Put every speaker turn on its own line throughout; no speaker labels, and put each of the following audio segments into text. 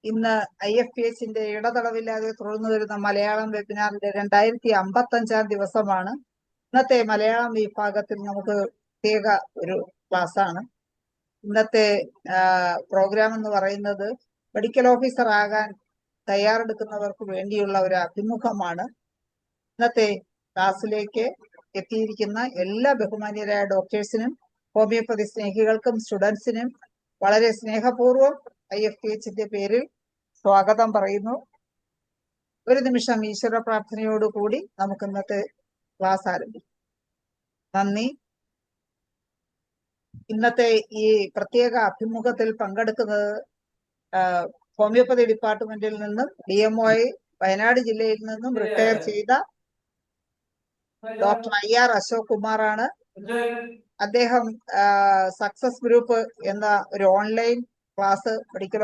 ഇന്ന് IFPHന്റെ ഇടതടവില്ലാതെ തുടർന്നു വരുന്ന മലയാളം വെബിനാറിന്റെ 2055 ദിവസമാണ്. ഇന്നത്തെ മലയാളം വിഭാഗത്തിൽ നമുക്ക് പ്രത്യേക ഒരു ക്ലാസ്സാണ്. ഇന്നത്തെ പ്രോഗ്രാം എന്ന് പറയുന്നത് മെഡിക്കൽ ഓഫീസർ ആകാൻ തയ്യാറെടുക്കുന്നവർക്ക് വേണ്ടിയുള്ള ഒരു അഭിമുഖമാണ്. ഇന്നത്തെ ക്ലാസ്സിലേക്ക് എത്തിയിരിക്കുന്ന എല്ലാ ബഹുമാന്യരായ ഡോക്ടേഴ്സിനും ഹോമിയോപ്പതി സ്നേഹികൾക്കും സ്റ്റുഡൻസിനും വളരെ സ്നേഹപൂർവ്വം IFPHന്റെ പേരിൽ സ്വാഗതം പറയുന്നു. ഒരു നിമിഷം ഈശ്വര പ്രാർത്ഥനയോടുകൂടി നമുക്ക് ഇന്നത്തെ ക്ലാസ് ആരംഭിക്കാം. നന്ദി. ഇന്നത്തെ ഈ പ്രത്യേക അഭിമുഖത്തിൽ പങ്കെടുക്കുന്നത് ഹോമിയോപ്പതി ഡിപ്പാർട്ട്മെന്റിൽ നിന്നും DMO വയനാട് ജില്ലയിൽ നിന്നും റിട്ടയർ ചെയ്ത ഡോക്ടർ IR അശോക് കുമാറാണ്. അദ്ദേഹം സക്സസ് ഗ്രൂപ്പ് എന്ന ഒരു ഓൺലൈൻ ക്ലാസ് മെഡിക്കൽ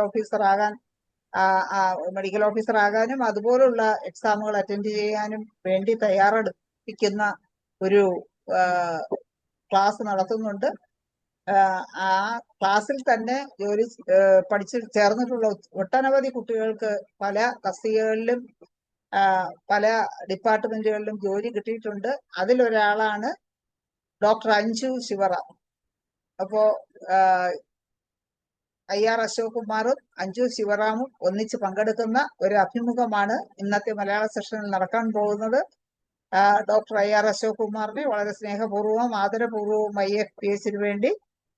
ഓഫീസർ ആകാനും അതുപോലുള്ള എക്സാമുകൾ അറ്റൻഡ് ചെയ്യാനും വേണ്ടി തയ്യാറെടുപ്പിക്കുന്ന ഒരു ക്ലാസ് നടത്തുന്നുണ്ട്. ആ ക്ലാസ്സിൽ തന്നെ പഠിച്ചു ചേർന്നിട്ടുള്ള ഒട്ടനവധി കുട്ടികൾക്ക് പല തസ്തികകളിലും പല ഡിപ്പാർട്ട്മെന്റുകളിലും ജോലി കിട്ടിയിട്ടുണ്ട്. അതിലൊരാളാണ് ഡോക്ടർ അഞ്ജു ശിവറാം. അപ്പോ IR അശോക് കുമാറും അഞ്ജു ശിവറാമും ഒന്നിച്ച് പങ്കെടുക്കുന്ന ഒരു അഭിമുഖമാണ് ഇന്നത്തെ മലയാള സെഷനിൽ നടക്കാൻ പോകുന്നത്. ഡോക്ടർ IR അശോക് കുമാറിനെ വളരെ സ്നേഹപൂർവ്വം ആദരപൂർവ്വവും IFPHന് വേണ്ടി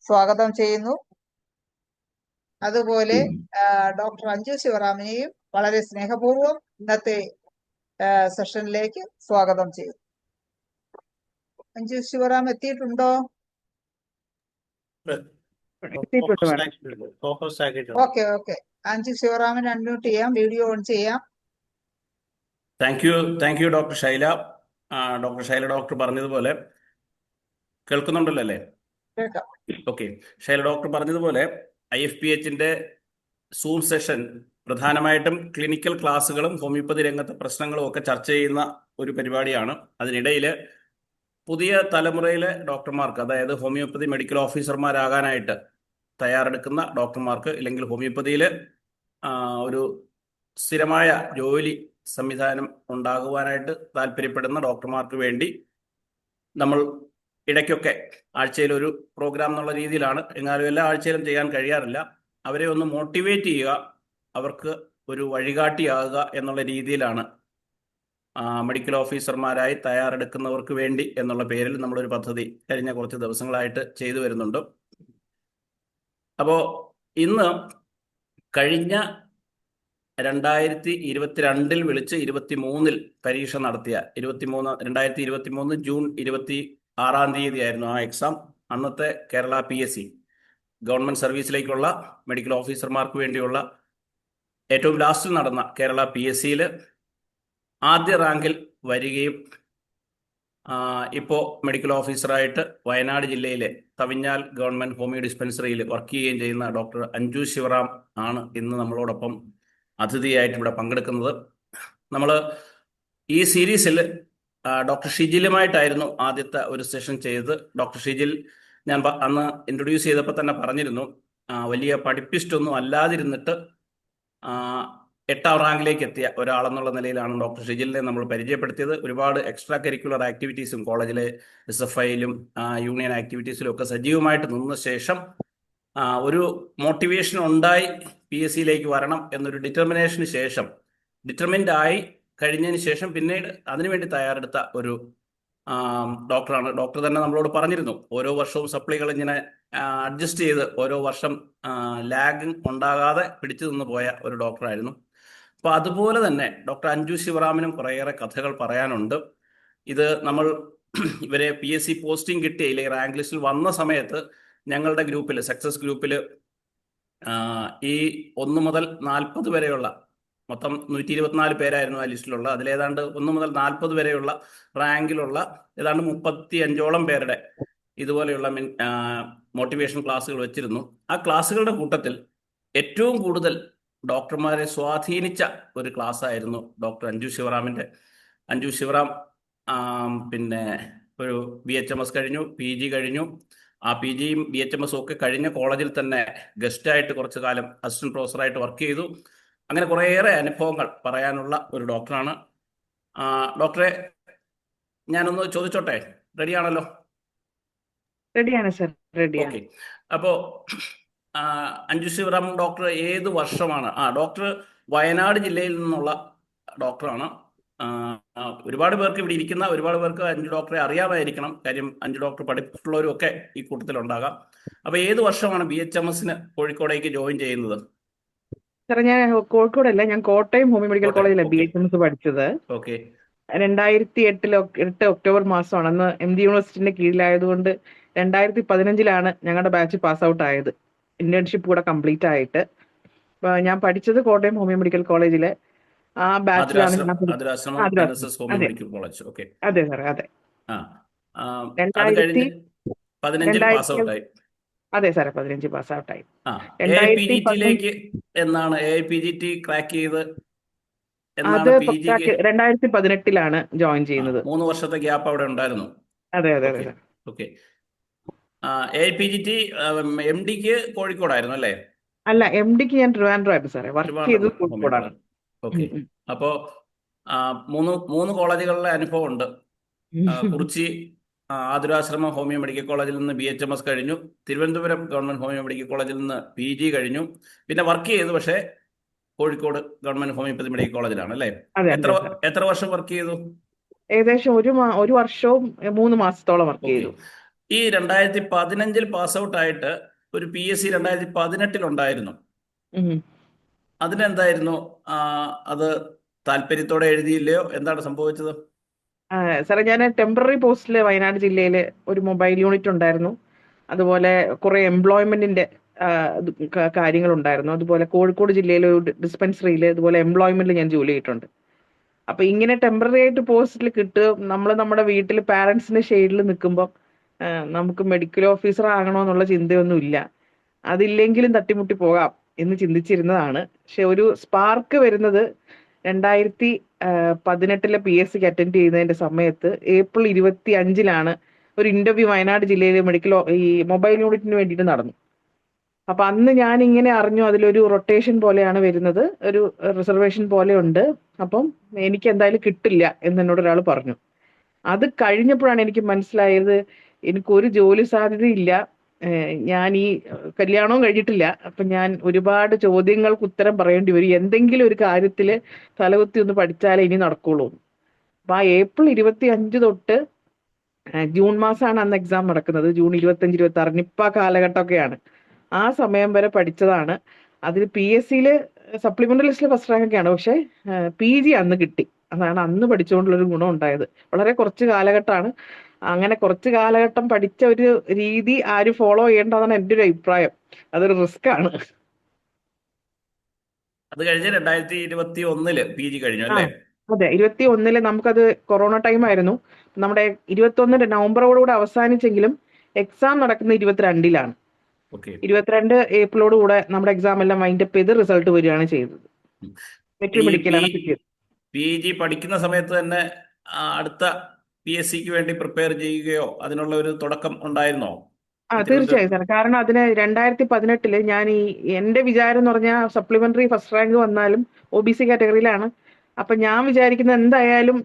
സ്വാഗതം ചെയ്യുന്നു. അതുപോലെ ഡോക്ടർ അഞ്ജു ശിവറാമിനെയും വളരെ സ്നേഹപൂർവ്വം ഇന്നത്തെ സെഷനിലേക്ക് സ്വാഗതം ചെയ്യുന്നു. അഞ്ജു ശിവറാം എത്തിയിട്ടുണ്ടോ? ഓക്കെ. അഞ്ജു ശിവറാമിനെ അൺമ്യൂട്ട് ചെയ്യാം, വീഡിയോ ഓൺ ചെയ്യാം.
Thank you doctor Shaila. Doctor പറഞ്ഞതുപോലെ കേൾക്കുന്നുണ്ടല്ലോ അല്ലേ? ഓക്കെ. ശൈല ഡോക്ടർ പറഞ്ഞതുപോലെ IFPHന്റെ സൂം സെഷൻ പ്രധാനമായിട്ടും ക്ലിനിക്കൽ ക്ലാസ്സുകളും ഹോമിയോപ്പതി രംഗത്തെ പ്രശ്നങ്ങളും ഒക്കെ ചർച്ച ചെയ്യുന്ന ഒരു പരിപാടിയാണ്. അതിനിടയിൽ പുതിയ തലമുറയിലെ ഡോക്ടർമാർക്ക്, അതായത് ഹോമിയോപ്പതി മെഡിക്കൽ ഓഫീസർമാരാകാനായിട്ട് തയ്യാറെടുക്കുന്ന ഡോക്ടർമാർക്ക്, ഇല്ലെങ്കിൽ ഹോമിയോപ്പതിയിൽ ഒരു സ്ഥിരമായ ജോലി സംവിധാനം ഉണ്ടാകുവാനായിട്ട് താല്പര്യപ്പെടുന്ന ഡോക്ടർമാർക്ക് വേണ്ടി നമ്മൾ ഇടയ്ക്കൊക്കെ ആഴ്ചയിൽ ഒരു പ്രോഗ്രാം എന്നുള്ള രീതിയിലാണ്, എന്നാലും എല്ലാ ആഴ്ചയിലും ചെയ്യാൻ കഴിയാറില്ല, അവരെ ഒന്ന് മോട്ടിവേറ്റ് ചെയ്യുക, അവർക്ക് ഒരു വഴികാട്ടിയാകുക എന്നുള്ള രീതിയിലാണ് മെഡിക്കൽ ഓഫീസർമാരായി തയ്യാറെടുക്കുന്നവർക്ക് വേണ്ടി എന്നുള്ള പേരിൽ നമ്മളൊരു പദ്ധതി കഴിഞ്ഞ കുറച്ച് ദിവസങ്ങളായിട്ട് ചെയ്തു വരുന്നുണ്ട്. അപ്പോൾ ഇന്ന് കഴിഞ്ഞ 2022 വിളിച്ച് 2023 പരീക്ഷ നടത്തിയ 2023 ജൂൺ 26 ആയിരുന്നു ആ എക്സാം. അന്നത്തെ കേരള PSC ഗവൺമെന്റ് സർവീസിലേക്കുള്ള മെഡിക്കൽ ഓഫീസർമാർക്ക് വേണ്ടിയുള്ള ഏറ്റവും ലാസ്റ്റിൽ നടന്ന കേരള PSCയിൽ ആദ്യ റാങ്കിൽ വരികയും ഇപ്പോൾ മെഡിക്കൽ ഓഫീസറായിട്ട് വയനാട് ജില്ലയിലെ തവിഞ്ഞാൽ ഗവൺമെന്റ് ഹോമിയോ ഡിസ്പെൻസറിയിൽ വർക്ക് ചെയ്യുകയും ചെയ്യുന്ന ഡോക്ടർ അഞ്ജു ശിവറാം ആണ് ഇന്ന് നമ്മളോടൊപ്പം അതിഥിയായിട്ട് ഇവിടെ പങ്കെടുക്കുന്നത്. നമ്മൾ ഈ സീരീസിൽ ഡോക്ടർ ഷിജിലുമായിട്ടായിരുന്നു ആദ്യത്തെ ഒരു സെഷൻ ചെയ്തത്. ഡോക്ടർ ഷിജിൽ ഞാൻ അന്ന് ഇൻട്രൊഡ്യൂസ് ചെയ്തപ്പോൾ തന്നെ പറഞ്ഞിരുന്നു, വലിയ പഠിപ്പിസ്റ്റൊന്നും അല്ലാതിരുന്നിട്ട് 8ാം റാങ്കിലേക്ക് എത്തിയ ഒരാളെന്നുള്ള നിലയിലാണ് ഡോക്ടർ ഷിജിലിനെ നമ്മൾ പരിചയപ്പെടുത്തിയത്. ഒരുപാട് എക്സ്ട്രാ കരിക്കുലർ ആക്ടിവിറ്റീസും കോളേജിലെ SFIയിലും യൂണിയൻ ആക്ടിവിറ്റീസിലും ഒക്കെ സജീവമായിട്ട് നിന്ന ശേഷം ഒരു മോട്ടിവേഷൻ ഉണ്ടായി PSCയിലേക്ക് വരണം എന്നൊരു ഡിറ്റർമിനേഷന് ശേഷം, ഡിറ്റർമിൻഡ് ആയി കഴിഞ്ഞതിന് ശേഷം പിന്നീട് അതിനുവേണ്ടി തയ്യാറെടുത്ത ഒരു ഡോക്ടറാണ്. ഡോക്ടർ തന്നെ നമ്മളോട് പറഞ്ഞിരുന്നു, ഓരോ വർഷവും സപ്ലികൾ ഇങ്ങനെ അഡ്ജസ്റ്റ് ചെയ്ത് ഓരോ വർഷം ലാഗ് ഉണ്ടാകാതെ പിടിച്ചു നിന്ന് പോയ ഒരു ഡോക്ടറായിരുന്നു. അപ്പോൾ അതുപോലെ തന്നെ ഡോക്ടർ അഞ്ജു ശിവറാമിനും കുറേയേറെ കഥകൾ പറയാനുണ്ട്. ഇത് നമ്മൾ ഇവരെ PSC പോസ്റ്റിംഗ് കിട്ടിയ, ഇല്ലെങ്കിൽ റാങ്ക് ലിസ്റ്റിൽ വന്ന സമയത്ത് ഞങ്ങളുടെ ഗ്രൂപ്പിൽ, സക്സസ് ഗ്രൂപ്പിൽ ഈ 1 മുതൽ 40 വരെയുള്ള മൊത്തം 124 പേരായിരുന്നു ആ ലിസ്റ്റിലുള്ള. അതിലേതാണ്ട് 1 മുതൽ 40 വരെയുള്ള റാങ്കിലുള്ള ഏതാണ്ട് 35ഓളം പേരുടെ ഇതുപോലെയുള്ള മോട്ടിവേഷൻ ക്ലാസ്സുകൾ വെച്ചിരുന്നു. ആ ക്ലാസ്സുകളുടെ കൂട്ടത്തിൽ ഏറ്റവും കൂടുതൽ ഡോക്ടർമാരെ സ്വാധീനിച്ച ഒരു ക്ലാസ് ആയിരുന്നു ഡോക്ടർ അഞ്ജു ശിവറാമിൻ്റെ. അഞ്ജു ശിവറാം പിന്നെ ഒരു BHMS കഴിഞ്ഞു, PG കഴിഞ്ഞു. ആ PGയും BHMS ഒക്കെ കഴിഞ്ഞ കോളേജിൽ തന്നെ ഗസ്റ്റായിട്ട് കുറച്ചു കാലം അസിസ്റ്റന്റ് പ്രൊഫസറായിട്ട് വർക്ക് ചെയ്തു. അങ്ങനെ കുറേയേറെ അനുഭവങ്ങൾ പറയാനുള്ള ഒരു ഡോക്ടറാണ്. ഡോക്ടറെ, ഞാനൊന്ന് ചോദിച്ചോട്ടെ? റെഡിയാണല്ലോ?
റെഡിയാണ് സർ, റെഡിയാണ്.
ഓക്കെ. അപ്പോൾ അഞ്ജു ശിവറാം ഡോക്ടർ ഏത് വർഷമാണ്? ഡോക്ടർ വയനാട് ജില്ലയിൽ നിന്നുള്ള ഡോക്ടറാണ്. ഒരുപാട് പേർക്ക് ഇവിടെ ഇരിക്കുന്ന ഒരുപാട് പേർക്ക് അഞ്ജു ഡോക്ടറെ അറിയാമായിരിക്കണം. കാര്യം അഞ്ജു ഡോക്ടർ പഠിപ്പിച്ചിട്ടുള്ളവരും ഒക്കെ ഈ കൂട്ടത്തിലുണ്ടാകാം. അപ്പോൾ ഏത് വർഷമാണ് BHMSന് കോഴിക്കോടേക്ക് ജോയിൻ ചെയ്യുന്നത്?
സാറേ, ഞാൻ കോഴിക്കോടല്ല, ഞാൻ കോട്ടയം ഹോമിയോ മെഡിക്കൽ
കോട്ടയം.
കോളേജിലാണ്
ഓക്കെ.
BHMS പഠിച്ചത്.
ഓക്കെ.
2008 ഒക്ടോബർ മാസമാണ്. അന്ന് MD യൂണിവേഴ്സിറ്റിന്റെ കീഴിലായതുകൊണ്ട് 2015 ഞങ്ങളുടെ ബാച്ച് പാസ് ഔട്ട് ആയത്, ഇന്റേൺഷിപ്പ് കൂടെ കംപ്ലീറ്റ് ആയിട്ട്. ഞാൻ പഠിച്ചത് കോട്ടയം ഹോമിയോ മെഡിക്കൽ കോളേജിലെ ആ ബാച്ചിലാണ് ഞാൻ
ആതുരാശ്രമം NSS ഹോമിയോ
അതെ
മെഡിക്കൽ കോളേജ്. ഓക്കെ.
അതെ സാറേ, അതെ.
അത് കഴിഞ്ഞ് 15 പാസ് ഔട്ട് ആയി.
അതെ സാറേ, 15 പാസ് ഔട്ട് ആയി.
AIPGT-യിലേക്ക് എന്നാണ് AIPGT ക്രാക്ക് ചെയ്ത്?
അത് 2018 ജോയിൻ ചെയ്യുന്നത്.
3 വർഷത്തെ ഗ്യാപ്പ് അവിടെ ഉണ്ടായിരുന്നു.
അതെ അതെ അതെ.
ഓക്കെ. AIPGT MD-ക്ക് കോഴിക്കോടായിരുന്നു അല്ലേ?
അല്ല, MD-ക്ക് ഞാൻ ട്രിവാൻഡ്രമായിരുന്നു സാറേ, വർക്ക് ചെയ്തത് കോഴിക്കോടാണ്.
ഓക്കെ. അപ്പോ മൂന്ന് കോളേജുകളിലെ അനുഭവം ഉണ്ട്. കുറിച്ചി ആതുരാശ്രമം ഹോമിയോ മെഡിക്കൽ കോളേജിൽ നിന്ന് BHMS കഴിഞ്ഞു. തിരുവനന്തപുരം ഗവൺമെന്റ് ഹോമിയോ മെഡിക്കൽ കോളേജിൽ നിന്ന് PG കഴിഞ്ഞു. പിന്നെ വർക്ക് ചെയ്തു, പക്ഷേ കോഴിക്കോട് ഗവൺമെന്റ് ഹോമിയോപ്പതി മെഡിക്കൽ കോളേജിലാണ് അല്ലേ? എത്ര വർഷം വർക്ക് ചെയ്തു?
ഏകദേശം ഒരു വർഷവും 3 മാസത്തോളം വർക്ക് ചെയ്തു.
ഈ 2015 പാസ് ഔട്ട് ആയിട്ട് ഒരു PSC 2018 ഉണ്ടായിരുന്നു. അതിനെന്തായിരുന്നു? അത് താല്പര്യത്തോടെ എഴുതിയില്ലയോ? എന്താണ് സംഭവിച്ചത്?
സാറേ, ഞാൻ ടെമ്പററി പോസ്റ്റില് വയനാട് ജില്ലയിൽ ഒരു മൊബൈൽ യൂണിറ്റ് ഉണ്ടായിരുന്നു. അതുപോലെ കുറെ എംപ്ലോയ്മെന്റിന്റെ കാര്യങ്ങളുണ്ടായിരുന്നു. അതുപോലെ കോഴിക്കോട് ജില്ലയിലെ ഒരു ഡിസ്പെൻസറിയിൽ ഇതുപോലെ എംപ്ലോയ്മെന്റിൽ ഞാൻ ജോലി ചെയ്തിട്ടുണ്ട്. അപ്പൊ ഇങ്ങനെ ടെമ്പററി ആയിട്ട് പോസ്റ്റിൽ കിട്ടും. നമ്മൾ നമ്മുടെ വീട്ടിൽ പാരന്റ്സിന്റെ ഷെയ്ഡിൽ നിൽക്കുമ്പോൾ നമുക്ക് മെഡിക്കൽ ഓഫീസർ ആകണമെന്നുള്ള ചിന്തയൊന്നും ഇല്ല. അതില്ലെങ്കിലും തട്ടിമുട്ടി പോകാം എന്ന് ചിന്തിച്ചിരുന്നതാണ്. പക്ഷെ ഒരു സ്പാർക്ക് വരുന്നത് 2018 PSCക്ക് അറ്റൻഡ് ചെയ്യുന്നതിന്റെ സമയത്ത് ഏപ്രിൽ 25 ഒരു ഇന്റർവ്യൂ വയനാട് ജില്ലയിലെ ഈ മൊബൈൽ യൂണിറ്റിന് വേണ്ടിയിട്ട് നടന്നു. അപ്പൊ അന്ന് ഞാൻ ഇങ്ങനെ അറിഞ്ഞു, അതിലൊരു റൊട്ടേഷൻ പോലെയാണ് വരുന്നത്, ഒരു റിസർവേഷൻ പോലെ ഉണ്ട്. അപ്പം എനിക്ക് എന്തായാലും കിട്ടില്ല എന്ന് എന്നോട് ഒരാൾ പറഞ്ഞു. അത് കഴിഞ്ഞപ്പോഴാണ് എനിക്ക് മനസ്സിലായത് എനിക്കൊരു ജോലി സാധ്യതയില്ല. ഞാൻ ഈ കല്യാണവും കഴിഞ്ഞിട്ടില്ല. അപ്പൊ ഞാൻ ഒരുപാട് ചോദ്യങ്ങൾക്ക് ഉത്തരം പറയേണ്ടി വരും. എന്തെങ്കിലും ഒരു കാര്യത്തില് തലകുത്തി ഒന്ന് പഠിച്ചാലേ ഇനി നടക്കുള്ളൂ. അപ്പൊ ഏപ്രിൽ 25 തൊട്ട് ജൂൺ മാസമാണ് അന്ന് എക്സാം നടക്കുന്നത്. ജൂൺ 25, 26 നിപ്പ കാലഘട്ടമൊക്കെയാണ്. ആ സമയം വരെ പഠിച്ചതാണ്. അതിൽ PSCയില് സപ്ലിമെന്ററി ലിസ്റ്റിൽ ഫസ്റ്റ് റാങ്ക് ഒക്കെയാണ്. പക്ഷെ PG അന്ന് കിട്ടി. അതാണ് അന്ന് പഠിച്ചുകൊണ്ടുള്ളൊരു ഗുണം ഉണ്ടായത്. വളരെ കുറച്ച് കാലഘട്ടമാണ്. അങ്ങനെ കുറച്ച് കാലഘട്ടം പഠിച്ച ഒരു രീതി ആരും ഫോളോ ചെയ്യേണ്ടതാണ് എൻ്റെ ഒരു അഭിപ്രായം. അതൊരു റിസ്ക് ആണ്.
അത് കഴിഞ്ഞ് 2021 PG കഴിഞ്ഞു അല്ലേ?
അതെ, 2021 നമുക്കത് കൊറോണ ടൈം ആയിരുന്നു. നമ്മുടെ 2021 നവംബറോടുകൂടെ അവസാനിച്ചെങ്കിലും എക്സാം നടക്കുന്നത് 22 22 ഏപ്രിലോട് കൂടെ നമ്മുടെ എക്സാം എല്ലാം വൈൻഡപ്പ് ചെയ്ത് റിസൾട്ട് വരികയാണ് ചെയ്തത്.
PG പഠിക്കുന്ന സമയത്ത് തന്നെ അടുത്ത PSCക്ക് വേണ്ടി പ്രിപ്പയർ ചെയ്യുകയോ അതിനുള്ള ഒരു തുടക്കം ഉണ്ടായിരുന്നോ?
തീർച്ചയായും സാർ. കാരണം അതിന് 2018 ഞാൻ എന്റെ വിചാരം എന്ന് പറഞ്ഞാൽ സപ്ലിമെന്ററി ഫസ്റ്റ് റാങ്ക് വന്നാലും OBC കാറ്റഗറിയിലാണ്. അപ്പൊ ഞാൻ വിചാരിക്കുന്നത് എന്തായാലും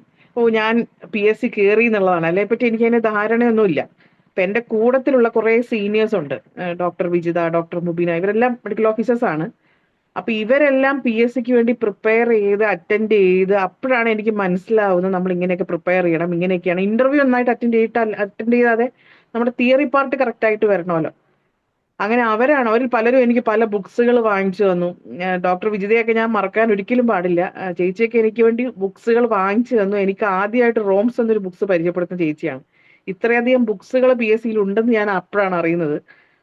ഞാൻ PSC കയറി എന്നുള്ളതാണ്. അല്ലെ പറ്റി എനിക്ക് അതിന് ധാരണയൊന്നുമില്ല. അപ്പൊ എന്റെ കൂട്ടത്തിലുള്ള കുറെ സീനിയേഴ്സ് ഉണ്ട്. ഡോക്ടർ വിജിത, ഡോക്ടർ മുബീന, ഇവരെല്ലാം മെഡിക്കൽ ഓഫീസേഴ്സ് ആണ്. അപ്പൊ ഇവരെല്ലാം PSCക്ക് വേണ്ടി പ്രിപ്പയർ ചെയ്ത് അറ്റൻഡ് ചെയ്ത് അപ്പോഴാണ് എനിക്ക് മനസ്സിലാവുന്നത് നമ്മൾ ഇങ്ങനെയൊക്കെ പ്രിപ്പയർ ചെയ്യണം, ഇങ്ങനെയൊക്കെയാണ്. ഇന്റർവ്യൂ ഒന്നായിട്ട് അറ്റൻഡ് ചെയ്താതെ നമ്മുടെ തിയറി പാർട്ട് കറക്റ്റ് ആയിട്ട് വരണമല്ലോ. അങ്ങനെ അവരിൽ പലരും എനിക്ക് പല ബുക്സുകൾ വാങ്ങിച്ചു തന്നു. ഡോക്ടർ വിജിതയൊക്കെ ഞാൻ മറക്കാൻ ഒരിക്കലും പാടില്ല. ചേച്ചിയൊക്കെ എനിക്ക് വേണ്ടി ബുക്സുകൾ വാങ്ങിച്ചു തന്നു. എനിക്ക് ആദ്യമായിട്ട് റോംസ് എന്നൊരു ബുക്സ് പരിചയപ്പെടുത്തുന്ന ചേച്ചിയാണ്. ഇത്രയധികം ബുക്സുകൾ PSCയിൽ ഉണ്ടെന്ന് ഞാൻ അപ്പോഴാണ് അറിയുന്നത്.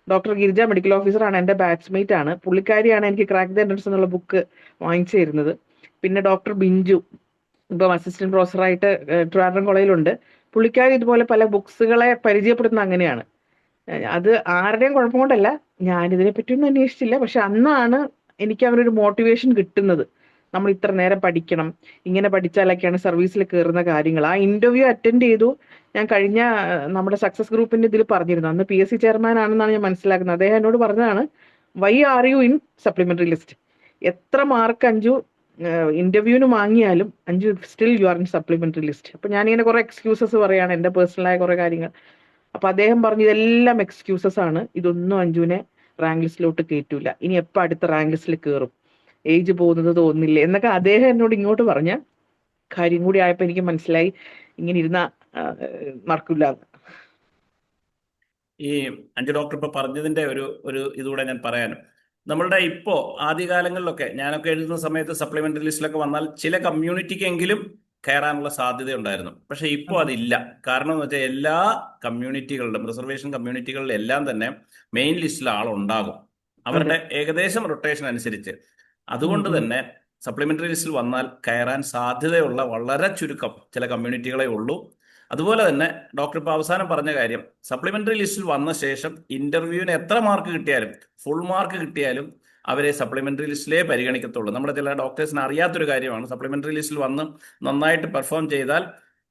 ഡോക്ടർ ഗിരിജ മെഡിക്കൽ ഓഫീസറാണ്, എൻ്റെ ബാച്ച്മേറ്റ് ആണ്. പുള്ളിക്കാരിയാണ് എനിക്ക് ക്രാക്ക് ദ എൻട്രൻസ് എന്നുള്ള ബുക്ക് വാങ്ങിച്ചു തരുന്നത്. പിന്നെ ഡോക്ടർ ബിഞ്ചു ഇപ്പം അസിസ്റ്റന്റ് പ്രൊഫസറായിട്ട് ട്രിവാൻഡ്രം കോളേജിലുണ്ട്. പുള്ളിക്കാരി ഇതുപോലെ പല ബുക്സുകളെ പരിചയപ്പെടുത്തുന്ന അങ്ങനെയാണ്. അത് ആരുടെയും കുഴപ്പം കൊണ്ടല്ല, ഞാനിതിനെ പറ്റിയൊന്നും അന്വേഷിച്ചില്ല. പക്ഷെ അന്നാണ് എനിക്ക് അവരൊരു മോട്ടിവേഷൻ കിട്ടുന്നത്. നമ്മൾ ഇത്ര നേരം പഠിക്കണം, ഇങ്ങനെ പഠിച്ചാലൊക്കെയാണ് സർവീസിൽ കയറുന്ന കാര്യങ്ങൾ. ആ ഇന്റർവ്യൂ അറ്റൻഡ് ചെയ്തു. ഞാൻ കഴിഞ്ഞ നമ്മുടെ സക്സസ് ഗ്രൂപ്പിന്റെ ഇതിൽ പറഞ്ഞിരുന്നു. അന്ന് PSC ചെയർമാൻ ആണെന്നാണ് ഞാൻ മനസ്സിലാക്കുന്നത്. അദ്ദേഹം എന്നോട് പറഞ്ഞതാണ്, why are you in supplementary list? എത്ര മാർക്ക് അഞ്ചു ഇന്റർവ്യൂവിന് വാങ്ങിയാലും അഞ്ചു still you are in supplementary list. അപ്പൊ ഞാനിങ്ങനെ കുറെ എക്സ്ക്യൂസസ് പറയാണ്, എന്റെ പേഴ്സണലായ കുറെ കാര്യങ്ങൾ. അപ്പൊ അദ്ദേഹം പറഞ്ഞു ഇതെല്ലാം എക്സ്ക്യൂസസ് ആണ്, ഇതൊന്നും അഞ്ജുവിനെ റാങ്ക് ലിസ്റ്റിലോട്ട് കയറ്റൂല, ഇനി എപ്പോ അടുത്ത റാങ്ക് ലിസ്റ്റിൽ കയറും, ഏജ് പോകുന്നത് തോന്നുന്നില്ല എന്നൊക്കെ അദ്ദേഹം എന്നോട് ഇങ്ങോട്ട് പറഞ്ഞ കാര്യം കൂടി ആയപ്പോ എനിക്ക് മനസ്സിലായി ഇങ്ങനെ ഇരുന്ന നടക്കില്ല.
ഈ അഞ്ചു ഡോക്ടർ ഇപ്പൊ പറഞ്ഞതിന്റെ ഒരു ഇതുകൂടെ ഞാൻ പറയാനും, നമ്മളുടെ ഇപ്പോ ആദ്യകാലങ്ങളിലൊക്കെ ഞാനൊക്കെ എഴുതുന്ന സമയത്ത് സപ്ലിമെന്ററി ലിസ്റ്റിലൊക്കെ വന്നാൽ ചില കമ്മ്യൂണിറ്റിക്കെങ്കിലും കയറാനുള്ള സാധ്യത ഉണ്ടായിരുന്നു. പക്ഷെ ഇപ്പോൾ അതില്ല. കാരണം എന്ന് വെച്ചാൽ എല്ലാ കമ്മ്യൂണിറ്റികളിലും, റിസർവേഷൻ കമ്മ്യൂണിറ്റികളിലും എല്ലാം തന്നെ മെയിൻ ലിസ്റ്റിൽ ആളുണ്ടാകും, അവരുടെ ഏകദേശം റൊട്ടേഷൻ അനുസരിച്ച്. അതുകൊണ്ട് തന്നെ സപ്ലിമെന്ററി ലിസ്റ്റിൽ വന്നാൽ കയറാൻ സാധ്യതയുള്ള വളരെ ചുരുക്കം ചില കമ്മ്യൂണിറ്റികളെ ഉള്ളൂ. അതുപോലെ തന്നെ ഡോക്ടർ ഇപ്പോൾ അവസാനം പറഞ്ഞ കാര്യം, സപ്ലിമെന്ററി ലിസ്റ്റിൽ വന്ന ശേഷം ഇന്റർവ്യൂവിന് എത്ര മാർക്ക് കിട്ടിയാലും, ഫുൾ മാർക്ക് കിട്ടിയാലും അവരെ സപ്ലിമെന്ററി ലിസ്റ്റിലേ പരിഗണിക്കത്തുള്ളൂ. നമ്മുടെ ചില ഡോക്ടേഴ്സിന് അറിയാത്തൊരു കാര്യമാണ്, സപ്ലിമെന്ററി ലിസ്റ്റിൽ വന്ന് നന്നായിട്ട് പെർഫോം ചെയ്താൽ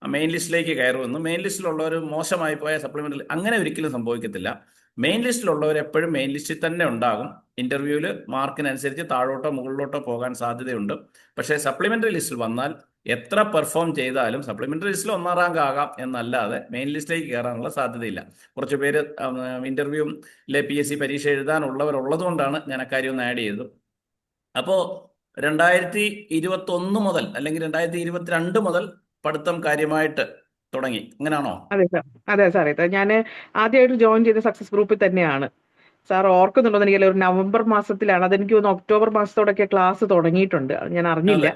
മെയിൻ ലിസ്റ്റിലേക്ക് കയറുമെന്നും, മെയിൻ ലിസ്റ്റിലുള്ളവർ മോശമായി പോയ സപ്ലിമെന്ററി, അങ്ങനെ ഒരിക്കലും സംഭവിക്കത്തില്ല. മെയിൻ ലിസ്റ്റിലുള്ളവർ എപ്പോഴും മെയിൻ ലിസ്റ്റിൽ തന്നെ ഉണ്ടാകും. ഇന്റർവ്യൂവിൽ മാർക്കിനനുസരിച്ച് താഴോട്ടോ മുകളിലോട്ടോ പോകാൻ സാധ്യതയുണ്ട്. പക്ഷേ സപ്ലിമെന്ററി ലിസ്റ്റിൽ വന്നാൽ എത്ര പെർഫോം ചെയ്താലും സപ്ലിമെന്ററി ലിസ്റ്റിൽ 1ാം റാങ്ക് ആകാം എന്നല്ലാതെ മെയിൻ ലിസ്റ്റിലേക്ക് കയറാനുള്ള സാധ്യതയില്ല. കുറച്ച് പേര് ഇന്റർവ്യൂവിലെ PSC പരീക്ഷ എഴുതാനുള്ളവരുള്ളത് കൊണ്ടാണ് ഞാൻ അക്കാര്യം ഒന്ന് ആഡ് ചെയ്തത്. അപ്പോൾ 2021 മുതൽ അല്ലെങ്കിൽ 2022 മുതൽ പഠിത്തം കാര്യമായിട്ട് തുടങ്ങി, അങ്ങനെയാണോ?
അതെ സാറേ, ഞാൻ ആദ്യമായിട്ട് ജോയിൻ ചെയ്ത സക്സസ് ഗ്രൂപ്പിൽ തന്നെയാണ്. സാർ ഓർക്കുന്നുണ്ടോ എനിക്കല്ല, ഒരു നവംബർ മാസത്തിലാണ്, അതെനിക്ക് തോന്നുന്നു ഒക്ടോബർ മാസത്തോടൊക്കെ ക്ലാസ് തുടങ്ങിയിട്ടുണ്ട്, ഞാൻ അറിഞ്ഞില്ല.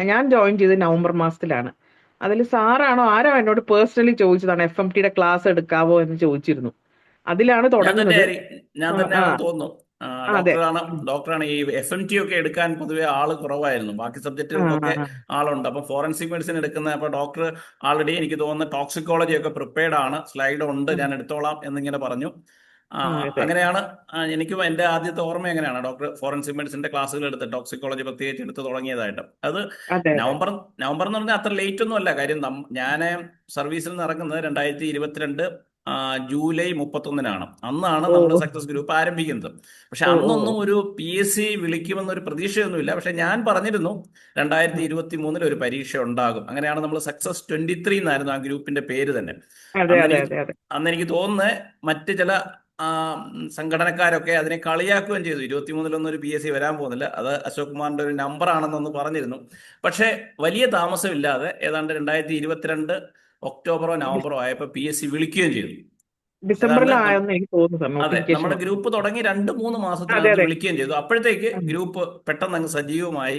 ഞാൻ ജോയിൻ ചെയ്തത് നവംബർ മാസത്തിലാണ്. അതിൽ സാറാണോ ആരോ എന്നോട് പേഴ്സണലി ചോദിച്ചതാണ് FMTയുടെ ക്ലാസ് എടുക്കാവോ എന്ന് ചോദിച്ചിരുന്നു. അതിലാണ് തുടങ്ങുന്നത്.
ഞാൻ തന്നെയാണെന്ന് തോന്നുന്നു. ഡോക്ടറാണ്. ഈ FMT ഒക്കെ എടുക്കാൻ പൊതുവെ ആള് കുറവായിരുന്നു, ബാക്കി സബ്ജക്റ്റുകൾക്കൊക്കെ ആളുണ്ട്. അപ്പൊ ഫോറൻസിക് മെഡിസിൻ എടുക്കുന്ന അപ്പൊ ഡോക്ടർ ആൾറെഡി എനിക്ക് തോന്നുന്നു ടോക്സിക്കോളജി ഒക്കെ പ്രിപ്പയർഡ് ആണ്, സ്ലൈഡ് ഉണ്ട്, ഞാൻ എടുത്തോളാം എന്നിങ്ങനെ പറഞ്ഞു. അങ്ങനെയാണ് എനിക്കും എൻ്റെ ആദ്യത്തെ ഓർമ്മ എങ്ങനെയാണ് ഡോക്ടർ ഫോറൻസിക് മെഡിസിന്റെ ക്ലാസ്സുകൾ എടുത്ത് ടോക്സിക്കോളജി പ്രത്യേകിച്ച് എടുത്ത് തുടങ്ങിയതായിട്ട്. അത് നവംബർ എന്ന് പറഞ്ഞാൽ അത്ര ലേറ്റ് ഒന്നും അല്ല. കാര്യം ഞാൻ സർവീസിൽ നിന്ന് ഇറങ്ങുന്നത് 2022 ജൂലൈ 31-നാണ്. അന്നാണ് നമ്മുടെ സക്സസ് ഗ്രൂപ്പ് ആരംഭിക്കുന്നത്. പക്ഷെ അന്നൊന്നും ഒരു PSC വിളിക്കുമെന്നൊരു പ്രതീക്ഷയൊന്നുമില്ല. പക്ഷെ ഞാൻ പറഞ്ഞിരുന്നു 2023 ഒരു പരീക്ഷ ഉണ്ടാകും. അങ്ങനെയാണ് നമ്മൾ സക്സസ് 23 എന്നായിരുന്നു ആ ഗ്രൂപ്പിന്റെ പേര് തന്നെ. അന്ന് എനിക്ക് തോന്നുന്നത് മറ്റ് ചില സംഘടനക്കാരൊക്കെ അതിനെ കളിയാക്കുകയും ചെയ്തു. 23-ലൊന്നും ഒരു PSC വരാൻ പോകുന്നില്ല, അത് അശോക് കുമാറിന്റെ ഒരു നമ്പർ ആണെന്നൊന്ന് പറഞ്ഞിരുന്നു. പക്ഷെ വലിയ താമസമില്ലാതെ ഏതാണ്ട് 2022 ഒക്ടോബറോ നവംബറോ ആയപ്പോൾ PSC വിളിക്കുകയും ചെയ്തു. അതെ, നമ്മുടെ ഗ്രൂപ്പ് തുടങ്ങി 2-3 മാസത്തിനകത്ത് വിളിക്കുകയും ചെയ്തു. അപ്പോഴത്തേക്ക് ഗ്രൂപ്പ് പെട്ടെന്ന് അങ്ങ് സജീവമായി.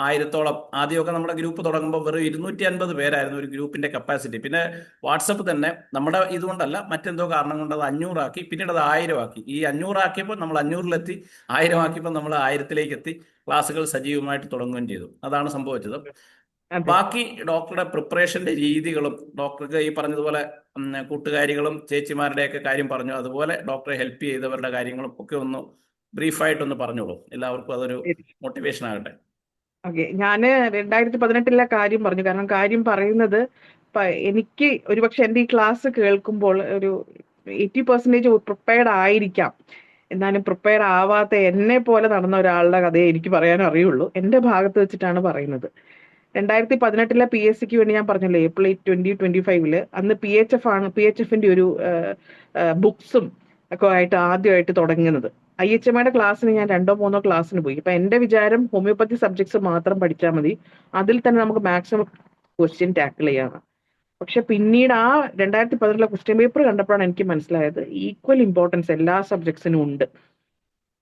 1000-ഓളം ആദ്യമൊക്കെ നമ്മുടെ ഗ്രൂപ്പ് തുടങ്ങുമ്പോൾ വെറും 250 പേരായിരുന്നു ഒരു ഗ്രൂപ്പിന്റെ കപ്പാസിറ്റി. പിന്നെ വാട്സപ്പ് തന്നെ നമ്മുടെ ഇതുകൊണ്ടല്ല, മറ്റെന്തോ കാരണം കൊണ്ട് അത് 500 ആക്കി, പിന്നീട് അത് 1000 ആക്കി. ഈ 500 ആക്കിയപ്പോൾ നമ്മൾ 500-ലെത്തി, 1000 ആക്കിയപ്പോൾ നമ്മൾ 1000-ലേക്ക് എത്തി. ക്ലാസ്സുകൾ സജീവമായിട്ട് തുടങ്ങുകയും ചെയ്തു. അതാണ് സംഭവിച്ചത്. ബാക്കി ഡോക്ടറുടെ പ്രിപ്പറേഷന്റെ രീതികളും, ഡോക്ടർക്ക് ഈ പറഞ്ഞതുപോലെ കൂട്ടുകാരികളും ചേച്ചിമാരുടെയൊക്കെ കാര്യം പറഞ്ഞു, അതുപോലെ ഡോക്ടറെ ഹെൽപ്പ് ചെയ്തവരുടെ കാര്യങ്ങളും ഒക്കെ ഒന്ന് ബ്രീഫായിട്ടൊന്ന് പറഞ്ഞോളൂ, എല്ലാവർക്കും അതൊരു മോട്ടിവേഷൻ ആകട്ടെ.
ഓക്കെ, ഞാന് 2018-ലെ കാര്യം പറഞ്ഞു. കാരണം കാര്യം പറയുന്നത് എനിക്ക് ഒരുപക്ഷെ എൻ്റെ ഈ ക്ലാസ് കേൾക്കുമ്പോൾ ഒരു 80% പ്രിപ്പയർഡ് ആയിരിക്കാം, എന്നാലും പ്രിപ്പയർഡ് ആവാത്ത എന്നെ പോലെ നടന്ന ഒരാളുടെ കഥയെ എനിക്ക് പറയാൻ അറിയുള്ളൂ. എൻ്റെ ഭാഗത്ത് വെച്ചിട്ടാണ് പറയുന്നത്. 2018-ലെ PSCക്ക് വേണ്ടി ഞാൻ പറഞ്ഞല്ലോ, ഏപ്രിൽ 2025 അന്ന് PHFന്റെ ഒരു ബുക്സും ഒക്കെ ആയിട്ട് ആദ്യമായിട്ട് തുടങ്ങുന്നത്. IHMയുടെ ക്ലാസ്സിന് ഞാൻ 2-3 ക്ലാസ്സിന് പോയി. അപ്പൊ എന്റെ വിചാരം ഹോമിയോപ്പതി സബ്ജക്ട്സ് മാത്രം പഠിച്ചാൽ മതി, അതിൽ തന്നെ നമുക്ക് മാക്സിമം ക്വസ്റ്റ്യൻ ടാക്കിൾ ചെയ്യാം. പക്ഷെ പിന്നീട് ആ 2018-ലെ ക്വസ്റ്റ്യൻ പേപ്പർ കണ്ടപ്പോഴാണ് എനിക്ക് മനസ്സിലായത് ഈക്വൽ ഇമ്പോർട്ടൻസ് എല്ലാ സബ്ജക്ട്സിനും ഉണ്ട്.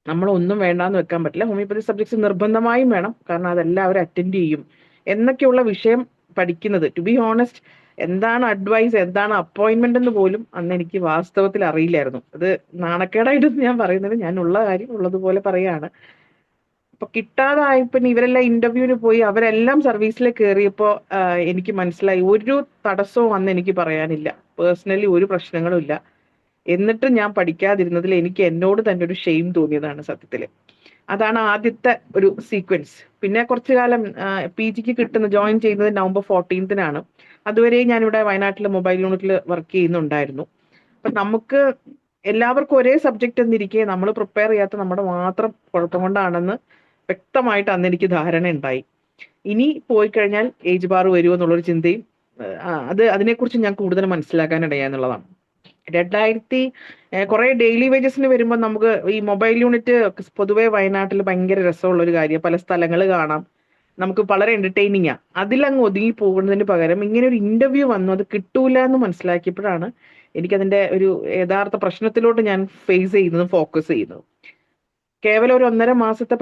നമ്മളൊന്നും വേണ്ടാന്ന് വെക്കാൻ പറ്റില്ല. ഹോമിയോപ്പതി സബ്ജക്ട്സ് നിർബന്ധമായും വേണം, കാരണം അതെല്ലാവരും അറ്റൻഡ് ചെയ്യും എന്നൊക്കെയുള്ള വിഷയം പഠിക്കുന്നത്. ടു ബി ഓണസ്റ്റ്, എന്താണ് അഡ്വൈസ്, എന്താണ് അപ്പോയിന്റ്മെന്റ് എന്ന് പോലും അന്ന് എനിക്ക് വാസ്തവത്തിൽ അറിയില്ലായിരുന്നു. അത് നാണക്കേടായിട്ടൊന്നും ഞാൻ പറയുന്നത്, ഞാൻ ഉള്ള കാര്യം ഉള്ളതുപോലെ പറയാണ്. അപ്പൊ കിട്ടാതായപ്പോ ഇവരെല്ലാം ഇന്റർവ്യൂവിന് പോയി, അവരെല്ലാം സർവീസിലേക്ക് കയറിയപ്പോ എനിക്ക് മനസ്സിലായി ഒരു തടസ്സവും അന്ന് എനിക്ക് പറയാനില്ല. പേഴ്സണലി ഒരു പ്രശ്നങ്ങളും ഇല്ല. എന്നിട്ട് ഞാൻ പഠിക്കാതിരുന്നതിൽ എനിക്ക് എന്നോട് തന്നെ ഒരു ഷെയിം തോന്നിയതാണ് സത്യത്തില്. അതാണ് ആദ്യത്തെ ഒരു സീക്വൻസ്. പിന്നെ കുറച്ചു കാലം PGക്ക് ജോയിൻ ചെയ്യുന്നത് നവംബർ 14-നാണ്. അതുവരെ ഞാനിവിടെ വയനാട്ടിലെ മൊബൈൽ യൂണിറ്റിൽ വർക്ക് ചെയ്യുന്നുണ്ടായിരുന്നു. അപ്പൊ നമുക്ക് എല്ലാവർക്കും ഒരേ സബ്ജക്റ്റ് എന്നിരിക്കെ നമ്മൾ പ്രിപ്പയർ ചെയ്യാത്ത നമ്മുടെ മാത്രം കുഴപ്പം കൊണ്ടാണെന്ന് വ്യക്തമായിട്ട് അന്ന് എനിക്ക് ധാരണ ഉണ്ടായി. ഇനി പോയി കഴിഞ്ഞാൽ ഏജ് ബാർ വരുമോ എന്നുള്ളൊരു ചിന്തയും അതിനെക്കുറിച്ച് ഞാൻ കൂടുതൽ മനസ്സിലാക്കാനിടയാ എന്നുള്ളതാണ്. 2000 കുറെ ഡെയിലി വേജസിന് വരുമ്പോൾ നമുക്ക് ഈ മൊബൈൽ യൂണിറ്റ് പൊതുവെ വയനാട്ടിൽ ഭയങ്കര രസമുള്ള ഒരു കാര്യം, പല സ്ഥലങ്ങൾ കാണാം, നമുക്ക് വളരെ എന്റർടൈനിങ് ആ. അതിലങ്ങ് ഒതുങ്ങി പോകുന്നതിന് പകരം ഇങ്ങനെ ഒരു ഇന്റർവ്യൂ വന്നു, അത് കിട്ടൂല എന്ന് മനസ്സിലാക്കിയപ്പോഴാണ് എനിക്കതിന്റെ ഒരു യഥാർത്ഥ പ്രശ്നത്തിലോട്ട് ഞാൻ ഫേസ് ചെയ്യുന്നതും ഫോക്കസ് ചെയ്യുന്നതും. കേവലം ഒരു 1.5 മാസത്തെ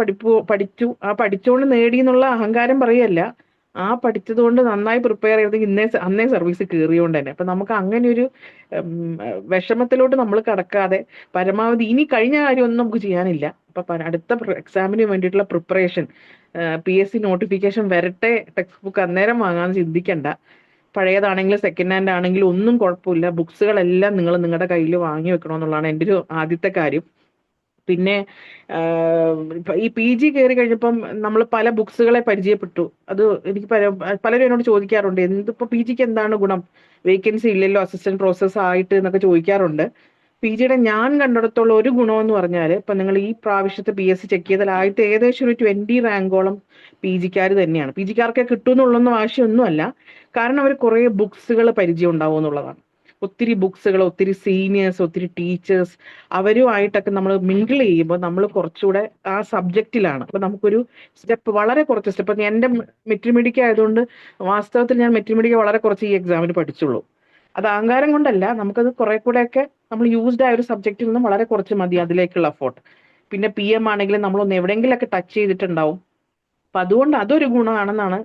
പഠിച്ചു, ആ പഠിച്ചുകൊണ്ട് നേടി എന്നുള്ള അഹങ്കാരം പറയല്ല, ആ പഠിച്ചത് കൊണ്ട് നന്നായി പ്രിപ്പയർ ചെയ്ത് അന്നേ സർവീസ് കയറിയോണ്ട് തന്നെ. അപ്പൊ നമുക്ക് അങ്ങനെ ഒരു വിഷമത്തിലോട്ട് നമ്മൾ കടക്കാതെ പരമാവധി ഇനി കഴിഞ്ഞ കാര്യമൊന്നും നമുക്ക് ചെയ്യാനില്ല. അപ്പൊ അടുത്ത എക്സാമിന് വേണ്ടിയിട്ടുള്ള പ്രിപ്പറേഷൻ, PSC നോട്ടിഫിക്കേഷൻ വരട്ടെ, ടെക്സ്റ്റ് ബുക്ക് അന്നേരം വാങ്ങാൻ ചിന്തിക്കണ്ട. പഴയതാണെങ്കിലും സെക്കൻഡ് ഹാൻഡ് ആണെങ്കിലും ഒന്നും കുഴപ്പമില്ല, ബുക്സുകളെല്ലാം നിങ്ങൾ നിങ്ങളുടെ കയ്യിൽ വാങ്ങി വെക്കണമെന്നുള്ളതാണ് എൻ്റെ ഒരു ആദ്യത്തെ കാര്യം. പിന്നെ ഈ PG കയറി കഴിഞ്ഞപ്പം നമ്മൾ പല ബുക്സുകളെ പരിചയപ്പെട്ടു. അത് എനിക്ക് പലരും എന്നോട് ചോദിക്കാറുണ്ട്, എന്തിപ്പോ PGക്ക് എന്താണ് ഗുണം, വേക്കൻസി ഇല്ലല്ലോ അസിസ്റ്റന്റ് പ്രൊഫസർ ആയിട്ട് എന്നൊക്കെ ചോദിക്കാറുണ്ട്. PGയുടെ ഞാൻ കണ്ടിടത്തോളം ഒരു ഗുണമെന്ന് പറഞ്ഞാൽ, ഇപ്പൊ നിങ്ങൾ ഈ പ്രാവശ്യത്തെ PSC ചെക്ക് ചെയ്താൽ ആദ്യത്തെ ഏകദേശം ഒരു 20 റാങ്കോളം PGക്കാർ തന്നെയാണ്. PGക്കാർക്ക് കിട്ടുമെന്നുള്ളൊന്നും ആവശ്യമൊന്നുമല്ല, കാരണം അവർ കുറെ ബുക്സുകൾ പരിചയം ഉണ്ടാവും എന്നുള്ളതാണ്. ഒത്തിരി ബുക്സുകൾ, ഒത്തിരി സീനിയേഴ്സ്, ഒത്തിരി ടീച്ചേഴ്സ്, അവരുമായിട്ടൊക്കെ നമ്മൾ മിങ്കിൾ ചെയ്യുമ്പോൾ നമ്മൾ കുറച്ചുകൂടെ ആ സബ്ജക്റ്റിലാണ്. അപ്പൊ നമുക്കൊരു സ്റ്റെപ്പ്, വളരെ കുറച്ച് സ്റ്റെപ്പ്. എൻ്റെ മെട്രിമീഡിയക്ക് ആയതുകൊണ്ട് വാസ്തവത്തിൽ ഞാൻ മെട്രിമീഡിയക്ക് വളരെ കുറച്ച് ഈ എക്സാമിന് പഠിച്ചുള്ളൂ. അത് അഹങ്കാരം കൊണ്ടല്ല, നമുക്കത് കുറെ കൂടെയൊക്കെ നമ്മൾ യൂസ്ഡ് ആയ ഒരു സബ്ജക്റ്റിൽ നിന്നും വളരെ കുറച്ച് മതി അതിലേക്കുള്ള എഫോർട്ട്. പിന്നെ PM ആണെങ്കിലും നമ്മളൊന്ന് എവിടെയെങ്കിലൊക്കെ ടച്ച് ചെയ്തിട്ടുണ്ടാവും. അപ്പൊ അതുകൊണ്ട് അതൊരു ഗുണമാണെന്നാണ്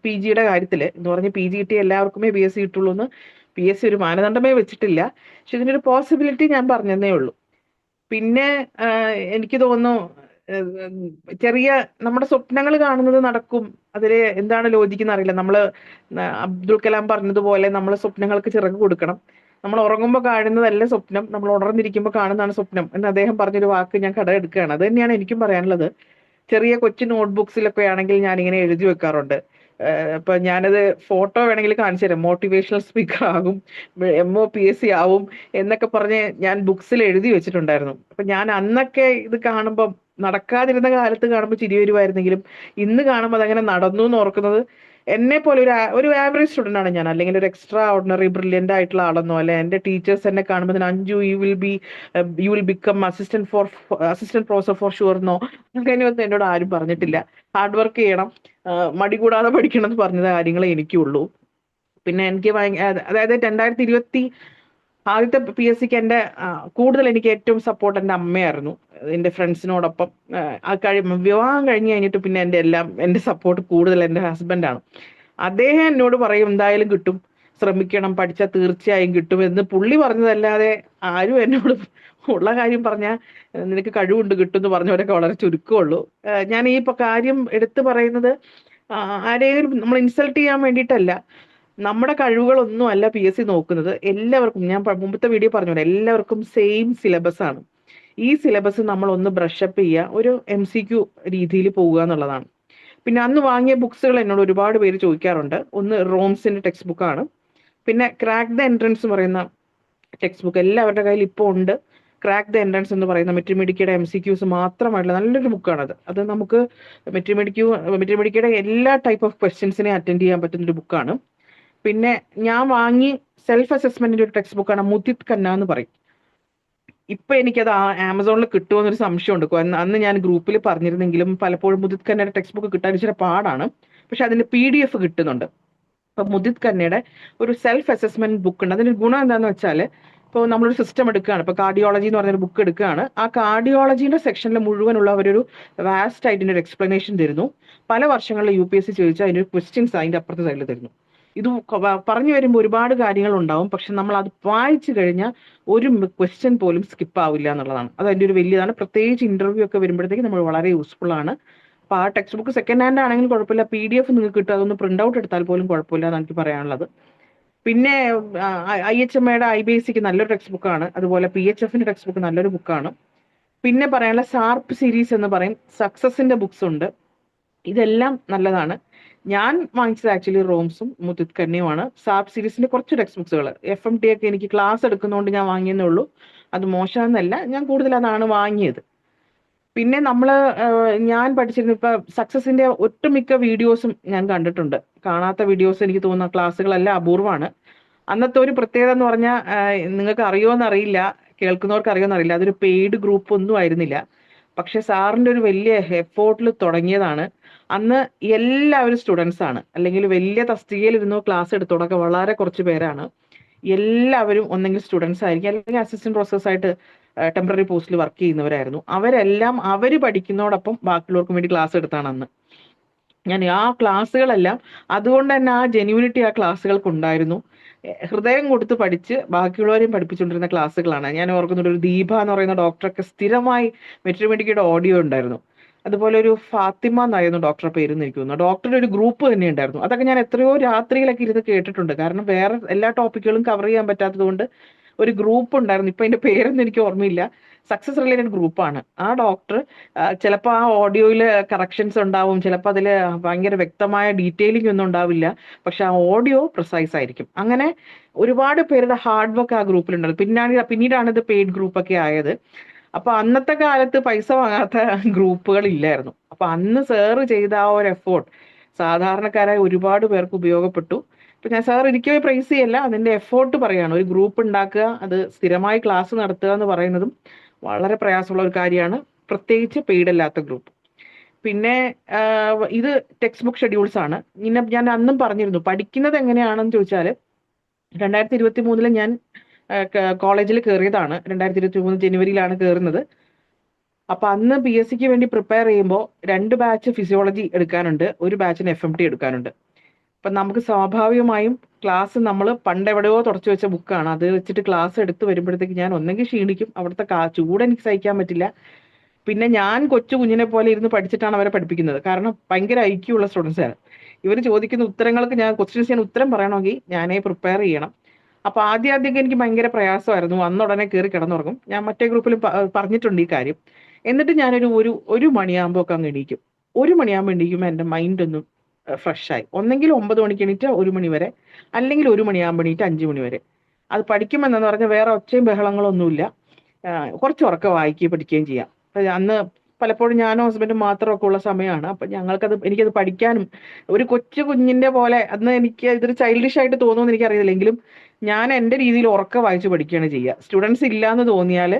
PGയുടെ കാര്യത്തിൽ എന്ന് പറഞ്ഞ് PG കിട്ടിയ എല്ലാവർക്കുമേ PSC കിട്ടുള്ളൂ എന്ന് PSC ഒരു മാനദണ്ഡമേ വെച്ചിട്ടില്ല. പക്ഷെ ഇതിനൊരു പോസിബിലിറ്റി ഞാൻ പറഞ്ഞതേ ഉള്ളൂ. പിന്നെ എനിക്ക് തോന്നുന്നു ചെറിയ നമ്മുടെ സ്വപ്നങ്ങൾ കാണുന്നത് നടക്കും, അതില് എന്താണ് ലോജിക്കുന്ന അറിയില്ല. നമ്മള് അബ്ദുൽ കലാം പറഞ്ഞതുപോലെ നമ്മൾ സ്വപ്നങ്ങൾക്ക് ചിറക് കൊടുക്കണം. നമ്മൾ ഉറങ്ങുമ്പോൾ കാണുന്നതല്ല സ്വപ്നം, നമ്മൾ ഉണർന്നിരിക്കുമ്പോൾ കാണുന്നതാണ് സ്വപ്നം എന്ന് അദ്ദേഹം പറഞ്ഞൊരു വാക്ക് ഞാൻ കടമെടുക്കുകയാണ്. അത് തന്നെയാണ് എനിക്കും പറയാനുള്ളത്. ചെറിയ കൊച്ചു നോട്ട്ബുക്സിലൊക്കെ ആണെങ്കിൽ ഞാൻ ഇങ്ങനെ എഴുതി വെക്കാറുണ്ട്. ഇപ്പൊ ഞാനത് ഫോട്ടോ വേണമെങ്കിൽ കാണിച്ചു തരാം. മോട്ടിവേഷണൽ സ്പീക്കർ ആകും, MOPSC ആവും എന്നൊക്കെ പറഞ്ഞ് ഞാൻ ബുക്സിൽ എഴുതി വെച്ചിട്ടുണ്ടായിരുന്നു. അപ്പൊ ഞാൻ അന്നൊക്കെ ഇത് കാണുമ്പോൾ, നടക്കാതിരുന്ന കാലത്ത് കാണുമ്പോൾ ചിരി വരുമായിരുന്നെങ്കിലും ഇന്ന് കാണുമ്പോൾ അതങ്ങനെ നടന്നു എന്ന് ഓർക്കുന്നത്, എന്നെ പോലെ ഒരു ആവറേജ് സ്റ്റുഡന്റ് ആണ് ഞാൻ, അല്ലെങ്കിൽ ഒരു എക്സ്ട്രാ ഓർഡിനറി ബ്രില്യന്റ് ആയിട്ടുള്ള ആളെന്നോ, അല്ലെ എന്റെ ടീച്ചേഴ്സ് എന്നെ കാണുമ്പോൾ Anju you will become assistant professor for sure എന്നോ അങ്ങനെയൊന്നും എന്നോട് ആരും പറഞ്ഞിട്ടില്ല. ഹാർഡ് വർക്ക് ചെയ്യണം, മടി കൂടാതെ പഠിക്കണം എന്ന് പറഞ്ഞ കാര്യങ്ങളെ എനിക്കുള്ളൂ. പിന്നെ എനിക്ക് അതായത് 2020 ആദ്യത്തെ PSCക്ക് എൻ്റെ കൂടുതൽ എനിക്ക് ഏറ്റവും സപ്പോർട്ട് എൻ്റെ അമ്മയായിരുന്നു. എൻ്റെ ഫ്രണ്ട്സിനോടൊപ്പം വിവാഹം കഴിഞ്ഞ് കഴിഞ്ഞിട്ട് പിന്നെ എൻ്റെ സപ്പോർട്ട് കൂടുതൽ എൻ്റെ ഹസ്ബൻഡാണ്. അദ്ദേഹം എന്നോട് പറയും എന്തായാലും കിട്ടും, ശ്രമിക്കണം, പഠിച്ചാൽ തീർച്ചയായും കിട്ടും എന്ന് പുള്ളി പറഞ്ഞതല്ലാതെ ആരും എന്നോട് ഉള്ള കാര്യം പറഞ്ഞാൽ നിനക്ക് കഴിവുണ്ട് കിട്ടും എന്ന് പറഞ്ഞവരൊക്കെ വളരെ ചുരുക്കമുള്ളൂ. ഞാൻ ഈ കാര്യം എടുത്തു പറയുന്നത് ആരെയും നമ്മൾ ഇൻസൾട്ട് ചെയ്യാൻ വേണ്ടിയിട്ടല്ല. നമ്മുടെ കഴിവുകളൊന്നും അല്ല PSC നോക്കുന്നത്. എല്ലാവർക്കും, ഞാൻ മുമ്പത്തെ വീഡിയോ പറഞ്ഞു, എല്ലാവർക്കും സെയിം സിലബസ് ആണ്. ഈ സിലബസ് നമ്മൾ ഒന്ന് ബ്രഷപ്പ് ചെയ്യുക, ഒരു MCQ രീതിയിൽ പോവുക എന്നുള്ളതാണ്. പിന്നെ അന്ന് വാങ്ങിയ ബുക്സുകൾ എന്നോട് ഒരുപാട് പേര് ചോദിക്കാറുണ്ട്. ഒന്ന് റോംസിന്റെ ടെക്സ്റ്റ് ബുക്കാണ്, പിന്നെ ക്രാക്ക് ദ എൻട്രൻസ് എന്ന് പറയുന്ന ടെക്സ്റ്റ് ബുക്ക് എല്ലാവരുടെ കയ്യിൽ ഇപ്പോൾ ഉണ്ട്. ക്രാക്ക് ദ എൻട്രൻസ് എന്ന് പറയുന്ന മെട്രിമീഡിയയുടെ MCQs മാത്രമായിട്ടുള്ള നല്ലൊരു ബുക്കാണത്. അത് നമുക്ക് മെട്രിമീഡിയയുടെ എല്ലാ ടൈപ്പ് ഓഫ് ക്വസ്റ്റ്യൻസിനെ അറ്റൻഡ് ചെയ്യാൻ പറ്റുന്ന ഒരു ബുക്കാണ്. പിന്നെ ഞാൻ വാങ്ങി സെൽഫ് അസസ്മെന്റിന്റെ ഒരു ടെക്സ്റ്റ് ബുക്കാണ് മുദിത് ഖന്ന എന്ന് പറയും. ഇപ്പൊ എനിക്കത് ആമസോണിൽ കിട്ടുമെന്നൊരു സംശയമുണ്ട്. അന്ന് ഞാൻ ഗ്രൂപ്പിൽ പറഞ്ഞിരുന്നെങ്കിലും പലപ്പോഴും മുദിത് ഖന്നയുടെ ടെക്സ്റ്റ് ബുക്ക് കിട്ടാൻ ഇച്ചിരി പാടാണ്. പക്ഷെ അതിന്റെ PDF കിട്ടുന്നുണ്ട്. അപ്പൊ മുദിത് ഖന്നയുടെ ഒരു സെൽഫ് അസസ്മെന്റ് ബുക്ക് ഉണ്ട്. അതിന്റെ ഗുണം എന്താന്ന് വെച്ചാൽ, ഇപ്പോൾ നമ്മളൊരു സിസ്റ്റം എടുക്കുകയാണ്, ഇപ്പോൾ കാർഡിയോളജി എന്ന് പറഞ്ഞൊരു ബുക്ക് എടുക്കുകയാണ്, ആ കാർഡിയോളജിന്റെ സെക്ഷനിൽ മുഴുവനുള്ള അവരൊരു വാസ്റ്റ് ആയിട്ട് ഒരു എക്സ്പ്ലനേഷൻ തരുന്നു. പല വർഷങ്ങളിൽ UPSC ചോദിച്ചാൽ അതിന്റെ ക്വസ്റ്റ്യൻസ് അതിന്റെ അപ്പുറത്തെ സൈഡിൽ തരുന്നു. ഇത് പറഞ്ഞു വരുമ്പോൾ ഒരുപാട് കാര്യങ്ങൾ ഉണ്ടാവും, പക്ഷെ നമ്മൾ അത് വായിച്ചു കഴിഞ്ഞാൽ ഒരു ക്വസ്റ്റ്യൻ പോലും സ്കിപ്പ് ആവില്ല എന്നുള്ളതാണ്. അത് അതിൻ്റെ ഒരു വലിയതാണ്. പ്രത്യേകിച്ച് ഇന്റർവ്യൂ ഒക്കെ വരുമ്പോഴത്തേക്ക് നമ്മൾ വളരെ യൂസ്ഫുൾ ആണ്. അപ്പൊ ആ ടെക്സ്റ്റ് ബുക്ക് സെക്കൻഡ് ഹാൻഡ് ആണെങ്കിലും കുഴപ്പമില്ല, PDF നിങ്ങൾക്ക് കിട്ടും, അതൊന്ന് പ്രിന്റ് ഔട്ട് എടുത്താൽ പോലും കുഴപ്പമില്ല എന്നാണ് എനിക്ക് പറയാനുള്ളത്. പിന്നെ IHMയുടെ IBSCക്ക് നല്ലൊരു ടെക്സ്റ്റ് ബുക്കാണ്, അതുപോലെ PHFന്റെ ടെക്സ്റ്റ് ബുക്ക് നല്ലൊരു ബുക്കാണ്. പിന്നെ പറയാനുള്ള ഷാർപ്പ് സീരീസ് എന്ന് പറയും, സക്സസിന്റെ ബുക്സ് ഉണ്ട്. ഇതെല്ലാം നല്ലതാണ്. ഞാൻ വാങ്ങിച്ചത് ആക്ച്വലി റോംസും മുത്തുത് കണ്ണിയുമാണ്. സാബ് സീരീസിന്റെ കുറച്ച് ടെക്സ്റ്റ് ബുക്സുകൾ. FMT ഒക്കെ എനിക്ക് ക്ലാസ് എടുക്കുന്നതുകൊണ്ട് ഞാൻ വാങ്ങിയെന്നേ ഉള്ളൂ. അത് മോശമെന്നല്ല, ഞാൻ കൂടുതൽ അതാണ് വാങ്ങിയത്. പിന്നെ ഞാൻ പഠിച്ചിരുന്നു, ഇപ്പൊ സക്സസിന്റെ ഒട്ടുമിക്ക വീഡിയോസും ഞാൻ കണ്ടിട്ടുണ്ട്. കാണാത്ത വീഡിയോസ് എനിക്ക് തോന്നുന്ന ക്ലാസ്സുകളെല്ലാം അപൂർവമാണ്. അന്നത്തെ ഒരു പ്രത്യേകത എന്ന് പറഞ്ഞാൽ, നിങ്ങൾക്ക് അറിയുമോന്നറിയില്ല, കേൾക്കുന്നവർക്ക് അറിയുമോന്നറിയില്ല, അതൊരു പെയ്ഡ് ഗ്രൂപ്പ് ഒന്നും ആയിരുന്നില്ല. പക്ഷെ സാറിന്റെ ഒരു വലിയ എഫോർട്ടിൽ തുടങ്ങിയതാണ്. അന്ന് എല്ലാവരും സ്റ്റുഡൻസ് ആണ്, അല്ലെങ്കിൽ വലിയ തസ്തികയിൽ ഇരുന്നോ ക്ലാസ് എടുത്തോടൊക്കെ വളരെ കുറച്ച് പേരാണ്. എല്ലാവരും ഒന്നെങ്കിൽ സ്റ്റുഡൻസ് ആയിരിക്കും, അല്ലെങ്കിൽ അസിസ്റ്റന്റ് പ്രൊഫസേഴ്സ് ആയിട്ട് ടെമ്പററി പോസ്റ്റിൽ വർക്ക് ചെയ്യുന്നവരായിരുന്നു. അവരെല്ലാം അവർ പഠിക്കുന്നതോടൊപ്പം ബാക്കിയുള്ളവർക്കും വേണ്ടി ക്ലാസ് എടുത്താണ് അന്ന്. ഞാൻ ആ ക്ലാസ്സുകളെല്ലാം അതുകൊണ്ട് തന്നെ ആ ജെന്യൂനിറ്റി ആ ക്ലാസ്സുകൾക്ക് ഉണ്ടായിരുന്നു. ഹൃദയം കൊടുത്ത് പഠിച്ച് ബാക്കിയുള്ളവരെയും പഠിപ്പിച്ചുകൊണ്ടിരുന്ന ക്ലാസ്സുകളാണ്. ഞാൻ ഓർക്കുന്നുണ്ട്, ഒരു ദീപ എന്ന് പറയുന്ന ഡോക്ടറൊക്കെ സ്ഥിരമായി മെട്രോമെഡിക്കയുടെ ഓഡിയോ ഉണ്ടായിരുന്നു. അതുപോലെ ഒരു ഫാത്തിമ എന്നായിരുന്നു ഡോക്ടറുടെ പേര് എന്ന് എനിക്ക് തോന്നുന്നു. ഡോക്ടറുടെ ഒരു ഗ്രൂപ്പ് തന്നെ ഉണ്ടായിരുന്നു. അതൊക്കെ ഞാൻ എത്രയോ രാത്രിയിലൊക്കെ ഇരുന്ന് കേട്ടിട്ടുണ്ട്. കാരണം വേറെ എല്ലാ ടോപ്പിക്കുകളും കവർ ചെയ്യാൻ പറ്റാത്തത് കൊണ്ട് ഒരു ഗ്രൂപ്പ് ഉണ്ടായിരുന്നു. ഇപ്പൊ അതിന്റെ പേരൊന്നും എനിക്ക് ഓർമ്മയില്ല. സക്സസ് റിലേറ്റഡ് ഗ്രൂപ്പാണ്. ആ ഡോക്ടർ ചിലപ്പോൾ ആ ഓഡിയോയിൽ കറക്ഷൻസ് ഉണ്ടാവും, ചിലപ്പോൾ അതിൽ ഭയങ്കര വ്യക്തമായ ഡീറ്റെയിലിംഗ് ഒന്നും ഉണ്ടാവില്ല, പക്ഷെ ആ ഓഡിയോ പ്രിസൈസ് ആയിരിക്കും. അങ്ങനെ ഒരുപാട് പേരുടെ ഹാർഡ് വർക്ക് ആ ഗ്രൂപ്പിലുണ്ടായിരുന്നു. പിന്നീടാണ് ഇത് പെയ്ഡ് ഗ്രൂപ്പൊക്കെ ആയത്. അപ്പൊ അന്നത്തെ കാലത്ത് പൈസ വാങ്ങാത്ത ഗ്രൂപ്പുകൾ ഇല്ലായിരുന്നു. അപ്പൊ അന്ന് സാറ് ചെയ്ത ആ ഒരു എഫോർട്ട് സാധാരണക്കാരായ ഒരുപാട് പേർക്ക് ഉപയോഗപ്പെട്ടു. ഇപ്പൊ ഞാൻ സാർ ഇരിക്കവേ പ്രൈസ് ചെയ്യല്ല, അതിന്റെ എഫോർട്ട് പറയാണ്. ഒരു ഗ്രൂപ്പ് ഉണ്ടാക്കുക, അത് സ്ഥിരമായി ക്ലാസ് നടത്തുക എന്ന് പറയുന്നതും വളരെ പ്രയാസമുള്ള ഒരു കാര്യമാണ്, പ്രത്യേകിച്ച് പെയ്ഡ് അല്ലാത്ത ഗ്രൂപ്പ്. പിന്നെ ഇത് ടെക്സ്റ്റ് ബുക്ക് ഷെഡ്യൂൾസ് ആണ്. ഇങ്ങനെ ഞാൻ അന്നും പറഞ്ഞിരുന്നു, പഠിക്കുന്നത് എങ്ങനെയാണെന്ന് ചോദിച്ചാൽ 2023 ഞാൻ കോളേജിൽ കയറിയതാണ്. 2023 ജനുവരിയിലാണ് കയറുന്നത്. അപ്പൊ അന്ന് PSCക്ക് വേണ്ടി പ്രിപ്പയർ ചെയ്യുമ്പോൾ 2 ബാച്ച് ഫിസിയോളജി എടുക്കാനുണ്ട്, ഒരു ബാച്ചിന് FMT എടുക്കാനുണ്ട്. അപ്പൊ നമുക്ക് സ്വാഭാവികമായും ക്ലാസ് നമ്മൾ പണ്ടെവിടെയോ തുടച്ചു വെച്ച ബുക്കാണ്, അത് വെച്ചിട്ട് ക്ലാസ് എടുത്ത് വരുമ്പോഴത്തേക്ക് ഞാൻ ഒന്നെങ്കിൽ ക്ഷീണിക്കും, അവിടുത്തെ ചൂട് എനിക്ക് സഹിക്കാൻ പറ്റില്ല. പിന്നെ ഞാൻ കൊച്ചു കുഞ്ഞിനെ പോലെ ഇരുന്ന് പഠിച്ചിട്ടാണ് അവരെ പഠിപ്പിക്കുന്നത്. കാരണം ഭയങ്കര ഐക്യമുള്ള സ്റ്റുഡൻസ് ആണ്. ഇവർ ചോദിക്കുന്ന ഉത്തരങ്ങൾക്ക് ക്വസ്റ്റ്യൻസ് ഞാൻ ഉത്തരം പറയണമെങ്കിൽ ഞാനേ പ്രിപ്പയർ ചെയ്യണം. അപ്പൊ ആദ്യമൊക്കെ എനിക്ക് ഭയങ്കര പ്രയാസമായിരുന്നു. വന്ന ഉടനെ കയറി കിടന്നുറങ്ങും. ഞാൻ മറ്റേ ഗ്രൂപ്പിൽ പറഞ്ഞിട്ടുണ്ട് ഈ കാര്യം. എന്നിട്ട് ഒരു മണിയാകുമ്പോൾ ഒക്കെ അങ്ങ് എണീക്കും. 1 മണിയാകുമ്പോൾ എണീക്കുമ്പോൾ എൻ്റെ മൈൻഡ് ഒന്നും ഫ്രഷായി. ഒന്നെങ്കിൽ 9 മണിക്ക് എണീറ്റ് 1 മണി വരെ, അല്ലെങ്കിൽ 1 മണിയാകുമ്പോൾ എണീറ്റ് 5 മണി വരെ. അത് പഠിക്കുമെന്നു പറഞ്ഞാൽ വേറെ ഒച്ചയും ബഹളങ്ങളൊന്നുമില്ല. കുറച്ച് ഉറക്കം വായിക്കുകയും പഠിക്കുകയും ചെയ്യാം. അന്ന് പലപ്പോഴും ഞാനും ഹസ്ബൻഡും മാത്രമൊക്കെ ഉള്ള സമയമാണ്. അപ്പൊ എനിക്കത് പഠിക്കാനും ഒരു കൊച്ചു കുഞ്ഞിന്റെ പോലെ, അന്ന് എനിക്ക് ഇതൊരു ചൈൽഡിഷ് ആയിട്ട് തോന്നുമെന്ന് എനിക്കറിയില്ല, എങ്കിലും ഞാൻ എൻ്റെ രീതിയിൽ ഉറക്കം വായിച്ച് പഠിക്കുകയാണ് ചെയ്യുക. സ്റ്റുഡൻസ് ഇല്ലാന്ന് തോന്നിയാൽ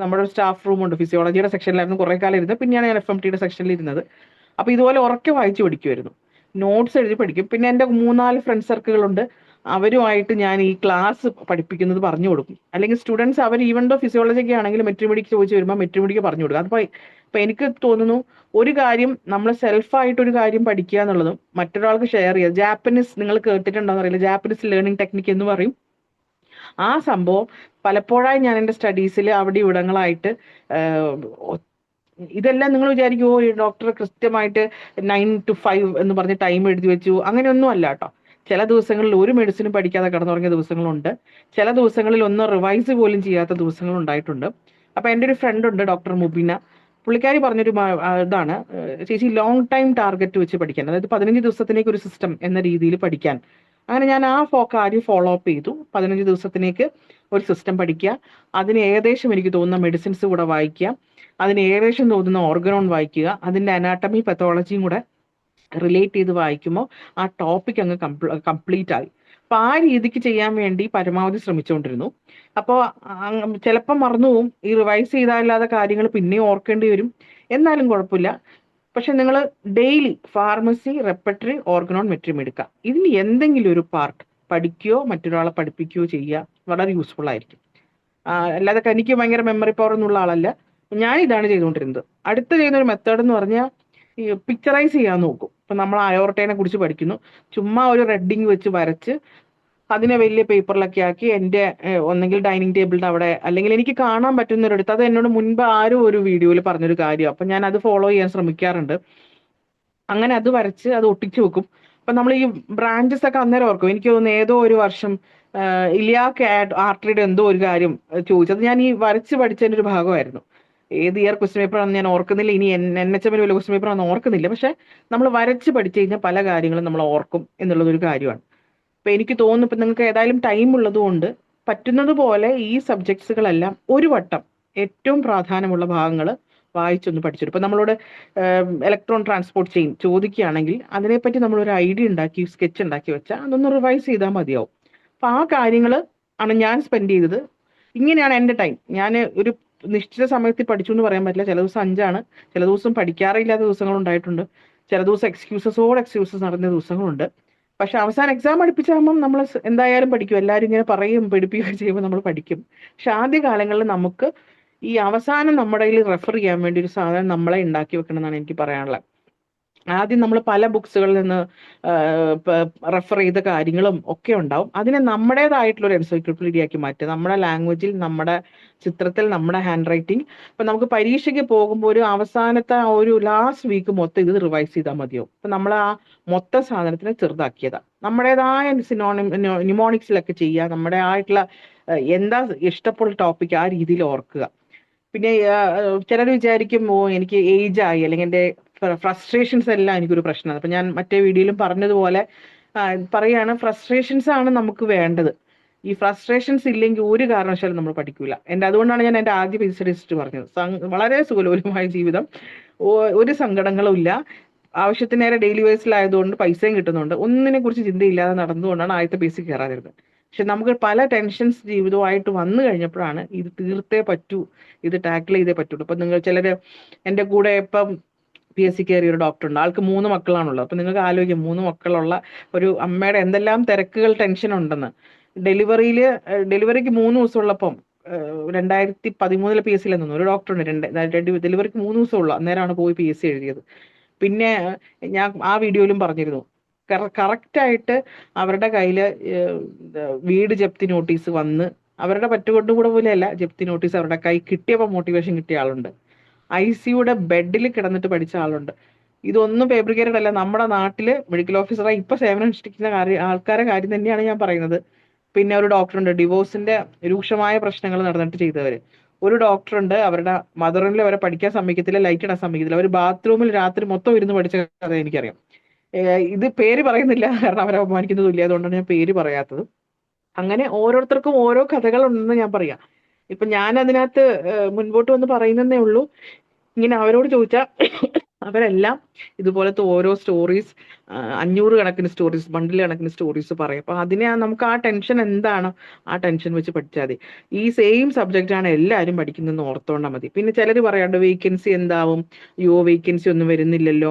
നമ്മുടെ സ്റ്റാഫ് റൂം ഉണ്ട്, ഫിസിയോളജിയുടെ സെക്ഷനിലായിരുന്നു കുറേ കാലം ഇരുന്നത്. പിന്നെയാണ് ഞാൻ FMTയുടെ സെക്ഷനിൽ ഇരുന്നത്. അപ്പൊ ഇതുപോലെ ഉറക്കം വായിച്ച് പഠിക്കുമായിരുന്നു, നോട്ട്സ് എഴുതി പഠിക്കും. പിന്നെ എൻ്റെ 3-4 ഫ്രണ്ട് സർക്കിളുണ്ട്, അവരുമായിട്ട് ഞാൻ ഈ ക്ലാസ് പഠിപ്പിക്കുന്നത് പറഞ്ഞു കൊടുക്കും. അല്ലെങ്കിൽ സ്റ്റുഡൻസ് അവർ ഈവൻ ദോ ഫിസിയോളജി ഒക്കെ ആണെങ്കിൽ മെട്രിമെഡിക്ക് ചോദിച്ചു വരുമ്പോൾ മെട്രിമെഡിക്ക് പറഞ്ഞു കൊടുക്കും. അതിപ്പോൾ ഇപ്പൊ എനിക്ക് തോന്നുന്നു, ഒരു കാര്യം നമ്മൾ സെൽഫായിട്ട് ഒരു കാര്യം പഠിക്കുക എന്നുള്ളതും മറ്റൊരാൾക്ക് ഷെയർ ചെയ്യുക. ജാപ്പനീസ് നിങ്ങൾ കേട്ടിട്ടുണ്ടോന്ന് അറിയില്ല, ജാപ്പനീസ് ലേണിംഗ് ടെക്നിക്ക് എന്ന് പറയും. ആ സംഭവം പലപ്പോഴായി ഞാൻ എൻ്റെ സ്റ്റഡീസിൽ അവിടെ ഇവിടങ്ങളായിട്ട് ഇതെല്ലാം നിങ്ങൾ വിചാരിക്കുമോ ഈ ഡോക്ടർ കൃത്യമായിട്ട് 9 to 5 എന്ന് പറഞ്ഞ് ടൈം എഴുതി വെച്ചു, അങ്ങനെയൊന്നും അല്ല കേട്ടോ. ചില ദിവസങ്ങളിൽ ഒരു മെഡിസിനും പഠിക്കാതെ കിടന്നുറങ്ങിയ ദിവസങ്ങളുണ്ട്. ചില ദിവസങ്ങളിൽ ഒന്നും റിവൈസ് പോലും ചെയ്യാത്ത ദിവസങ്ങൾ ഉണ്ടായിട്ടുണ്ട്. അപ്പൊ എൻ്റെ ഒരു ഫ്രണ്ട് ഉണ്ട്, ഡോക്ടർ മുബിന. പുള്ളിക്കാരി പറഞ്ഞൊരു ഇതാണ്, ചേച്ചി ലോങ് ടൈം ടാർഗറ്റ് വെച്ച് പഠിക്കാൻ, അതായത് 15 ദിവസത്തിലേക്ക് ഒരു സിസ്റ്റം എന്ന രീതിയിൽ പഠിക്കാൻ. അങ്ങനെ ഞാൻ ആ കാര്യം ഫോളോ അപ്പ് ചെയ്തു. 15 ദിവസത്തിലേക്ക് ഒരു സിസ്റ്റം പഠിക്കുക, അതിന് ഏകദേശം എനിക്ക് തോന്നുന്ന മെഡിസിൻസ് കൂടെ വായിക്കുക, അതിന് ഏകദേശം തോന്നുന്ന ഓർഗനോൺ വായിക്കുക, അതിന്റെ അനാട്ടമി പത്തോളജിയും കൂടെ റിലേറ്റ് ചെയ്ത് വായിക്കുമ്പോൾ ആ ടോപ്പിക് അങ്ങ് കംപ്ലീറ്റ് ആയി. അപ്പൊ ആ രീതിക്ക് ചെയ്യാൻ വേണ്ടി പരമാവധി ശ്രമിച്ചുകൊണ്ടിരുന്നു. അപ്പോൾ ചിലപ്പോൾ മറന്നുപോകും, ഈ റിവൈസ് ചെയ്താലല്ലാതെ കാര്യങ്ങൾ പിന്നെയും ഓർക്കേണ്ടി വരും. എന്നാലും കുഴപ്പമില്ല. പക്ഷെ നിങ്ങൾ ഡെയിലി ഫാർമസി, റെപ്പറ്ററി, ഓർഗനോൺ, മെട്രിയം എടുക്കുക. ഇതിൽ എന്തെങ്കിലും ഒരു പാർട്ട് പഠിക്കുകയോ മറ്റൊരാളെ പഠിപ്പിക്കുകയോ ചെയ്യുക, വളരെ യൂസ്ഫുൾ ആയിരിക്കും. അല്ലാതെ എനിക്ക് ഭയങ്കര മെമ്മറി പവർ എന്നുള്ള ആളല്ല. ഞാൻ ഇതാണ് ചെയ്തുകൊണ്ടിരുന്നത്. അടുത്ത ചെയ്യുന്ന ഒരു മെത്തേഡ് എന്ന് പറഞ്ഞാൽ ഈ പിക്ചറൈസ് ചെയ്യാൻ നോക്കും. ഇപ്പൊ നമ്മൾ അയോർട്ടേനെ കുറിച്ച് പഠിക്കുന്നു, ചുമ്മാ ഒരു റെഡിങ് വെച്ച് വരച്ച് അതിനെ വലിയ പേപ്പറിലൊക്കെ ആക്കി എൻ്റെ ഒന്നെങ്കിൽ ഡൈനിങ് ടേബിളിന്റെ അവിടെ, അല്ലെങ്കിൽ എനിക്ക് കാണാൻ പറ്റുന്നൊരിടത്ത്, അത് എന്നോട് മുൻപ് ആരും ഒരു വീഡിയോയിൽ പറഞ്ഞൊരു കാര്യം, അപ്പൊ ഞാൻ അത് ഫോളോ ചെയ്യാൻ ശ്രമിക്കാറുണ്ട്. അങ്ങനെ അത് വരച്ച് അത് ഒട്ടിച്ചു വെക്കും. അപ്പൊ നമ്മൾ ഈ ബ്രാഞ്ചസ് ഒക്കെ അന്നേരം ഓർക്കും. എനിക്ക് തോന്നുന്നു ഏതോ ഒരു വർഷം ഇലിയാക് ആർട്ടറിയുടെ എന്തോ ഒരു കാര്യം ചോദിച്ചത് ഞാൻ ഈ വരച്ച് പഠിച്ചതിന്റെ ഒരു ഭാഗമായിരുന്നു. ഏത് ഇയർ ക്വസ്റ്റ്യൻ പേപ്പർ ആണെന്ന് ഞാൻ ഓർക്കുന്നില്ല, ഇനി NHM വല്ല ക്വസ്റ്റ്യൻ പേപ്പർ ആണെന്ന് ഓർക്കുന്നില്ല. പക്ഷെ നമ്മൾ വരച്ച് പഠിച്ചു കഴിഞ്ഞാൽ പല കാര്യങ്ങളും നമ്മൾ ഓർക്കും എന്നുള്ളതൊരു കാര്യമാണ്. അപ്പൊ എനിക്ക് തോന്നുന്നു ഇപ്പൊ നിങ്ങൾക്ക് ഏതായാലും ടൈം ഉള്ളത് കൊണ്ട് പറ്റുന്നത് പോലെ ഈ സബ്ജക്ട്സുകളെല്ലാം ഒരു വട്ടം ഏറ്റവും പ്രാധാന്യമുള്ള ഭാഗങ്ങൾ വായിച്ചൊന്ന് പഠിച്ചിട്ട്, ഇപ്പൊ നമ്മളോട് ഇലക്ട്രോൺ ട്രാൻസ്പോർട്ട് ചെയിൻ ചോദിക്കുകയാണെങ്കിൽ അതിനെപ്പറ്റി നമ്മളൊരു ഐഡിയ ഉണ്ടാക്കി സ്കെച്ച് ഉണ്ടാക്കി വെച്ചാൽ അതൊന്ന് റിവൈസ് ചെയ്താൽ മതിയാവും. അപ്പൊ ആ കാര്യങ്ങൾ ആണ് ഞാൻ സ്പെൻഡ് ചെയ്തത്. ഇങ്ങനെയാണ് എൻ്റെ ടൈം. ഞാൻ ഒരു നിശ്ചിത സമയത്ത് പഠിച്ചു എന്ന് പറയാൻ പറ്റില്ല. ചില ദിവസം 5 ചില ദിവസം പഠിക്കാറില്ലാത്ത ദിവസങ്ങൾ ഉണ്ടായിട്ടുണ്ട്. ചില ദിവസം എക്സ്ക്യൂസസ് നടന്ന ദിവസങ്ങളുണ്ട്. പക്ഷെ അവസാനം എക്സാം അടുപ്പിച്ചാകുമ്പം നമ്മൾ എന്തായാലും പഠിക്കും. എല്ലാവരും ഇങ്ങനെ പറയും പഠിപ്പിക്കുകയും ചെയ്യുമ്പോൾ നമ്മൾ പഠിക്കും. പക്ഷെ ആദ്യ കാലങ്ങളിൽ നമുക്ക് ഈ അവസാനം നമ്മുടെ കയ്യിൽ റെഫർ ചെയ്യാൻ വേണ്ടി ഒരു സാധനം നമ്മളെ ഉണ്ടാക്കി വെക്കണം എന്നാണ് എനിക്ക് പറയാനുള്ളത്. ആദ്യം നമ്മൾ പല ബുക്സുകളിൽ നിന്ന് റെഫർ ചെയ്ത കാര്യങ്ങളും ഒക്കെ ഉണ്ടാവും. അതിനെ നമ്മുടേതായിട്ടുള്ള ഒരു എൻസൈക്ലോപീഡിയ ആക്കി മാറ്റുക, നമ്മുടെ ലാംഗ്വേജിൽ, നമ്മുടെ ചിത്രത്തിൽ, നമ്മുടെ ഹാൻഡ് റൈറ്റിംഗ്. ഇപ്പൊ നമുക്ക് പരീക്ഷയ്ക്ക് പോകുമ്പോൾ ഒരു അവസാനത്തെ ഒരു ലാസ്റ്റ് വീക്ക് മൊത്തം ഇത് റിവൈസ് ചെയ്താൽ മതിയോ. അപ്പൊ നമ്മൾ ആ മൊത്തം സാധനത്തിനെ ചെറുതാക്കിയതാ. നമ്മുടേതായ ന്യൂമോണിക്സിലൊക്കെ ചെയ്യുക, നമ്മുടെ ആയിട്ടുള്ള എന്താ ഇഷ്ടപ്പെട്ട ടോപ്പിക് ആ രീതിയിൽ ഓർക്കുക. പിന്നെ ചിലർ വിചാരിക്കും എനിക്ക് ഏജ് ആയി, അല്ലെങ്കിൽ എൻ്റെ ഫ്രസ്ട്രേഷൻസ് എല്ലാം എനിക്കൊരു പ്രശ്നമാണ്. അപ്പൊ ഞാൻ മറ്റേ വീഡിയോയിലും പറഞ്ഞതുപോലെ പറയാണ്, ഫ്രസ്ട്രേഷൻസ് ആണ് നമുക്ക് വേണ്ടത്. ഈ ഫ്രസ്ട്രേഷൻസ് ഇല്ലെങ്കിൽ ഒരു കാരണവശാലും നമ്മൾ പഠിക്കൂല. അതുകൊണ്ടാണ് ഞാൻ എൻ്റെ ആദ്യ പേജ് ലിസ്റ്റ് പറഞ്ഞത്. വളരെ സുഖലോലമായ ജീവിതം, ഒരു സങ്കടങ്ങളും ഇല്ല, ആവശ്യത്തിനേറെ ഡെയിലി വേസിലായതുകൊണ്ട് പൈസയും കിട്ടുന്നുണ്ട്, ഒന്നിനെ കുറിച്ച് ചിന്തയില്ലാതെ നടന്നുകൊണ്ടാണ് ആദ്യത്തെ ബേസിൽ കയറാതിരുന്നത്. പക്ഷെ നമുക്ക് പല ടെൻഷൻസ് ജീവിതമായിട്ട് വന്നു കഴിഞ്ഞപ്പോഴാണ് ഇത് തീർത്തേ പറ്റൂ, ഇത് ടാക്കിൾ ചെയ്തേ പറ്റുള്ളൂ. അപ്പൊ നിങ്ങൾ ചിലര് എൻ്റെ കൂടെ ഇപ്പം PSC കയറിയ ഒരു ഡോക്ടർ ഉണ്ട്, ആൾക്ക് 3 മക്കളാണുള്ളത്. അപ്പൊ നിങ്ങൾക്ക് ആലോചിക്കും 3 മക്കളുള്ള ഒരു അമ്മയുടെ എന്തെല്ലാം തിരക്കുകൾ, ടെൻഷൻ ഉണ്ടെന്ന്. ഡെലിവറിക്ക് 3 ദിവസം ഉള്ളപ്പം 2013 PSC നിന്നു ഒരു ഡോക്ടറുണ്ട്, ഡെലിവറിക്ക് 3 ദിവസം ഉള്ളു, അന്നേരമാണ് പോയി PSC എഴുതിയത്. പിന്നെ ഞാൻ ആ വീഡിയോയിലും പറഞ്ഞിരുന്നു, കറക്റ്റായിട്ട് അവരുടെ കയ്യിൽ വീട് ജപ്തി നോട്ടീസ് വന്ന്, അവരുടെ പറ്റുകൊണ്ടുകൂടെ പോലെയല്ല, ജപ്തി നോട്ടീസ് അവരുടെ കൈ കിട്ടിയപ്പോൾ മോട്ടിവേഷൻ കിട്ടിയ ആളുണ്ട്. ICUയുടെ ബെഡിൽ കിടന്നിട്ട് പഠിച്ച ആളുണ്ട്. ഇതൊന്നും ഫാബ്രിക്കേറ്റഡ് അല്ല. നമ്മുടെ നാട്ടില് മെഡിക്കൽ ഓഫീസറായി ഇപ്പൊ സേവനം അനുഷ്ഠിക്കുന്ന ആൾക്കാരെ കാര്യം തന്നെയാണ് ഞാൻ പറയുന്നത്. പിന്നെ ഒരു ഡോക്ടറുണ്ട്, ഡിവോഴ്സിന്റെ രൂക്ഷമായ പ്രശ്നങ്ങൾ നടന്നിട്ട് ചെയ്തവര്. ഒരു ഡോക്ടറുണ്ട്, അവരുടെ മദറിൽ അവരെ പഠിക്കാൻ സമ്മതിക്കത്തില്ല, ലൈറ്റ് ഇടാൻ സമ്മതിക്കത്തില്ല, അവർ ബാത്റൂമിൽ രാത്രി മൊത്തം ഇരുന്ന് പഠിച്ച കഥ എനിക്കറിയാം. ഇത് പേര് പറയുന്നില്ല, കാരണം അവരെ അപമാനിക്കുന്നതും അതുകൊണ്ടാണ് ഞാൻ പേര് പറയാത്തത്. അങ്ങനെ ഓരോരുത്തർക്കും ഓരോ കഥകളുണ്ടെന്ന് ഞാൻ പറയാം. ഇപ്പൊ ഞാൻ അതിനകത്ത് മുൻപോട്ട് വന്ന് പറയുന്നതേ ഉള്ളൂ. ഇങ്ങനെ അവരോട് ചോദിച്ചാൽ അവരെല്ലാം ഇതുപോലത്തെ ഓരോ സ്റ്റോറീസ്, 500 കണക്കിന് സ്റ്റോറീസ്, ബണ്ടിൽ കണക്കിന് സ്റ്റോറീസ് പറയും. അപ്പൊ അതിനെ നമുക്ക് ആ ടെൻഷൻ എന്താണ്, ആ ടെൻഷൻ വെച്ച് പഠിച്ചാൽ മതി. ഈ സെയിം സബ്ജക്റ്റ് ആണ് എല്ലാവരും പഠിക്കുന്നതെന്ന് ഓർത്തോണ്ടാൽ മതി. പിന്നെ ചിലർ പറയാണ്ട് വേക്കൻസി എന്താവും, വേക്കൻസി ഒന്നും വരുന്നില്ലല്ലോ,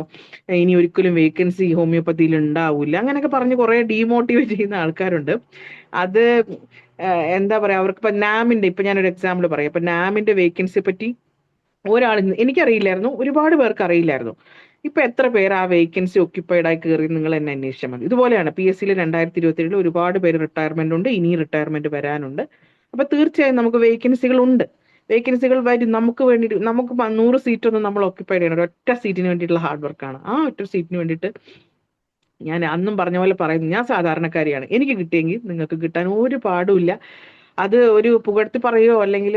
ഇനി ഒരിക്കലും വേക്കൻസി ഹോമിയോപ്പതിയിൽ ഉണ്ടാവില്ല, അങ്ങനെയൊക്കെ പറഞ്ഞ് കുറെ ഡീമോട്ടിവേറ്റ് ചെയ്യുന്ന ആൾക്കാരുണ്ട്. അത് എന്താ പറയാ, അവർക്ക് ഇപ്പൊ നാമിന്റെ, ഇപ്പൊ ഞാനൊരു എക്സാമ്പിൾ പറയാം. ഇപ്പൊ നാമിന്റെ വേക്കൻസിയെ പറ്റി എനിക്കറിയില്ലായിരുന്നു, ഒരുപാട് പേർക്ക് അറിയില്ലായിരുന്നു. ഇപ്പൊ എത്ര പേര് ആ വേക്കൻസി ഒക്യുപ്പൈഡ് ആയി കയറി നിങ്ങൾ എന്നെ അന്വേഷിച്ചാൽ മതി. ഇതുപോലെയാണ് PSC 2027 ഒരുപാട് പേര് റിട്ടയർമെന്റ് ഉണ്ട്, ഇനി റിട്ടയർമെന്റ് വരാനുണ്ട്. അപ്പൊ തീർച്ചയായും നമുക്ക് വേക്കൻസികൾ ഉണ്ട്, വേക്കൻസികൾ വരും. നമുക്ക് വേണ്ടിയിട്ട് നമുക്ക് 100 സീറ്റൊന്നും നമ്മൾ ഒക്യുപ്പൈഡ് ചെയ്യണം, ഒറ്റ സീറ്റിന് വേണ്ടിയിട്ടുള്ള ഹാർഡ് വർക്കാണ്. ആ ഒറ്റ സീറ്റിന് വേണ്ടിയിട്ട് ഞാൻ അന്നും പറഞ്ഞ പോലെ പറയുന്നു, ഞാൻ സാധാരണക്കാരിയാണ്, എനിക്ക് കിട്ടിയെങ്കിൽ നിങ്ങൾക്ക് കിട്ടാൻ ഒരു പാടുമില്ല. അത് ഒരു പുകഴ്ത്തി പറയുകയോ അല്ലെങ്കിൽ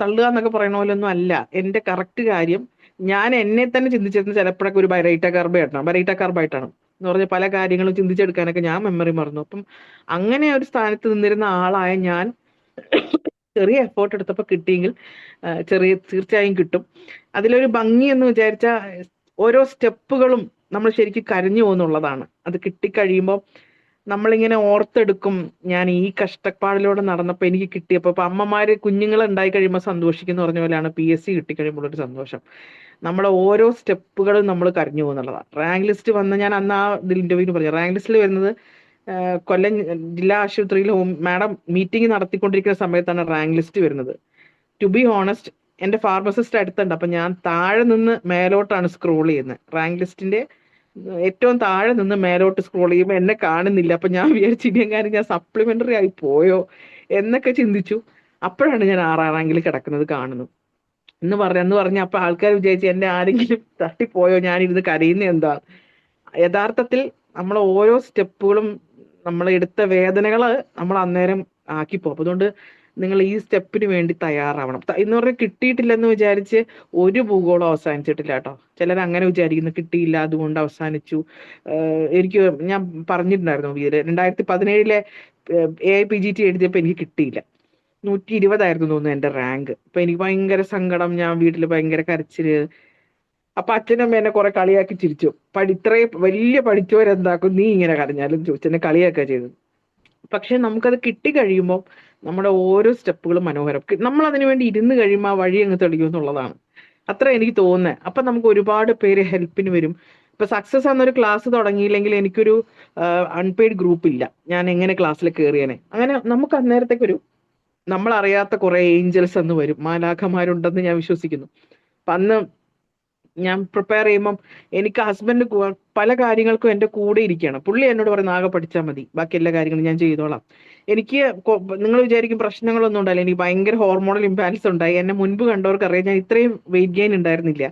തള്ളുക എന്നൊക്കെ പറയണ പോലെ ഒന്നും അല്ല. എന്റെ കറക്റ്റ് കാര്യം ഞാൻ എന്നെ തന്നെ ചിന്തിച്ചിരുന്ന ചിലപ്പോഴൊക്കെ ഒരു ബൈറൈറ്റ കാർബായിട്ടാണ് എന്ന് പറഞ്ഞ പല കാര്യങ്ങളും ചിന്തിച്ചെടുക്കാനൊക്കെ ഞാൻ മെമ്മറി മറന്നു. അപ്പം അങ്ങനെ ഒരു സ്ഥാനത്ത് നിന്നിരുന്ന ആളായ ഞാൻ ചെറിയ എഫേർട്ട് എടുത്തപ്പോൾ കിട്ടിയെങ്കിൽ തീർച്ചയായും കിട്ടും. അതിലൊരു ഭംഗി എന്ന് വിചാരിച്ചാൽ ഓരോ സ്റ്റെപ്പുകളും നമ്മൾ ശരിക്കും കരഞ്ഞു പോകുന്നുള്ളതാണ്. അത് കിട്ടിക്കഴിയുമ്പോൾ നമ്മളിങ്ങനെ ഓർത്തെടുക്കും, ഞാൻ ഈ കഷ്ടപ്പാടിലൂടെ നടന്നപ്പോൾ എനിക്ക് കിട്ടിയപ്പോൾ. ഇപ്പൊ അമ്മമാര് കുഞ്ഞുങ്ങൾ ഉണ്ടായി കഴിയുമ്പോൾ സന്തോഷിക്കുന്ന പറഞ്ഞ പോലെയാണ് PSC കിട്ടിക്കഴിയുമ്പോൾ ഒരു സന്തോഷം. നമ്മുടെ ഓരോ സ്റ്റെപ്പുകളും നമ്മൾ കരഞ്ഞു പോകുന്നുള്ളതാണ്. റാങ്ക് ലിസ്റ്റ് വന്ന്, ഞാൻ അന്ന് ആ ഇന്റർവ്യൂവിന് പറഞ്ഞു, റാങ്ക് ലിസ്റ്റിൽ വരുന്നത് കൊല്ലം ജില്ലാ ആശുപത്രിയിൽ മാഡം മീറ്റിംഗ് നടത്തിക്കൊണ്ടിരിക്കുന്ന സമയത്താണ് റാങ്ക് ലിസ്റ്റ് വരുന്നത്. ടു ബി ഓണസ്റ്റ്, എന്റെ ഫാർമസിസ്റ്റ് അടുത്തുണ്ട്, അപ്പൊ ഞാൻ താഴെ നിന്ന് മേലോട്ടാണ് സ്ക്രോൾ ചെയ്യുന്നത്. റാങ്ക് ലിസ്റ്റിന്റെ ഏറ്റവും താഴെ നിന്ന് മേലോട്ട് സ്ക്രോൾ ചെയ്യുമ്പോൾ എന്നെ കാണുന്നില്ല. അപ്പൊ ഞാൻ വിചാരിച്ചു ഇനിയെങ്ങാനും ഞാൻ സപ്ലിമെന്ററി ആയി പോയോ എന്നൊക്കെ ചിന്തിച്ചു. അപ്പോഴാണ് ഞാൻ 6ാം റാങ്കിൽ കിടക്കുന്നത് കാണുന്നു എന്ന് പറഞ്ഞ അപ്പൊ ആൾക്കാർ വിചാരിച്ചു എന്നെ ആരെങ്കിലും തട്ടിപ്പോയോ, ഞാനിരുന്ന് കരയുന്ന എന്താ. യഥാർത്ഥത്തിൽ നമ്മൾ ഓരോ സ്റ്റെപ്പുകളും നമ്മൾ എടുത്ത വേദനകള് നമ്മൾ അന്നേരം ആക്കിപ്പോ. അതുകൊണ്ട് നിങ്ങൾ ഈ സ്റ്റെപ്പിന് വേണ്ടി തയ്യാറാവണം. എന്ന് പറഞ്ഞാൽ കിട്ടിയിട്ടില്ലെന്ന് വിചാരിച്ച് ഒരു ഭൂഗോളം അവസാനിച്ചിട്ടില്ല കേട്ടോ. ചിലർ അങ്ങനെ വിചാരിക്കുന്നു, കിട്ടിയില്ല അതുകൊണ്ട് അവസാനിച്ചു. എനിക്ക് ഞാൻ പറഞ്ഞിട്ടുണ്ടായിരുന്നു ഇതില് 2017 AIPGT എഴുതിയപ്പോൾ എനിക്ക് കിട്ടിയില്ല. 120 തോന്നുന്നു എന്റെ റാങ്ക്. അപ്പൊ എനിക്ക് ഭയങ്കര സങ്കടം, ഞാൻ വീട്ടിൽ ഭയങ്കര കരച്ചില്. അപ്പൊ അച്ഛനും എന്നെ കുറെ കളിയാക്കി ചിരിച്ചു. ഇത്രയും വലിയ പഠിച്ചവരെന്താക്കും നീ ഇങ്ങനെ കരഞ്ഞാലും ചോദിച്ചു, എന്നെ കളിയാക്കുക ചെയ്തു. പക്ഷെ നമുക്കത് കിട്ടിക്കഴിയുമ്പോൾ നമ്മുടെ ഓരോ സ്റ്റെപ്പുകളും മനോഹരം. നമ്മൾ അതിനു വേണ്ടി ഇരുന്ന് കഴിയുമ്പോൾ ആ വഴി അങ്ങ് തെളിയും എന്നുള്ളതാണ് അത്ര എനിക്ക് തോന്നുന്നത്. അപ്പൊ നമുക്ക് ഒരുപാട് പേര് ഹെൽപ്പിന് വരും. ഇപ്പൊ സക്സസ് എന്നൊരു ക്ലാസ് തുടങ്ങിയില്ലെങ്കിൽ എനിക്കൊരു അൺപെയ്ഡ് ഗ്രൂപ്പ് ഇല്ല, ഞാൻ എങ്ങനെ ക്ലാസ്സിൽ കയറിയേനെ. അങ്ങനെ നമുക്ക് അന്നേരത്തേക്കൊരു നമ്മൾ അറിയാത്ത കുറെ ഏഞ്ചൽസ് എന്ന് വരും, മാലാഖമാരുണ്ടെന്ന് ഞാൻ വിശ്വസിക്കുന്നു. അപ്പൊ അന്ന് ഞാൻ പ്രിപ്പയർ ചെയ്യുമ്പം എനിക്ക് ഹസ്ബൻഡ് പല കാര്യങ്ങൾക്കും എൻ്റെ കൂടെ ഇരിക്കുകയാണ്. പുള്ളി എന്നോട് പറയുന്നത് ആകെ പഠിച്ചാൽ മതി, ബാക്കി എല്ലാ കാര്യങ്ങളും ഞാൻ ചെയ്തോളാം. എനിക്ക് നിങ്ങൾ വിചാരിക്കും പ്രശ്നങ്ങളൊന്നും ഉണ്ടായില്ല, എനിക്ക് ഭയങ്കര ഹോർമോണൽ ഇംബാലൻസ് ഉണ്ടായി. എന്നെ മുൻപ് കണ്ടവർക്ക് അറിയാം, ഞാൻ ഇത്രയും വെയിറ്റ് ഗെയിൻ ഉണ്ടായിരുന്നില്ല.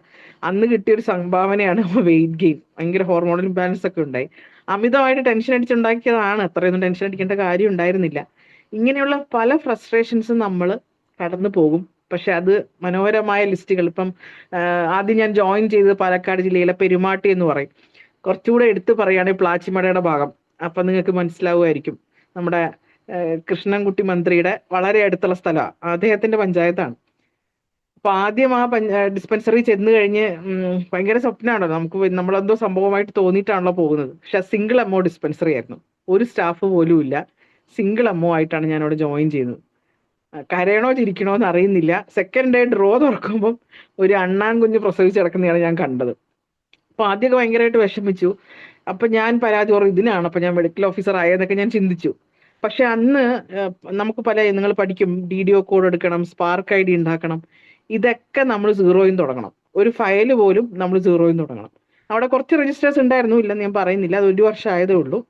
അന്ന് കിട്ടിയൊരു സംഭാവനയാണ് വെയിറ്റ് ഗെയിൻ. ഭയങ്കര ഹോർമോണൽ ഇംബാലൻസ് ഒക്കെ ഉണ്ടായി. അമിതമായിട്ട് ടെൻഷൻ അടിച്ചുണ്ടാക്കിയതാണ്, അത്രയൊന്നും ടെൻഷൻ അടിക്കേണ്ട കാര്യം ഉണ്ടായിരുന്നില്ല. ഇങ്ങനെയുള്ള പല ഫ്രസ്ട്രേഷൻസും നമ്മൾ കടന്നു പോകും. പക്ഷെ അത് മനോഹരമായ ലിസ്റ്റുകൾ. ഇപ്പം ആദ്യം ഞാൻ ജോയിൻ ചെയ്തത് പാലക്കാട് ജില്ലയിലെ പെരുമാട്ടി എന്ന് പറയും. കുറച്ചുകൂടെ എടുത്തു പറയുകയാണെങ്കിൽ പ്ലാച്ചിമടയുടെ ഭാഗം. അപ്പൊ നിങ്ങൾക്ക് മനസ്സിലാവുമായിരിക്കും, നമ്മുടെ കൃഷ്ണൻകുട്ടി മന്ത്രിയുടെ വളരെ അടുത്തുള്ള സ്ഥലമാണ്, അദ്ദേഹത്തിന്റെ പഞ്ചായത്താണ്. അപ്പൊ ആദ്യം ആ ഡിസ്പെൻസറി ചെന്ന് കഴിഞ്ഞ് ഭയങ്കര സ്വപ്നമാണല്ലോ നമുക്ക്, നമ്മളെന്തോ സംഭവമായിട്ട് തോന്നിയിട്ടാണല്ലോ പോകുന്നത്. പക്ഷെ സിംഗിൾ എംഒ ഡിസ്പെൻസറി ആയിരുന്നു, ഒരു സ്റ്റാഫ് പോലും ഇല്ല. സിംഗിൾ എംഒ ആയിട്ടാണ് ഞാൻ അവിടെ ജോയിൻ ചെയ്യുന്നത്. കരയണോ ചിരിക്കണോ എന്ന് അറിയുന്നില്ല. സെക്കൻഡ് ഡേ ഡ്രോ തുറക്കുമ്പം ഒരു അണ്ണാൻ കുഞ്ഞ് പ്രസവിച്ച് കിടക്കുന്നതാണ് ഞാൻ കണ്ടത്. അപ്പൊ ആദ്യമൊക്കെ ഭയങ്കരമായിട്ട് വിഷമിച്ചു. അപ്പൊ ഞാൻ പരാതി പറഞ്ഞു, ഇതിനാണ് അപ്പൊ ഞാൻ മെഡിക്കൽ ഓഫീസർ ആയതെന്നൊക്കെ ഞാൻ ചിന്തിച്ചു. പക്ഷെ അന്ന് നമുക്ക് നിങ്ങൾ പഠിക്കും, DDO കോഡ് എടുക്കണം, സ്പാർക്ക് ID ഉണ്ടാക്കണം. ഇതൊക്കെ നമ്മൾ സീറോയിൽ തുടങ്ങണം. ഒരു ഫയൽ പോലും നമ്മൾ സീറോയിൽ തുടങ്ങണം. അവിടെ കുറച്ച് രജിസ്റ്റേഴ്സ് ഉണ്ടായിരുന്നു, ഇല്ലെന്ന് ഞാൻ പറയുന്നില്ല, അത് 1 വർഷം ആയതേ ഉള്ളൂ.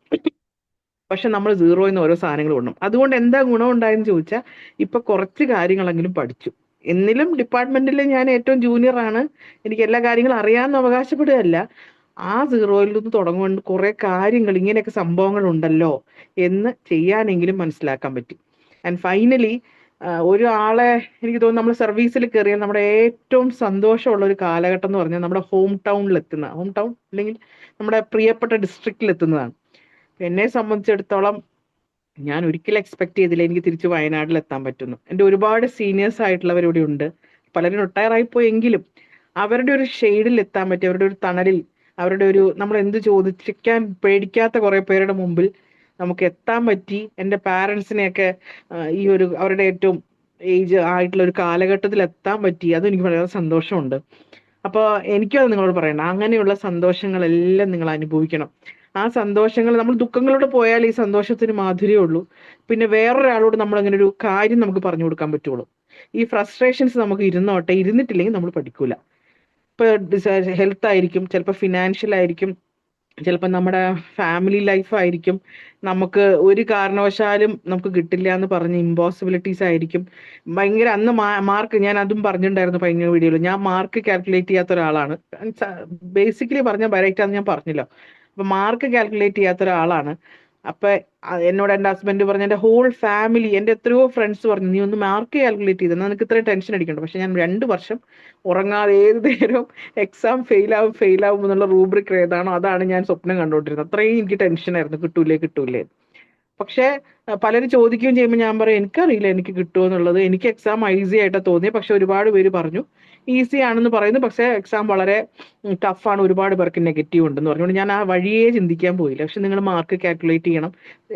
പക്ഷെ നമ്മൾ സീറോയിൽ നിന്ന് ഓരോ സാധനങ്ങൾ കൊണ്ടും. അതുകൊണ്ട് എന്താ ഗുണം ഉണ്ടായെന്ന് ചോദിച്ചാൽ ഇപ്പൊ കുറച്ച് കാര്യങ്ങളെങ്കിലും പഠിച്ചു. എന്നിലും ഡിപ്പാർട്ട്മെന്റിൽ ഞാൻ ഏറ്റവും ജൂനിയർ ആണ്, എനിക്ക് എല്ലാ കാര്യങ്ങളും അറിയാമെന്ന് അവകാശപ്പെടുകയല്ല. ആ സീറോയിൽ നിന്ന് തുടങ്ങുകൊണ്ട് കുറെ കാര്യങ്ങൾ, ഇങ്ങനെയൊക്കെ സംഭവങ്ങൾ ഉണ്ടല്ലോ എന്ന് ചെയ്യാനെങ്കിലും മനസ്സിലാക്കാൻ പറ്റി. ആൻഡ് ഫൈനലി ഒരാളെ എനിക്ക് തോന്നുന്നു നമ്മൾ സർവീസിൽ കയറിയാൽ നമ്മുടെ ഏറ്റവും സന്തോഷമുള്ള ഒരു കാലഘട്ടം എന്ന് പറഞ്ഞാൽ നമ്മുടെ ഹോം ടൗണിൽ എത്തുന്ന, ഹോം ടൗൺ അല്ലെങ്കിൽ നമ്മുടെ പ്രിയപ്പെട്ട ഡിസ്ട്രിക്റ്റിൽ എത്തുന്നതാണ്. എന്നെ സംബന്ധിച്ചിടത്തോളം ഞാൻ ഒരിക്കലും എക്സ്പെക്ട് ചെയ്തില്ല എനിക്ക് തിരിച്ച് വയനാട്ടിൽ എത്താൻ പറ്റുന്നു. എൻ്റെ ഒരുപാട് സീനിയേഴ്സ് ആയിട്ടുള്ളവർ ഇവിടെ ഉണ്ട്, പലരും റിട്ടയർ ആയിപ്പോയെങ്കിലും അവരുടെ ഒരു ഷെയ്ഡിൽ എത്താൻ പറ്റി, അവരുടെ ഒരു തണലിൽ, അവരുടെ ഒരു നമ്മൾ എന്ത് ചോദിക്കാൻ പേടിക്കാത്ത കുറെ പേരുടെ മുമ്പിൽ നമുക്ക് എത്താൻ പറ്റി. എൻ്റെ പാരൻസിനെയൊക്കെ ഈ ഒരു അവരുടെ ഏറ്റവും ഏജ് ആയിട്ടുള്ള ഒരു കാലഘട്ടത്തിൽ എത്താൻ പറ്റി, അതും എനിക്ക് വളരെ സന്തോഷമുണ്ട്. അപ്പോൾ എനിക്കും അത് നിങ്ങളോട് പറയണം, അങ്ങനെയുള്ള സന്തോഷങ്ങളെല്ലാം നിങ്ങൾ അനുഭവിക്കണം. ആ സന്തോഷങ്ങൾ, നമ്മൾ ദുഃഖങ്ങളോട് പോയാൽ ഈ സന്തോഷത്തിന് മാധുര്യമേ ഉള്ളൂ. പിന്നെ വേറൊരാളോട് നമ്മൾ അങ്ങനെ ഒരു കാര്യം നമുക്ക് പറഞ്ഞു കൊടുക്കാൻ പറ്റുള്ളൂ. ഈ ഫ്രസ്ട്രേഷൻസ് നമുക്ക് ഇരുന്നോട്ടെ, ഇരുന്നിട്ടില്ലെങ്കിൽ നമ്മൾ പഠിക്കൂല. ഇപ്പൊ ഹെൽത്ത് ആയിരിക്കും, ചിലപ്പോൾ ഫിനാൻഷ്യൽ ആയിരിക്കും, ചിലപ്പോൾ നമ്മുടെ ഫാമിലി ലൈഫ് ആയിരിക്കും, നമുക്ക് ഒരു കാരണവശാലും നമുക്ക് കിട്ടില്ല എന്ന് പറഞ്ഞ ഇമ്പോസിബിലിറ്റീസ് ആയിരിക്കും. ഭയങ്കര അന്ന് മാർക്ക്, ഞാൻ അതും പറഞ്ഞിട്ടുണ്ടായിരുന്നു കഴിഞ്ഞ വീഡിയോയിൽ, ഞാൻ മാർക്ക് കാൽക്കുലേറ്റ് ചെയ്യാത്ത ഒരാളാണ്. ബേസിക്കലി പറഞ്ഞാൽ ബൈറക്റ്റാന്ന് ഞാൻ പറഞ്ഞല്ലോ. അപ്പൊ മാർക്ക് കാൽക്കുലേറ്റ് ചെയ്യാത്ത ഒരാളാണ്. അപ്പൊ എന്നോട് എൻ്റെ ഹസ്ബൻഡ് പറഞ്ഞു, എൻ്റെ ഹോൾ ഫാമിലി, എൻ്റെ എത്രയോ ഫ്രണ്ട്സ് പറഞ്ഞു, നീ ഒന്ന് മാർക്ക് കാൽക്കുലേറ്റ് ചെയ്തെന്ന്, നിനക്ക് ഇത്രയും ടെൻഷൻ അടിക്കണ്ട. പക്ഷെ ഞാൻ 2 വർഷം ഉറങ്ങാതെ ഏത് നേരവും എക്സാം ഫെയിൽ ആവും എന്നുള്ള റൂബ്രിക് ഏതാണോ അതാണ് ഞാൻ സ്വപ്നം കണ്ടുകൊണ്ടിരുന്നത്. അത്രയും എനിക്ക് ടെൻഷനായിരുന്നു, കിട്ടൂലേ. പക്ഷെ പലരും ചോദിക്കുകയും ചെയ്യുമ്പോൾ ഞാൻ പറയും എനിക്കറിയില്ല എനിക്ക് കിട്ടുമോ എന്നുള്ളത്. എനിക്ക് എക്സാം ഈസി ആയിട്ടാണ് തോന്നിയത്. പക്ഷെ ഒരുപാട് പേര് പറഞ്ഞു ഈസി ആണെന്ന് പറയുന്നു, പക്ഷെ എക്സാം വളരെ ടഫാണ്, ഒരുപാട് പേർക്ക് നെഗറ്റീവ് ഉണ്ടെന്ന് പറഞ്ഞുകൊണ്ട് ഞാൻ ആ വഴിയേ ചിന്തിക്കാൻ പോയില്ല. പക്ഷെ നിങ്ങൾ മാർക്ക് കാൽക്കുലേറ്റ് ചെയ്യണം,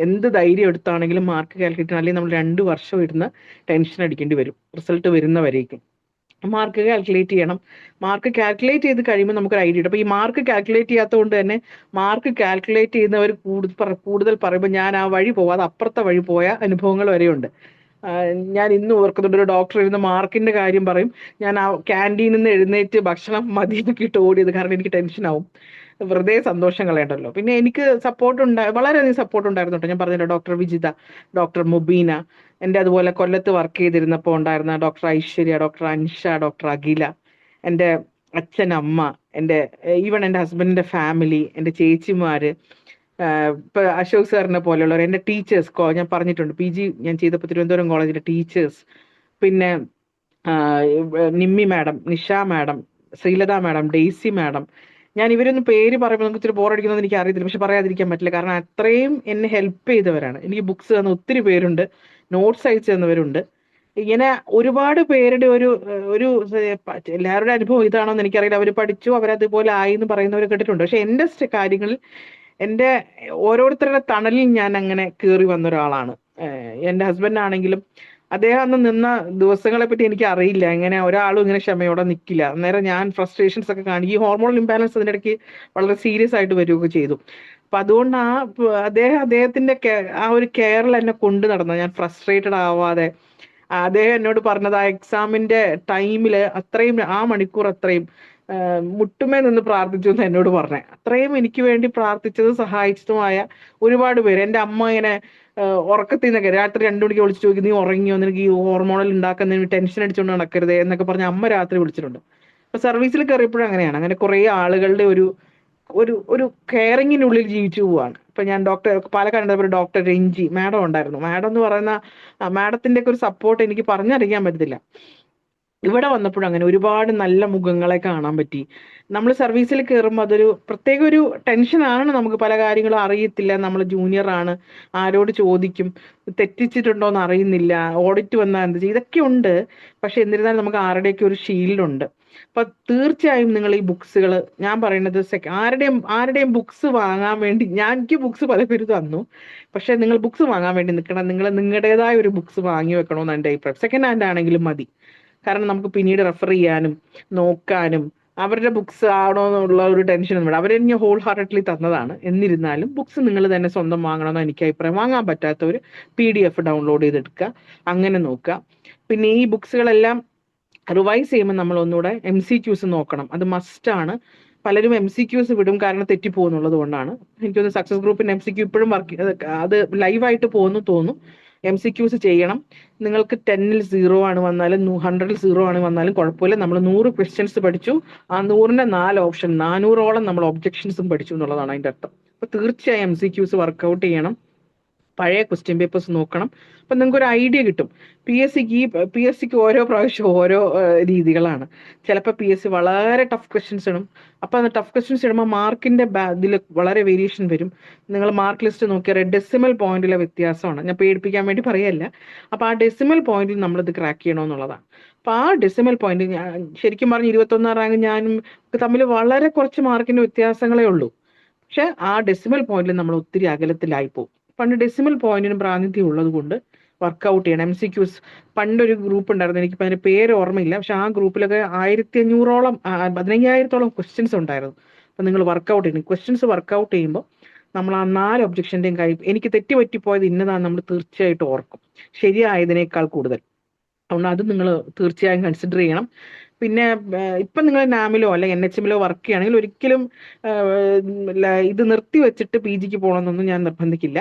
എന്ത് ധൈര്യം എടുത്താണെങ്കിലും മാർക്ക് കാൽക്കുലേറ്റ് ചെയ്യണം, അല്ലെങ്കിൽ നമ്മൾ 2 വർഷം ഇരുന്ന് ടെൻഷൻ അടിക്കേണ്ടി വരും റിസൾട്ട് വരുന്നവരേക്കും. മാർക്ക് കാൽക്കുലേറ്റ് ചെയ്യണം. മാർക്ക് കാൽക്കുലേറ്റ് ചെയ്ത് കഴിയുമ്പോൾ നമുക്കൊരു ഐഡിയ ഉണ്ട്. അപ്പൊ ഈ മാർക്ക് കാൽക്കുലേറ്റ് ചെയ്യാത്തത് കൊണ്ട് തന്നെ മാർക്ക് കാൽക്കുലേറ്റ് ചെയ്യുന്നവർ കൂടുതൽ പറയുമ്പോൾ ഞാൻ ആ വഴി പോവാതെ അപ്പുറത്തെ വഴി പോയ അനുഭവങ്ങൾ വരെയുണ്ട്. ഞാൻ ഇന്ന് ഓർക്കുന്നുണ്ട്, ഒരു ഡോക്ടർ ഇരുന്ന് മാർക്കിന്റെ കാര്യം പറയും, ഞാൻ ആ ക്യാൻറ്റീനിൽ നിന്ന് എഴുന്നേറ്റ് ഭക്ഷണം മതിയാക്കിയിട്ട് ഓടിയത്, കാരണം എനിക്ക് ടെൻഷൻ ആവും, വെറുതെ സന്തോഷം കളയണ്ടല്ലോ. പിന്നെ എനിക്ക് വളരെയധികം സപ്പോർട്ട് ഉണ്ടായിരുന്നു കേട്ടോ. ഞാൻ പറഞ്ഞല്ലോ, ഡോക്ടർ വിജിത, ഡോക്ടർ മുബീന, എൻ്റെ അതുപോലെ കൊല്ലത്ത് വർക്ക് ചെയ്തിരുന്നപ്പോൾ ഉണ്ടായിരുന്ന doctor Aishwarya, doctor Ansha, doctor Akhila, എൻ്റെ അച്ഛൻ, അമ്മ, എൻ്റെ ഈവൻ എൻ്റെ ഹസ്ബൻഡിന്റെ ഫാമിലി, എൻ്റെ ചേച്ചിമാര്, ഇപ്പൊ അശോക് സാറിനെ പോലെയുള്ളവർ, എൻ്റെ ടീച്ചേഴ്സ്, ഞാൻ പറഞ്ഞിട്ടുണ്ട് PG ഞാൻ ചെയ്തപ്പോൾ തിരുവനന്തപുരം കോളേജിലെ ടീച്ചേഴ്സ്, പിന്നെ Nimmi madam, Nisha madam, Sreelatha madam, Daisy madam. ഞാൻ ഇവരൊന്നും പേര് പറയുമ്പോൾ നമുക്ക് ഇച്ചിരി ബോറടിക്കുന്നതെന്ന് എനിക്ക് അറിയത്തില്ല, പക്ഷെ പറയാതിരിക്കാൻ പറ്റില്ല. കാരണം അത്രയും എന്നെ ഹെൽപ്പ് ചെയ്തവരാണ്. എനിക്ക് ബുക്സ് തന്ന ഒത്തിരി പേരുണ്ട്, നോട്ട്സ് അയച്ചു തന്നവരുണ്ട്. ഇങ്ങനെ ഒരുപാട് പേരുടെ ഒരു എല്ലാവരുടെ അനുഭവം ഇതാണോന്ന് എനിക്കറിയില്ല. അവർ പഠിച്ചു, അവരതുപോലെ ആയി എന്ന് പറയുന്നവർ കേട്ടിട്ടുണ്ട്. പക്ഷെ എൻ്റെ കാര്യങ്ങളിൽ എൻ്റെ ഓരോരുത്തരുടെ തണലിൽ ഞാൻ അങ്ങനെ കയറി വന്ന ഒരാളാണ്. എൻ്റെ ഹസ്ബൻഡ് ആണെങ്കിലും അദ്ദേഹം അന്ന് നിന്ന ദിവസങ്ങളെ പറ്റി എനിക്ക് അറിയില്ല. എങ്ങനെ ഒരാളും ഇങ്ങനെ ക്ഷമയോടെ നിൽക്കില്ല. അന്നേരം ഞാൻ ഫ്രസ്ട്രേഷൻസ് ഒക്കെ കാണിക്കും. ഈ ഹോർമോണൽ ഇംബാലൻസ് അതിൻ്റെ ഇടയ്ക്ക് വളരെ സീരിയസ് ആയിട്ട് വരികയൊക്കെ ചെയ്തു. അപ്പൊ അതുകൊണ്ട് അദ്ദേഹത്തിന്റെ ആ ഒരു കെയറിൽ എന്നെ കൊണ്ടു നടന്നത്, ഞാൻ ഫ്രസ്ട്രേറ്റഡ് ആവാതെ. അദ്ദേഹം എന്നോട് പറഞ്ഞത്, ആ എക്സാമിന്റെ ടൈമില് അത്രയും ആ മണിക്കൂർ അത്രയും മുട്ടുമേ നിന്ന് പ്രാർത്ഥിച്ചു എന്ന് എന്നോട് പറഞ്ഞേ. അത്രയും എനിക്ക് വേണ്ടി പ്രാർത്ഥിച്ചതും സഹായിച്ചതുമായ ഒരുപാട് പേര്. എൻ്റെ അമ്മ ഇങ്ങനെ ഉറക്കത്തിൽ നിന്നൊക്കെ രാത്രി 2 മണിക്ക് വിളിച്ചു ചോദിക്കും, നീ ഉറങ്ങിയോ, നിനക്ക് ഈ ഹോർമോണൽ ഉണ്ടാക്കുന്നതിന് ടെൻഷൻ അടിച്ചുകൊണ്ട് നടക്കരുത് എന്നൊക്കെ പറഞ്ഞ് അമ്മ രാത്രി വിളിച്ചിട്ടുണ്ട്. അപ്പൊ സർവീസിൽ കയറിയപ്പോഴും അങ്ങനെയാണ്. അങ്ങനെ കുറെ ആളുകളുടെ ഒരു ഒരു ഒരു കെയറിങ്ങിനുള്ളിൽ ജീവിച്ചു പോവാണ്. ഇപ്പൊ ഞാൻ പാലക്കാട് ഡോക്ടർ രഞ്ജി മാഡം ഉണ്ടായിരുന്നു. മാഡം എന്ന് പറയുന്ന മാഡത്തിന്റെ ഒക്കെ ഒരു സപ്പോർട്ട് എനിക്ക് പറഞ്ഞറിയിക്കാൻ പറ്റത്തില്ല. ഇവിടെ വന്നപ്പോഴും അങ്ങനെ ഒരുപാട് നല്ല മുഖങ്ങളെ കാണാൻ പറ്റി. നമ്മൾ സർവീസിൽ കയറുമ്പോൾ അതൊരു പ്രത്യേക ഒരു ടെൻഷനാണ്. നമുക്ക് പല കാര്യങ്ങളും അറിയത്തില്ല, നമ്മൾ ജൂനിയർ ആണ്, ആരോട് ചോദിക്കും, തെറ്റിച്ചിട്ടുണ്ടോ എന്ന് അറിയുന്നില്ല, ഓഡിറ്റ് വന്നാൽ എന്ത് ചെയ്യും, ഇതൊക്കെ ഉണ്ട്. പക്ഷെ എന്നിരുന്നാലും നമുക്ക് ആരുടെയൊക്കെ ഒരു ഷീൽഡുണ്ട്. അപ്പൊ തീർച്ചയായും നിങ്ങൾ ഈ ബുക്സുകൾ, ഞാൻ പറയുന്നത് ആരുടെയും ബുക്സ് വാങ്ങാൻ വേണ്ടി, എനിക്ക് ബുക്സ് പല പേര് തന്നു, പക്ഷെ നിങ്ങൾ ബുക്സ് വാങ്ങാൻ വേണ്ടി നിൽക്കണം. നിങ്ങൾ നിങ്ങളുടേതായ ഒരു ബുക്സ് വാങ്ങി വെക്കണമെന്ന് എൻ്റെ അഭിപ്രായം. സെക്കൻഡ് ഹാൻഡ് ആണെങ്കിലും മതി. കാരണം നമുക്ക് പിന്നീട് റെഫർ ചെയ്യാനും നോക്കാനും. അവരുടെ ബുക്സ് ആണോ എന്നുള്ള ഒരു ടെൻഷനൊന്നും വേണ്ട. അവരെന്നെ ഹോൾ ഹാർട്ടഡ്ലി തന്നതാണ്. എന്നിരുന്നാലും ബുക്സ് നിങ്ങൾ തന്നെ സ്വന്തം വാങ്ങണമെന്ന് എനിക്ക് അഭിപ്രായം. വാങ്ങാൻ പറ്റാത്തവർ PDF ഡൗൺലോഡ് ചെയ്തെടുക്കുക, അങ്ങനെ നോക്കുക. പിന്നെ ഈ ബുക്സുകളെല്ലാം റിവൈസ് ചെയ്യുമ്പോൾ നമ്മൾ ഒന്നുകൂടെ MCQs നോക്കണം. അത് മസ്റ്റാണ്. പലരും MCQs വിടും, കാരണം തെറ്റിപ്പോകുന്നുള്ളത് കൊണ്ടാണ്. എനിക്കൊന്ന് സക്സസ് ഗ്രൂപ്പിന്റെ MCQ ഇപ്പോഴും അത് ലൈവായിട്ട് പോകുന്നു തോന്നുന്നു. MCQs ചെയ്യണം. നിങ്ങൾക്ക് 10ൽ 0 ആണ് വന്നാലും 100ൽ 0 ആണ് വന്നാലും കുഴപ്പമില്ല. നമ്മൾ 100 ക്വസ്റ്റ്യൻസ് പഠിച്ചു, ആ 100ന്റെ 4 ഓപ്ഷൻ, 400ഓളം നമ്മൾ ഒബ്ജക്ഷൻസും പഠിച്ചു എന്നുള്ളതാണ് അതിന്റെ അർത്ഥം. അപ്പൊ തീർച്ചയായും MCQs വർക്ക്ഔട്ട് ചെയ്യണം, പഴയ ക്വസ്റ്റ്യൻ പേപ്പേഴ്സ് നോക്കണം. അപ്പൊ നിങ്ങൾക്ക് ഒരു ഐഡിയ കിട്ടും. PSCക്ക് ഓരോ പ്രാവശ്യം ഓരോ രീതികളാണ്. ചിലപ്പോൾ PSC വളരെ ടഫ് ക്വസ്റ്റ്യൻസ് ഇടും. അപ്പൊ അത് ടഫ് ക്വസ്റ്റ്യൻസ് ഇടുമ്പോൾ മാർക്കിന്റെ ഇതിൽ വളരെ വേരിയേഷൻ വരും. നിങ്ങൾ മാർക്ക് ലിസ്റ്റ് നോക്കിയാൽ ഡെസിമൽ പോയിന്റിലെ വ്യത്യാസമാണ്. ഞാൻ പേടിപ്പിക്കാൻ വേണ്ടി പറയല്ല. അപ്പൊ ആ ഡെസിമൽ പോയിന്റിൽ നമ്മളിത് ക്രാക്ക് ചെയ്യണമെന്നുള്ളതാണ്. അപ്പൊ ആ ഡെസിമൽ പോയിന്റ്, ശരിക്കും പറഞ്ഞ് 21 റാങ്ക് ഞാനും തമ്മിൽ വളരെ കുറച്ച് മാർക്കിന്റെ വ്യത്യാസങ്ങളേ ഉള്ളൂ. പക്ഷെ ആ ഡെസിമൽ പോയിന്റിൽ നമ്മൾ ഒത്തിരി അകലത്തിലായി പോകും. പണ്ട് ഡെസിമൽ പോയിന്റിന് പ്രാതിനിധ്യം ഉള്ളത് കൊണ്ട് വർക്ക്ഔട്ട് ചെയ്യണം. MCQs പണ്ടൊരു ഗ്രൂപ്പ് ഉണ്ടായിരുന്നു, എനിക്ക് അതിന്റെ പേര് ഓർമ്മയില്ല, പക്ഷെ ആ ഗ്രൂപ്പിലൊക്കെ 1500ഓളം 15,000ഓളം ക്വസ്റ്റ്യൻസ് ഉണ്ടായിരുന്നു. അപ്പൊ നിങ്ങൾ വർക്ക്ഔട്ട് ചെയ്യണം. ക്വസ്റ്റ്യൻസ് വർക്ക്ഔട്ട് ചെയ്യുമ്പോൾ നമ്മൾ ആ 4 ഒബ്ജക്ഷന്റെയും കാര്യം, എനിക്ക് തെറ്റിപ്പോയത് ഇന്നതാണ്, നമ്മൾ തീർച്ചയായിട്ടും ഓർക്കും, ശരിയായതിനേക്കാൾ കൂടുതൽ. അതുകൊണ്ട് അത് നിങ്ങൾ തീർച്ചയായും കൺസിഡർ ചെയ്യണം. പിന്നെ ഇപ്പം നിങ്ങൾ NAMലോ അല്ലെങ്കിൽ NHMലോ വർക്ക് ചെയ്യുകയാണെങ്കിൽ ഒരിക്കലും ഇത് നിർത്തി വെച്ചിട്ട് PGക്ക് പോകണമെന്നൊന്നും ഞാൻ നിർബന്ധിക്കില്ല.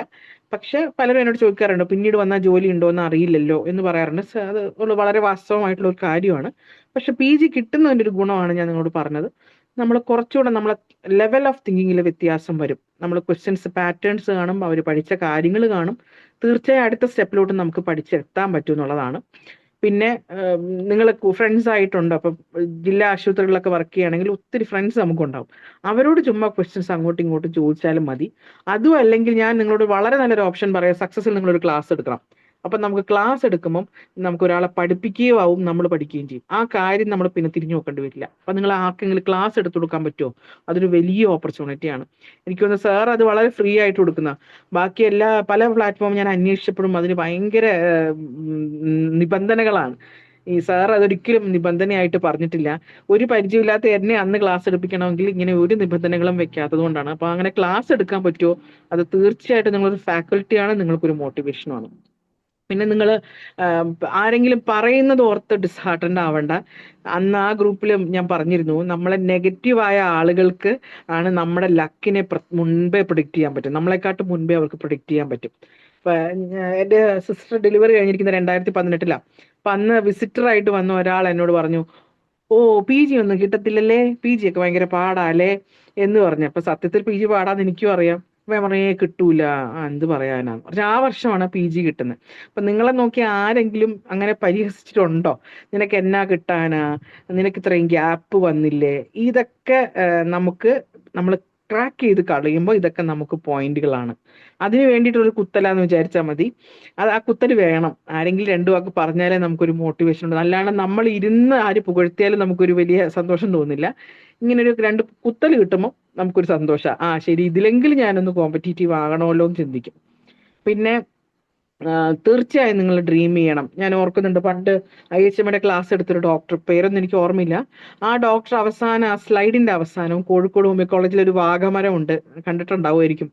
പക്ഷെ പലരും എന്നോട് ചോദിക്കാറുണ്ട്, പിന്നീട് വന്നാൽ ജോലി ഉണ്ടോ എന്ന് അറിയില്ലല്ലോ എന്ന് പറയാറുണ്ട്. അത് വളരെ വാസ്തവമായിട്ടുള്ള ഒരു കാര്യമാണ്. പക്ഷെ PG കിട്ടുന്നതിൻ്റെ ഒരു ഗുണമാണ് ഞാൻ നിങ്ങളോട് പറഞ്ഞത്. നമ്മൾ കുറച്ചുകൂടെ നമ്മളെ ലെവൽ ഓഫ് തിങ്കിങ്ങിൽ വ്യത്യാസം വരും. നമ്മൾ ക്വസ്റ്റ്യൻസ് പാറ്റേൺസ് കാണും, അവർ പഠിച്ച കാര്യങ്ങൾ കാണും. തീർച്ചയായും അടുത്ത സ്റ്റെപ്പിലോട്ട് നമുക്ക് പഠിച്ചെത്താൻ പറ്റും എന്നുള്ളതാണ്. പിന്നെ നിങ്ങൾ ഫ്രണ്ട്സ് ആയിട്ടുണ്ട്, അപ്പം ജില്ലാ ആശുപത്രികളിലൊക്കെ വർക്ക് ചെയ്യുകയാണെങ്കിൽ ഒത്തിരി ഫ്രണ്ട്സ് നമുക്കുണ്ടാവും. അവരോട് ചുമ്മാ ക്വസ്റ്റ്യൻസ് അങ്ങോട്ടും ഇങ്ങോട്ടും ചോദിച്ചാലും മതി. അതും അല്ലെങ്കിൽ ഞാൻ നിങ്ങളോട് വളരെ നല്ലൊരു ഓപ്ഷൻ പറയാം, സക്സസിൽ നിങ്ങളൊരു ക്ലാസ് എടുക്കണം. അപ്പം നമുക്ക് ക്ലാസ് എടുക്കുമ്പം നമുക്ക് ഒരാളെ പഠിപ്പിക്കുകയും ആവും, നമ്മൾ പഠിക്കുകയും ചെയ്യും. ആ കാര്യം നമ്മൾ പിന്നെ തിരിഞ്ഞു നോക്കേണ്ടി വരില്ല. അപ്പം നിങ്ങൾ ആർക്കെങ്കിലും ക്ലാസ് എടുത്തു കൊടുക്കാൻ പറ്റുമോ, അതൊരു വലിയ ഓപ്പർച്യൂണിറ്റിയാണ്. എനിക്ക് തോന്നുന്നു സാർ അത് വളരെ ഫ്രീ ആയിട്ട് കൊടുക്കുന്ന. ബാക്കി പല പ്ലാറ്റ്ഫോം ഞാൻ അന്വേഷിച്ചപ്പോഴും അതിന് ഭയങ്കര നിബന്ധനകളാണ്. ഈ സാർ അതൊരിക്കലും നിബന്ധനയായിട്ട് പറഞ്ഞിട്ടില്ല. ഒരു പരിചയമില്ലാത്ത എന്നെ അന്ന് ക്ലാസ് എടുപ്പിക്കണമെങ്കിൽ ഇങ്ങനെ ഒരു നിബന്ധനകളും വെക്കാത്തത് കൊണ്ടാണ്. അപ്പൊ അങ്ങനെ ക്ലാസ് എടുക്കാൻ പറ്റുമോ, അത് തീർച്ചയായിട്ടും നിങ്ങളൊരു ഫാക്കൽറ്റിയാണ്, നിങ്ങൾക്കൊരു മോട്ടിവേഷനുമാണ്. പിന്നെ നിങ്ങൾ ആരെങ്കിലും പറയുന്നത് ഓർത്ത് ഡിസ്ഹാർട്ടൻഡ് ആവണ്ട. അന്ന് ആ ഗ്രൂപ്പിൽ ഞാൻ പറഞ്ഞിരുന്നു, നമ്മളെ നെഗറ്റീവായ ആളുകൾക്ക് ആണ് നമ്മുടെ ലക്കിനെ മുൻപേ പ്രൊഡിക്റ്റ് ചെയ്യാൻ പറ്റും, നമ്മളെക്കാട്ടും മുൻപേ അവർക്ക് പ്രൊഡിക്റ്റ് ചെയ്യാൻ പറ്റും. ഇപ്പൊ എൻ്റെ സിസ്റ്റർ ഡെലിവറി കഴിഞ്ഞിരിക്കുന്ന 2018 അപ്പൊ അന്ന് വിസിറ്റർ ആയിട്ട് വന്ന ഒരാൾ എന്നോട് പറഞ്ഞു, ഓ PG ഒന്നും കിട്ടത്തില്ലല്ലേ, PG ഒക്കെ ഭയങ്കര പാടാല്ലേ എന്ന് പറഞ്ഞു. അപ്പൊ സത്യത്തിൽ PG പാടാന്ന് എനിക്കും അറിയാം. അപ്പൊ ഞാൻ പറഞ്ഞേ കിട്ടൂല, എന്ത് പറയാനാന്ന് പക്ഷെ ആ വർഷമാണ് PG കിട്ടുന്നത്. അപ്പൊ നിങ്ങളെ നോക്കി ആരെങ്കിലും അങ്ങനെ പരിഹസിച്ചിട്ടുണ്ടോ? നിനക്ക് എന്നാ കിട്ടാനാ, നിനക്ക് ഇത്രയും ഗ്യാപ്പ് വന്നില്ലേ? ഇതൊക്കെ നമുക്ക് നമ്മൾ ട്രാക്ക് ചെയ്ത് കളയുമ്പോൾ ഇതൊക്കെ നമുക്ക് പോയിന്റുകളാണ്. അതിന് വേണ്ടിയിട്ടുള്ള കുത്തലാന്ന് വിചാരിച്ചാൽ മതി. അത് ആ കുത്തൽ വേണം. ആരെങ്കിലും രണ്ടു വാക്ക് പറഞ്ഞാലേ നമുക്കൊരു മോട്ടിവേഷൻ ഉണ്ട്. അല്ലാണ്ട് നമ്മൾ ഇരുന്ന് ആര് പുകഴ്ത്തിയാലും നമുക്കൊരു വലിയ സന്തോഷം തോന്നില്ല. ഇങ്ങനെ ഒരു രണ്ട് കുത്തൽ കിട്ടുമ്പോൾ നമുക്കൊരു സന്തോഷം. ആ ശരി, ഇതിലെങ്കിലും ഞാനൊന്ന് കോമ്പറ്റീറ്റീവ് ആകണമല്ലോ എന്ന് ചിന്തിക്കും. പിന്നെ തീർച്ചയായും നിങ്ങൾ ഡ്രീം ചെയ്യണം. ഞാൻ ഓർക്കുന്നുണ്ട് പണ്ട് IHMയുടെ ക്ലാസ് എടുത്തൊരു ഡോക്ടർ, പേരൊന്നും എനിക്ക് ഓർമ്മയില്ല. ആ ഡോക്ടർ അവസാനം ആ സ്ലൈഡിന്റെ അവസാനം കോഴിക്കോട് വുമൺ കോളേജിൽ ഒരു വാഗമരം ഉണ്ട്, കണ്ടിട്ടുണ്ടാവുമായിരിക്കും.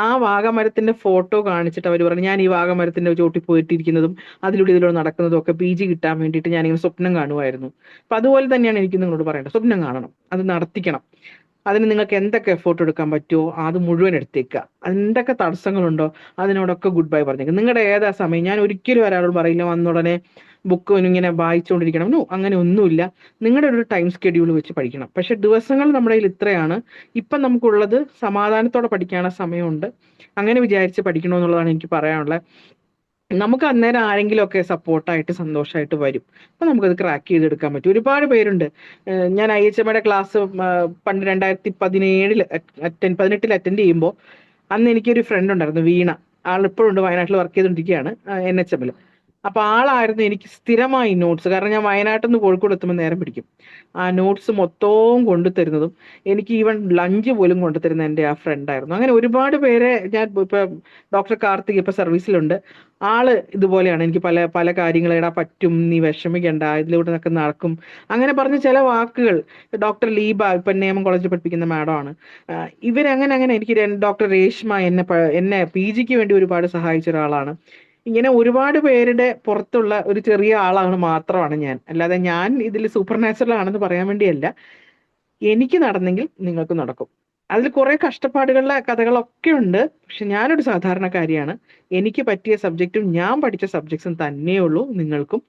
ആ വാഗമരത്തിന്റെ ഫോട്ടോ കാണിച്ചിട്ട് അവർ പറഞ്ഞു, ഞാൻ ഈ വാഗമരത്തിന്റെ ചോട്ടിൽ പോയിട്ടിരിക്കുന്നതും ഇതിലൂടെ നടക്കുന്നതും ഒക്കെ PG കിട്ടാൻ വേണ്ടിയിട്ട് ഞാനിങ്ങനെ സ്വപ്നം കാണുമായിരുന്നു. അപ്പൊ അതുപോലെ തന്നെയാണ് എനിക്ക് നിങ്ങളോട് പറയേണ്ടത്. സ്വപ്നം കാണണം, അത് നടത്തിക്കണം. അതിന് നിങ്ങൾക്ക് എന്തൊക്കെ എഫേർട്ട് എടുക്കാൻ പറ്റുമോ അത് മുഴുവൻ എടുത്തേക്കുക. എന്തൊക്കെ തടസ്സങ്ങളുണ്ടോ അതിനോടൊക്കെ ഗുഡ് ബൈ പറഞ്ഞേക്കുക. നിങ്ങളുടെ ഏതാ സമയം, ഞാൻ ഒരിക്കലും ഒരാളോട് പറയില്ല വന്ന ഉടനെ ബുക്ക് ഇങ്ങനെ വായിച്ചുകൊണ്ടിരിക്കണം. നോ, അങ്ങനെ ഒന്നുമില്ല. നിങ്ങളുടെ ഒരു ടൈം സ്കെഡ്യൂൾ വെച്ച് പഠിക്കണം. പക്ഷെ ദിവസങ്ങൾ നമ്മുടെ കയ്യിൽ ഇത്രയാണ്, ഇപ്പം നമുക്കുള്ളത് സമാധാനത്തോടെ പഠിക്കാനുള്ള സമയമുണ്ട്. അങ്ങനെ വിചാരിച്ച് പഠിക്കണമെന്നുള്ളതാണ് എനിക്ക് പറയാനുള്ളത്. നമുക്ക് അന്നേരം ആരെങ്കിലും ഒക്കെ സപ്പോർട്ടായിട്ട് സന്തോഷമായിട്ട് വരും. അപ്പൊ നമുക്കത് ക്രാക്ക് ചെയ്തെടുക്കാൻ പറ്റും. ഒരുപാട് പേരുണ്ട്. ഞാൻ IHMയുടെ ക്ലാസ് പണ്ട് 2017 18 അറ്റൻഡ് ചെയ്യുമ്പോൾ അന്ന് എനിക്കൊരു ഫ്രണ്ട് ഉണ്ടായിരുന്നു, വീണ. ആൾ ഇപ്പോഴും ഉണ്ട്, വയനാട്ടിൽ വർക്ക് ചെയ്തുകൊണ്ടിരിക്കുകയാണ് NHMൽ. അപ്പൊ ആളായിരുന്നു എനിക്ക് സ്ഥിരമായി നോട്ട്സ്, കാരണം ഞാൻ വയനാട്ടിൽ നിന്ന് കോഴിക്കോട് എത്തുമ്പോൾ നേരം പിടിക്കും. ആ നോട്ട്സ് മൊത്തവും കൊണ്ടുതരുന്നതും എനിക്ക് ഈവൻ ലഞ്ച് പോലും കൊണ്ടുതരുന്ന എൻ്റെ ആ ഫ്രണ്ട് ആയിരുന്നു. അങ്ങനെ ഒരുപാട് പേരെ ഞാൻ ഇപ്പൊ ഡോക്ടർ കാർത്തിക് ഇപ്പൊ സർവീസിലുണ്ട്. ആള് ഇതുപോലെയാണ്. എനിക്ക് പല പല കാര്യങ്ങൾ ഇടാ പറ്റും, നീ വിഷമിക്കണ്ട, ഇതിലൂടെ നിനക്ക് നടക്കും, അങ്ങനെ പറഞ്ഞ ചില വാക്കുകൾ. ഡോക്ടർ ലീബ ഇപ്പൊ നേമം കോളേജിൽ പഠിപ്പിക്കുന്ന മാഡമാണ്. ഇവരങ്ങനെ അങ്ങനെ എനിക്ക് ഡോക്ടർ രേഷ്മ എന്നെ PGക്ക് വേണ്ടി ഒരുപാട് സഹായിച്ച ഒരാളാണ്. ഇങ്ങനെ ഒരുപാട് പേരുടെ പുറത്തുള്ള ഒരു ചെറിയ ആളാണ് മാത്രമാണ് ഞാൻ. അല്ലാതെ ഞാൻ ഇതിൽ സൂപ്പർ നാച്ചുറൽ ആണെന്ന് പറയാൻ വേണ്ടിയല്ല. എനിക്ക് നടന്നെങ്കിൽ നിങ്ങൾക്ക് നടക്കും. അതിൽ കുറെ കഷ്ടപ്പാടുകളുടെ കഥകളൊക്കെ ഉണ്ട്. പക്ഷെ ഞാനൊരു സാധാരണക്കാരിയാണ്. എനിക്ക് പറ്റിയ സബ്ജക്റ്റും ഞാൻ പഠിച്ച സബ്ജക്ട്സും തന്നെയുള്ളൂ നിങ്ങൾക്കും.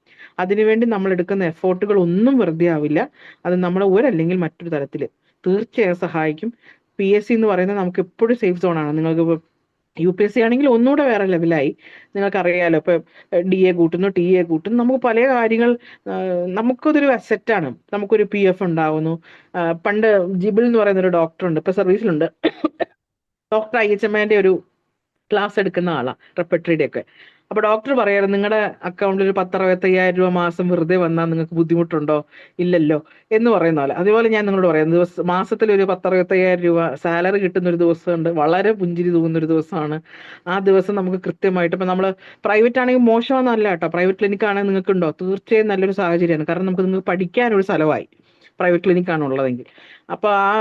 അതിനുവേണ്ടി നമ്മൾ എടുക്കുന്ന എഫേർട്ടുകൾ ഒന്നും വെറുതെ ആവില്ല. അത് നമ്മളെ ഒരല്ലെങ്കിൽ മറ്റൊരു തരത്തിൽ തീർച്ചയായും സഹായിക്കും. PSC എന്ന് പറയുന്നത് നമുക്ക് എപ്പോഴും സേഫ് സോണാണ്. നിങ്ങൾക്ക് UPSC ആണെങ്കിൽ ഒന്നുകൂടെ വേറെ ലെവലായി. നിങ്ങൾക്കറിയാലോ, ഇപ്പൊ DA കൂട്ടുന്നു, TA കൂട്ടുന്നു, നമുക്ക് പല കാര്യങ്ങൾ. നമുക്കതൊരു അസെറ്റാണ്. നമുക്കൊരു PF ഉണ്ടാവുന്നു. പണ്ട് ജിബിൾ എന്ന് പറയുന്ന ഒരു ഡോക്ടർ ഉണ്ട്, ഇപ്പൊ സർവീസിലുണ്ട്. ഡോക്ടർ IHMന്റെ ഒരു ക്ലാസ് എടുക്കുന്ന ആളാണ്, റെപ്പട്രിയുടെ ഒക്കെ. അപ്പൊ ഡോക്ടർ പറയാറ്, നിങ്ങളുടെ അക്കൗണ്ടിൽ ഒരു 10,65,000 രൂപ മാസം വെറുതെ വന്നാൽ നിങ്ങൾക്ക് ബുദ്ധിമുട്ടുണ്ടോ? ഇല്ലല്ലോ എന്ന് പറയുന്ന പോലെ. അതുപോലെ ഞാൻ നിങ്ങളോട് പറയാം, മാസത്തിൽ ഒരു 10,65,000 രൂപ സാലറി കിട്ടുന്ന ഒരു ദിവസമുണ്ട്, വളരെ പുഞ്ചിരി തൂകുന്ന ഒരു ദിവസമാണ്. ആ ദിവസം നമുക്ക് കൃത്യമായിട്ട്, ഇപ്പൊ നമ്മൾ പ്രൈവറ്റ് ആണെങ്കിൽ മോശമാണെന്നല്ല കേട്ടോ, പ്രൈവറ്റ് ക്ലിനിക്ക് ആണെങ്കിൽ നിങ്ങൾക്ക് ഉണ്ടോ, തീർച്ചയായും നല്ലൊരു സാഹചര്യമാണ്. കാരണം നിങ്ങൾക്ക് പഠിക്കാനൊരു സ്ഥലമായി പ്രൈവറ്റ് ക്ലിനിക്കാണ് ഉള്ളതെങ്കിൽ. അപ്പൊ ആ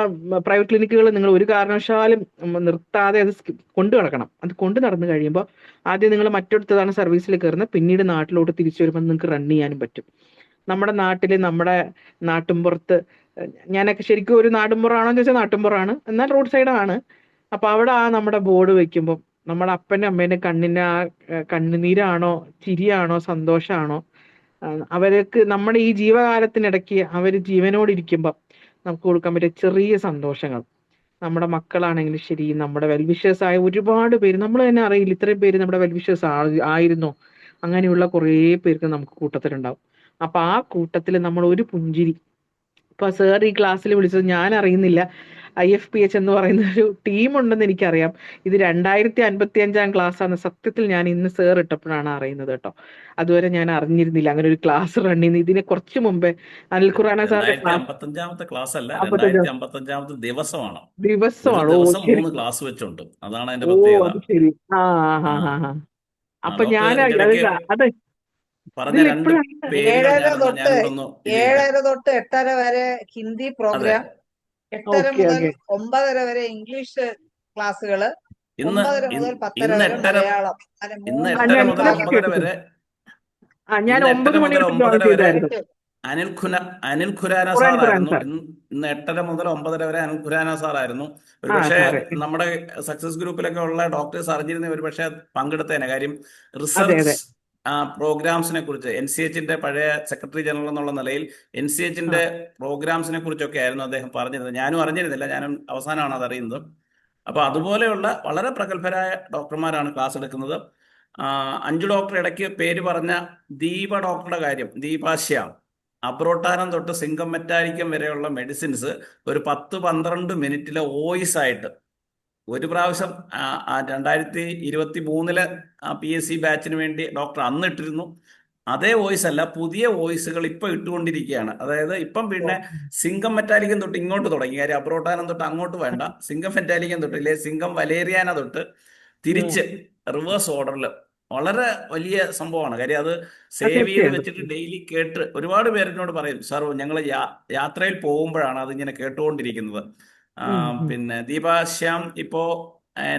പ്രൈവറ്റ് ക്ലിനിക്കുകൾ നിങ്ങൾ ഒരു കാരണവശാലും നിർത്താതെ അത് കൊണ്ടു നടക്കണം. അത് കൊണ്ടു നടന്നു കഴിയുമ്പോൾ ആദ്യം നിങ്ങൾ മറ്റൊരുത്തതാണ് സർവീസിൽ കയറുന്നത്, പിന്നീട് നാട്ടിലോട്ട് തിരിച്ചു വരുമ്പോൾ നിങ്ങൾക്ക് റൺ ചെയ്യാനും പറ്റും. നമ്മുടെ നാട്ടില്, നമ്മുടെ നാട്ടുമ്പുറത്ത്, ഞാനൊക്കെ ശരിക്കും ഒരു നാട്ടുമ്പുറമാണോ എന്ന് ചോദിച്ചാൽ നാട്ടുമ്പുറമാണ്, എന്നാൽ റോഡ് സൈഡാണ്. അപ്പൊ അവിടെ നമ്മുടെ ബോർഡ് വെക്കുമ്പോൾ നമ്മുടെ അപ്പൻ്റെ അമ്മേൻ്റെ കണ്ണിൻ്റെ ആ കണ്ണുനീരാണോ, ചിരിയാണോ, സന്തോഷമാണോ, അവർക്ക് നമ്മുടെ ഈ ജീവകാലത്തിനിടയ്ക്ക് അവർ ജീവനോടിരിക്കുമ്പോൾ നമുക്ക് കൊടുക്കാൻ പറ്റിയ ചെറിയ സന്തോഷങ്ങൾ. നമ്മുടെ മക്കളാണെങ്കിലും ശരി, നമ്മുടെ വെൽവിഷേഴ്സ് ആയ ഒരുപാട് പേര്, നമ്മൾ തന്നെ അറിയില്ല ഇത്രയും പേര് നമ്മുടെ വെൽവിഷേഴ്സ് ആയിരുന്നോ, അങ്ങനെയുള്ള കുറേ പേർക്ക് നമുക്ക് കൂട്ടത്തിലുണ്ടാവും. അപ്പൊ ആ കൂട്ടത്തിൽ നമ്മൾ ഒരു പുഞ്ചിരി. ഇപ്പൊ സാർ ഈ ക്ലാസ്സിൽ വിളിച്ചത് ഞാൻ അറിയുന്നില്ല. IFPH എന്ന് പറയുന്ന ഒരു ടീം ഉണ്ടെന്ന് എനിക്കറിയാം. ഇത് 2055 ക്ലാസ് ആണ്. സത്യത്തിൽ ഞാൻ ഇന്ന് സാർ ഇട്ടപ്പോഴാണ് അറിയുന്നത് കേട്ടോ. അതുവരെ ഞാൻ അറിഞ്ഞിരുന്നില്ല അങ്ങനെ ഒരു ക്ലാസ് റൺ ചെയ്യുന്നത്. ഇതിനെ കുറച്ച് മുമ്പേ അനിൽ ഖുറാന സാറിന്റെ ക്ലാസ്
2055 ക്ലാസ് അല്ല,
55
2055 ദിവസമാണ്. ഒരു
ദിവസമാണ്. ഓ
ദിവസം
ശരി,
3 ക്ലാസ് വെച്ചുണ്ട്. അതാണ് അതിന്റെ
ഓ
പ്രത്യേകത.
അത് ശരി. ആ ഹാ
ആ
ഹാ ഹാ.
ആ
അപ്പൊ
ഡോക്ടർ
ഞാൻ
ഇതിന്റെ
അത്
ഇടയ്ക്ക്
അത്
പറഞ്ഞ
ഇതിൽ
2
ഇപ്പോഴാണ്.
പേരുകൾ
7:30 തൊട്ട്
ഞാനിവിടെ ഇത് ചെയ്യട്ടെ.
7:30 തൊട്ട് 8:30 വരെ ഹിന്ദി
അതെ,
പ്രോഗ്രാം, 8:30
ഓക്കെ
മുതൽ
ഓക്കെ.
9:30 വരെ ഇംഗ്ലീഷ് ക്ലാസ്സുകള്,
ഇന്ന്
9:30
ഇന്ന്
മുതൽ 10:30
ഇന്ന്
വരെ
8:30
മലയാളം. അങ്ങനെ
ഇന്ന്
3
8:30
ഞാൻ
മുതൽ
ഇതൊക്കെ
9:30
കേട്ടിട്ടുണ്ട്.
വരെ
ഞാൻ
ഇന്ന്
9
8:30
മണി
മുതൽ
തൊട്ട്
9:30
ജോയിൻ
വരെ
ചെയ്തായിരുന്നു.
അനിൽ ഖുരാന
ഖുറാൻ
സാറായിരുന്നു.
സാർ.
ഇന്ന് 8:30 മുതൽ 9:30 വരെ അനിൽ ഖുരാന സാറായിരുന്നു. ഒരു
ആ
പക്ഷേ
സാറേ.
നമ്മുടെ സക്സസ് ഗ്രൂപ്പിലൊക്കെ ഉള്ള ഡോക്ടേഴ്സ് അറിഞ്ഞിരുന്ന ഒരു പക്ഷേ പങ്കെടുത്തേനെ. കാര്യം
അതെ
റിസർച്ച്
അതെ.
പ്രോഗ്രാംസിനെ കുറിച്ച്, NCHന്റെ പഴയ സെക്രട്ടറി ജനറൽ എന്നുള്ള നിലയിൽ
ആ
NCHന്റെ പ്രോഗ്രാംസിനെ കുറിച്ചൊക്കെ ആയിരുന്നു അദ്ദേഹം പറഞ്ഞിരുന്നത്. ഞാനും അറിഞ്ഞിരുന്നില്ല, ഞാനും അവസാനമാണ് അത് അറിയുന്നത്. അപ്പോൾ അതുപോലെയുള്ള വളരെ പ്രഗത്ഭരായ ഡോക്ടർമാരാണ് ക്ലാസ് എടുക്കുന്നത്. 5 ഡോക്ടർ ഇടയ്ക്ക് പേര് പറഞ്ഞ ദീപ ഡോക്ടറുടെ കാര്യം, ദീപാശ്യാം, അബ്രോട്ടാനം തൊട്ട് സിങ്കം മെറ്റാലിക്കം വരെയുള്ള മെഡിസിൻസ് ഒരു 10-12 മിനിറ്റിലെ വോയിസ് ആയിട്ട് ഒരു പ്രാവശ്യം 2023 PSC ബാച്ചിന് വേണ്ടി ഡോക്ടർ അന്ന് ഇട്ടിരുന്നു. അതേ വോയിസ് അല്ല, പുതിയ വോയിസുകൾ ഇപ്പൊ ഇട്ടുകൊണ്ടിരിക്കുകയാണ്. അതായത് ഇപ്പം പിന്നെ സിങ്കം മെറ്റാലിക്കം തൊട്ട് ഇങ്ങോട്ട് തുടങ്ങി. കാര്യം അബ്രോട്ടാനം തൊട്ട് അങ്ങോട്ട് വേണ്ട, സിങ്കം മെറ്റാലിക്കം തൊട്ട് ഇല്ലേ സിങ്കം വലേറിയാന തൊട്ട് തിരിച്ച് റിവേഴ്സ് ഓർഡറിൽ വളരെ വലിയ സംഭവമാണ്. കാര്യം അത് സേവ് ചെയ്ത് വെച്ചിട്ട് ഡെയിലി കേട്ട് ഒരുപാട് പേരെന്നോട് പറയും, സാർ ഞങ്ങൾ യാത്രയിൽ പോകുമ്പോഴാണ് അതിങ്ങനെ കേട്ടുകൊണ്ടിരിക്കുന്നത്. പിന്നെ ദീപാശ്യാം ഇപ്പോ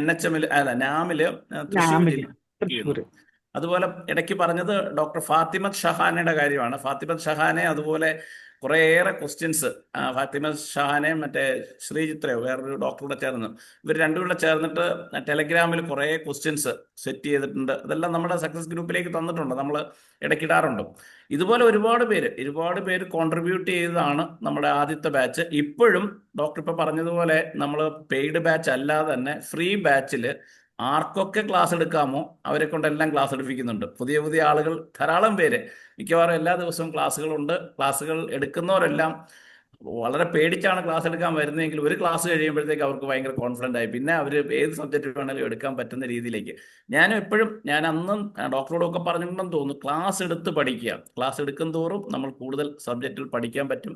NHM അല്ല നാമില് തൃശ്ശൂർ ജില്ല. അതുപോലെ ഇടയ്ക്ക് പറഞ്ഞത് ഡോക്ടർ ഫാത്തിമത്ത് ഷഹാനയുടെ കാര്യമാണ്. ഫാത്തിമത്ത് ഷഹാനെ അതുപോലെ കുറേയേറെ ക്വസ്റ്റ്യൻസ്, ഫാത്തിമത്ത് ഷഹാനെ മറ്റേ ശ്രീചിത്രയോ വേറൊരു ഡോക്ടറൂടെ ചേർന്ന് ഇവർ രണ്ടുകൂടെ ചേർന്നിട്ട് ടെലഗ്രാമിൽ കുറേ ക്വസ്റ്റ്യൻസ് സെറ്റ് ചെയ്തിട്ടുണ്ട്. അതെല്ലാം നമ്മുടെ സക്സസ് ഗ്രൂപ്പിലേക്ക് തന്നിട്ടുണ്ട്, നമ്മൾ ഇടയ്ക്കിടാറുണ്ട്. ഇതുപോലെ ഒരുപാട് പേര് കോൺട്രിബ്യൂട്ട് ചെയ്തതാണ് നമ്മുടെ ആദ്യത്തെ ബാച്ച്. ഇപ്പോഴും ഡോക്ടർ ഇപ്പൊ പറഞ്ഞതുപോലെ നമ്മൾ പെയ്ഡ് ബാച്ച് അല്ലാതെ തന്നെ ഫ്രീ ബാച്ചിൽ ആർക്കൊക്കെ ക്ലാസ് എടുക്കാമോ അവരെ കൊണ്ടെല്ലാം ക്ലാസ് എടുപ്പിക്കുന്നുണ്ട്. പുതിയ ആളുകൾ ധാരാളം പേര്, മിക്കവാറും എല്ലാ ദിവസവും ക്ലാസ്സുകളുണ്ട്. ക്ലാസ്സുകൾ എടുക്കുന്നവരെല്ലാം വളരെ പേടിച്ചാണ് ക്ലാസ് എടുക്കാൻ വരുന്നതെങ്കിൽ ഒരു ക്ലാസ് കഴിയുമ്പോഴത്തേക്ക് അവർക്ക് ഭയങ്കര കോൺഫിഡൻ്റ് ആയി, പിന്നെ അവർ ഏത് സബ്ജക്റ്റ് വേണമെങ്കിലും എടുക്കാൻ പറ്റുന്ന രീതിയിലേക്ക്. ഞാൻ അന്നും ഡോക്ടറോടൊക്കെ പറഞ്ഞിട്ടുണ്ടെന്ന് തോന്നുന്നു, ക്ലാസ് എടുത്ത് പഠിക്കുക. ക്ലാസ് എടുക്കും തോറും നമ്മൾ കൂടുതൽ സബ്ജക്റ്റിൽ പഠിക്കാൻ പറ്റും.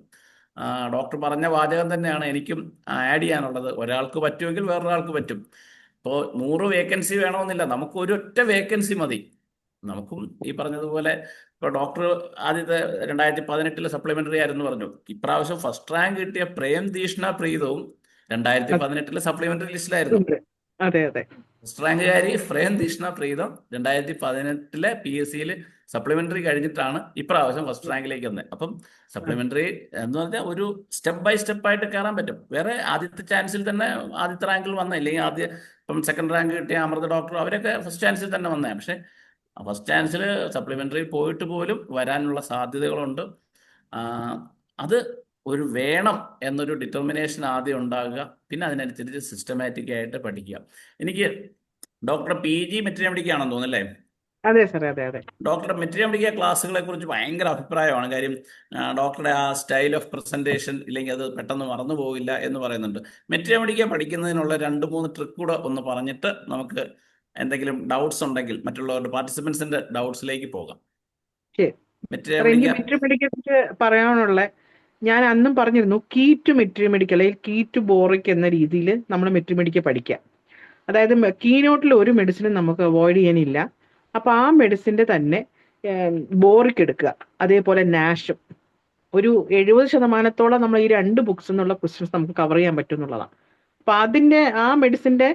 ഡോക്ടർ പറഞ്ഞ വാചകം തന്നെയാണ് എനിക്കും ആഡ് ചെയ്യാനുള്ളത്. ഒരാൾക്ക് പറ്റുമെങ്കിൽ വേറൊരാൾക്ക് പറ്റും. ഇപ്പോൾ 100 വേക്കൻസി വേണമെന്നില്ല, നമുക്ക് ഒരൊറ്റ വേക്കൻസി മതി. നമുക്കും ഈ പറഞ്ഞതുപോലെ ഇപ്പോൾ ഡോക്ടർ ആദ്യത്തെ 2018 സപ്ലിമെന്ററി ആയിരുന്നു പറഞ്ഞു. ഇപ്രാവശ്യം ഫസ്റ്റ് റാങ്ക് കിട്ടിയ പ്രേം തീഷ്ണ പ്രീതവും 2018 സപ്ലിമെന്ററി ലിസ്റ്റിലായിരുന്നു. ഫസ്റ്റ് റാങ്കുകാരി പ്രേം തീഷ്ണ പ്രീതം 2018 PSCയിൽ സപ്ലിമെന്ററി കഴിഞ്ഞിട്ടാണ് ഇപ്രാവശ്യം ഫസ്റ്റ് റാങ്കിലേക്ക് വന്നത്. അപ്പം സപ്ലിമെന്ററി എന്ന് പറഞ്ഞാൽ ഒരു സ്റ്റെപ്പ് ബൈ സ്റ്റെപ്പ് ആയിട്ട് കയറാൻ പറ്റും. വേറെ ആദ്യത്തെ ചാൻസിൽ തന്നെ ആദ്യത്തെ റാങ്കിൽ വന്ന, ഇല്ലെങ്കിൽ ഇപ്പം സെക്കൻഡ് റാങ്ക് കിട്ടിയ അമൃത ഡോക്ടർ അവരൊക്കെ ഫസ്റ്റ് ചാൻസിൽ തന്നെ വന്നതാണ്. പക്ഷെ ഫസ്റ്റ് ചാൻസിൽ സപ്ലിമെന്ററി പോയിട്ട് പോലും വരാനുള്ള സാധ്യതകളുണ്ട്. അത് ഒരു വേണം എന്നൊരു ഡിറ്റർമിനേഷൻ ആദ്യം ഉണ്ടാകുക, പിന്നെ അതിനനുസരിച്ച് സിസ്റ്റമാറ്റിക് ആയിട്ട് പഠിക്കുക. എനിക്ക് ഡോക്ടർ PG മെറ്റീരിയൽ തോന്നുന്നല്ലേ?
അതെ സാർ, അതെ.
ഡോക്ടറുടെ മെറ്റീരിയൽ ക്ലാസ്സുകളെ കുറിച്ച് ഭയങ്കര അഭിപ്രായമാണ്. കാര്യം ഡോക്ടറുടെ ആ സ്റ്റൈൽ ഓഫ് പ്രസന്റേഷൻ ഇല്ലെങ്കിൽ അത് പെട്ടെന്ന് മറന്നു പോകില്ല എന്ന് പറയുന്നുണ്ട്. മെറ്റീരിയൽ പഠിക്കുന്നതിനുള്ള 2-3 ട്രിക്ക് കൂടെ ഒന്ന് പറഞ്ഞിട്ട് നമുക്ക് എന്തെങ്കിലും ഡൗട്ട്സ് ഉണ്ടെങ്കിൽ മറ്റുള്ളവരുടെ പാർട്ടിസിപ്പൻസിന്റെ ഡൗട്ട്സിലേക്ക് പോകാം.
മെറ്റീരിയൽ പറയാനുള്ള ഞാൻ അന്നും പറഞ്ഞിരുന്നു, കീ ടു മെറ്റീരിയൽ അല്ലെങ്കിൽ കീ ടു ബോറിക് എന്ന രീതിയിൽ നമ്മൾ മെറ്റീരിയൽ പഠിക്കാം. അതായത് കീനോട്ടിൽ ഒരു മെഡിസിനും നമുക്ക് അവോയ്ഡ് ചെയ്യാനില്ല. അപ്പൊ ആ മെഡിസിന്റെ തന്നെ ബോറിക് എടുക്കുക. അതേപോലെ നാഷും ഒരു 70% നമ്മൾ ഈ 2 ബുക്സ് എന്നുള്ള ക്വസ്റ്റ്യൻസ് നമുക്ക് കവർ ചെയ്യാൻ പറ്റും എന്നുള്ളതാണ്. അപ്പൊ അതിന്റെ ആ മെഡിസിന്റെ